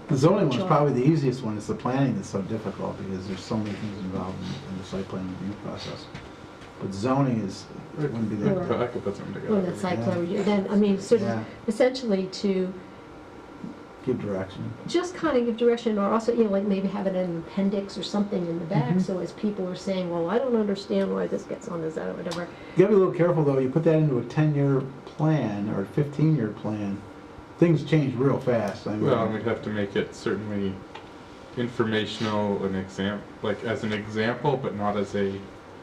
Speaker 3: the zoning one's
Speaker 1: chart.
Speaker 3: probably the easiest one. It's the planning that's so difficult because there's so many things involved in the site plan review process. But zoning is, it wouldn't be that.
Speaker 1: Or-
Speaker 5: But I could put something together.
Speaker 1: Well, that's like, then, I mean, sort
Speaker 3: Yeah.
Speaker 1: of essentially to
Speaker 3: Give direction.
Speaker 1: just kind of give direction, or also, you know, like maybe have it in an appendix or something in the back,
Speaker 3: Mhm.
Speaker 1: so as people are saying, well, I don't understand why this gets on this, or whatever.
Speaker 3: You gotta be a little careful though, you put that into a 10-year plan or a 15-year plan, things change real fast. I mean,
Speaker 5: Well, and we'd have to make it certainly informational and like as an example, but not as a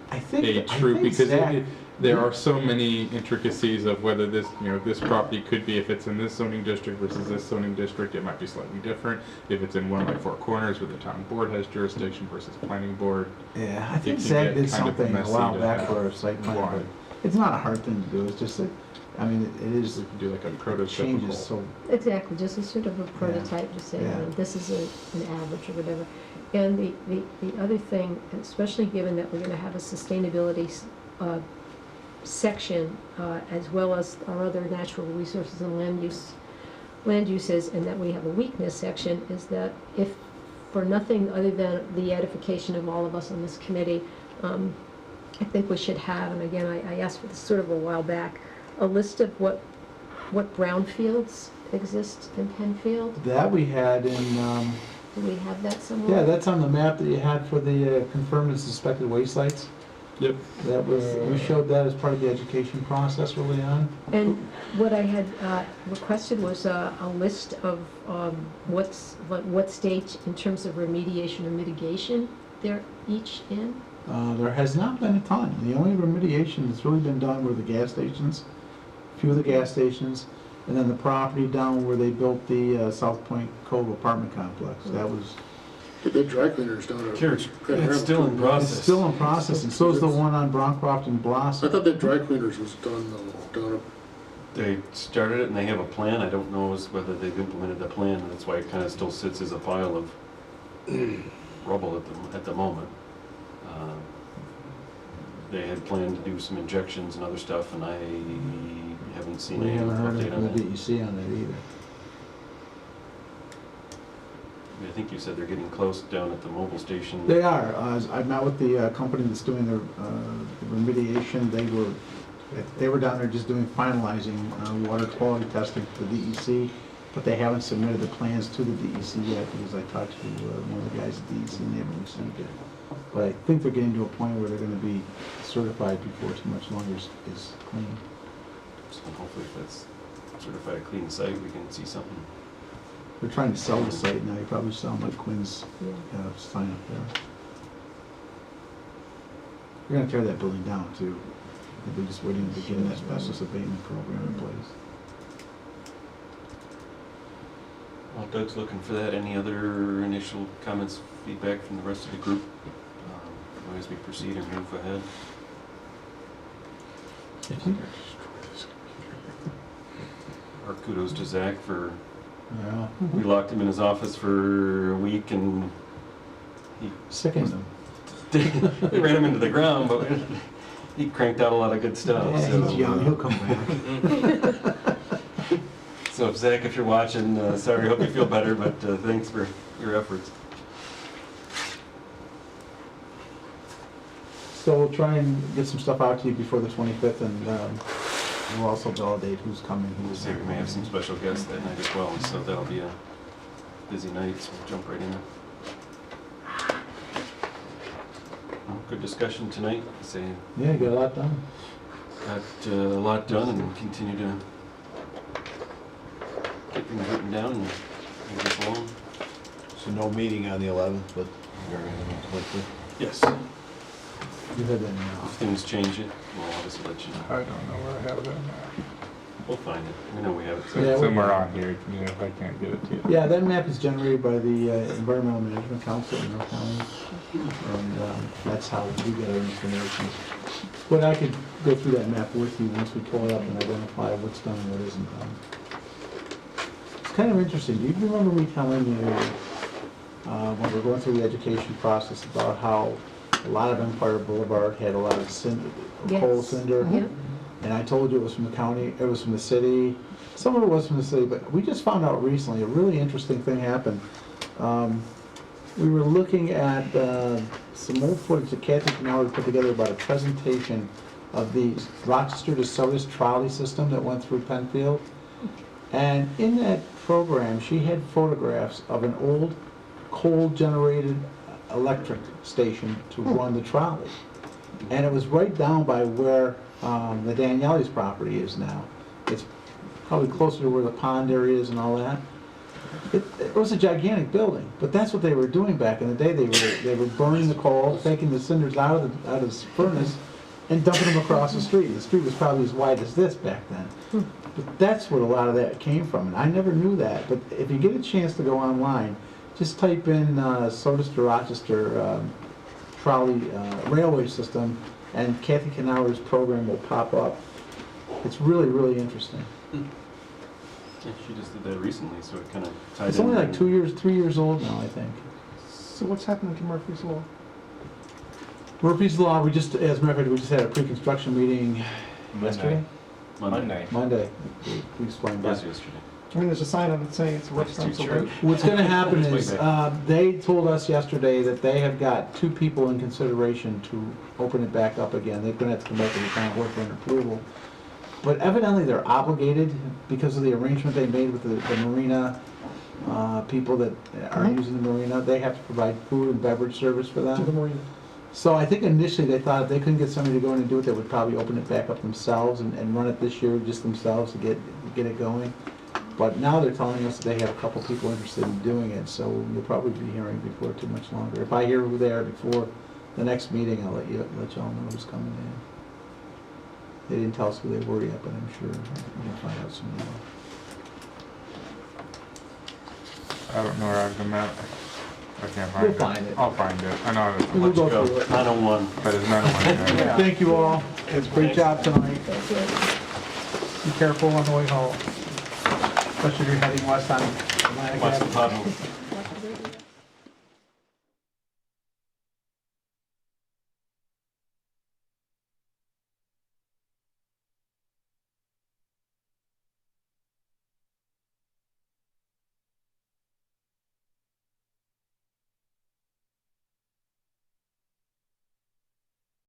Speaker 3: I think
Speaker 5: true, because
Speaker 3: Zach,
Speaker 5: there are so many intricacies of whether this, this property could be, if it's in this zoning district versus this zoning district, it might be slightly different. If it's in one like Four Corners where the town board has jurisdiction versus planning board.
Speaker 3: Yeah, I
Speaker 5: It
Speaker 3: think
Speaker 5: can
Speaker 3: Zach
Speaker 5: get
Speaker 3: did
Speaker 5: kind of
Speaker 3: something a
Speaker 5: messy
Speaker 3: while
Speaker 5: to
Speaker 3: back
Speaker 5: have
Speaker 3: for a site plan,
Speaker 5: one.
Speaker 3: but it's not a hard thing to do, it's just that, I mean, it is,
Speaker 5: We could do like a
Speaker 3: it changes
Speaker 5: prototypical.
Speaker 3: so,
Speaker 1: Exactly, just a sort of a prototype to say,
Speaker 3: Yeah.
Speaker 1: this is an average or whatever. And the other thing, especially given that we're gonna have a sustainability section, as well as our other natural resources and land uses, and that we have a weakness section, is that if, for nothing other than the edification of all of us on this committee, I think we should have, and again, I asked for this sort of a while back, a list of what brownfields exist in Penfield.
Speaker 3: that we had in,
Speaker 1: Do we have that somewhere?
Speaker 3: yeah, that's on the map that you had for the confirmed and suspected waste sites.
Speaker 5: Yep.
Speaker 3: That was, we showed that as part of the education process early on.
Speaker 1: And what I had requested was a list of what stage in terms of remediation or mitigation they're each in.
Speaker 3: There has not been a ton. The only remediation that's really been done were the gas stations, a few of the gas stations, and then the property down where they built the South Point Cove apartment complex. That was,
Speaker 4: The dry cleaners down at.
Speaker 2: Church, it's still in
Speaker 3: it's
Speaker 2: process.
Speaker 3: still in process, and so is the one on Broncroft and
Speaker 4: I
Speaker 3: Blossom.
Speaker 4: thought that dry cleaners was done though, down at.
Speaker 2: They started it and they have a plan. I don't know whether they've implemented the plan, and that's why it kind of still sits as a pile of rubble at the moment. They had planned to do some injections and other stuff, and I haven't seen
Speaker 3: We
Speaker 2: any
Speaker 3: haven't heard
Speaker 2: update
Speaker 3: anything
Speaker 2: on
Speaker 3: from the
Speaker 2: that.
Speaker 3: DEC on that either.
Speaker 2: I think you said they're getting close down at the mobile station.
Speaker 3: They are. I met with the company that's doing the remediation. They were down there just doing, finalizing water quality testing for the DEC, but they haven't submitted the plans to the DEC yet, because I talked to one of the guys at DEC and they haven't received it. But I think they're getting to a point where they're gonna be certified before too much longer is clean.
Speaker 2: So hopefully if that's certified a clean site, we can see something.
Speaker 3: They're trying to sell the site now. You probably saw Mike Quinn's
Speaker 1: Yeah.
Speaker 3: sign up there. They're gonna tear that building down too. They're just waiting to get an asbestos abatement program in place.
Speaker 2: While Doug's looking for that, any other initial comments, feedback from the rest of the group as we proceed and move ahead? Our kudos to Zach for,
Speaker 3: Yeah,
Speaker 2: we locked him in his office for a week and he
Speaker 3: sickened them.
Speaker 2: we ran him into the ground, but he cranked out a lot of good stuff.
Speaker 3: Yeah,
Speaker 2: so,
Speaker 3: he's young, he'll come back.
Speaker 2: So if Zach, if you're watching, sorry, hope you feel better, but thanks for your efforts.
Speaker 3: So we'll try and get some stuff out to you before the 25th, and we'll also validate who's coming,
Speaker 2: We'll
Speaker 3: who's
Speaker 2: see, we may have some special guests that night as well, so that'll be a busy night, so we'll jump right in. Well, good discussion tonight. Say,
Speaker 3: Yeah, you got a lot done.
Speaker 2: got a lot done and continue to get things written down and move this along.
Speaker 7: So no meeting on the 11th, but you're gonna meet quickly.
Speaker 2: Yes.
Speaker 3: You had that now.
Speaker 2: If things change it, we'll obviously let you know.
Speaker 5: I don't know where I have it in there.
Speaker 2: We'll find it. We know we have it.
Speaker 3: Yeah,
Speaker 5: It's
Speaker 3: we-
Speaker 5: somewhere on here, if I can't get it to you.
Speaker 3: Yeah, that map is generated by the Environmental Management Council in North County, and that's how we get our information. But I could go through that map with you once we pull it up and identify what's done and what isn't done. It's kind of interesting. Do you remember me telling you, when we were going through the education process, about how a lot of Empire Boulevard had a lot of coal
Speaker 1: Yes.
Speaker 3: cinder?
Speaker 1: Yeah.
Speaker 3: And I told you it was from the county, it was from the city. Some of it was from the city, but we just found out recently, a really interesting thing happened. We were looking at some old footage that Kathy Canard put together about a presentation of the Rochester to Sardis trolley system that went through Penfield. And in that program, she had photographs of an old coal-generated electric station to run the trolley. And it was right down by where the Daniele's property is now. It's probably closer to where the pond area is and all that. It was a gigantic building, but that's what they were doing back in the day. They were burning the coal, taking the cinders out of the furnace, and dumping them across the street. The street was probably as wide as this back then. But that's what a lot of that came from, and I never knew that. But if you get a chance to go online, just type in Sodas to Rochester trolley railway system, and Kathy Knauer's program will pop up. It's really, really interesting.
Speaker 2: Yeah, she just did that recently, so it kind of ties in.
Speaker 3: It's only like 3 years old now, I think.
Speaker 8: So what's happening to Murphy's Law?
Speaker 3: Murphy's Law, we just, as a matter of fact, we just had a pre-construction meeting yesterday? Monday. We explained
Speaker 2: Yes,
Speaker 3: that.
Speaker 2: yesterday.
Speaker 8: I mean, there's a sign on it saying it's a restaurant,
Speaker 2: too
Speaker 8: so
Speaker 2: true.
Speaker 3: What's gonna happen
Speaker 2: It's way
Speaker 3: is,
Speaker 2: back.
Speaker 3: they told us yesterday that they have got 2 people in consideration to open it back up again. They're gonna have to come back to the town board for an approval. But evidently, they're obligated because of the arrangement they made with the marina, people that are using the marina. They have to provide food and beverage service for
Speaker 8: to the
Speaker 3: them.
Speaker 8: marina.
Speaker 3: So I think initially they thought if they couldn't get somebody to go in and do it, they would probably open it back up themselves and run it this year just themselves to get it going. But now they're telling us that they have a couple people interested in doing it, so you'll probably be hearing before too much longer. If I hear who they are before the next meeting, I'll let y'all know who's coming in. They didn't tell us who they were yet, but I'm sure you'll find out soon enough.
Speaker 5: I don't know where I have the map. I can't find
Speaker 3: You'll
Speaker 5: it.
Speaker 3: find it.
Speaker 5: I'll find it. I know it's
Speaker 3: We'll go
Speaker 2: Go,
Speaker 3: through it.
Speaker 2: 901.
Speaker 5: but it's not one there.
Speaker 3: Thank you all. It's a great job tonight. Be careful on the way home, especially if you're heading west on Atlantic
Speaker 2: Watch the
Speaker 3: Avenue.
Speaker 2: potholes.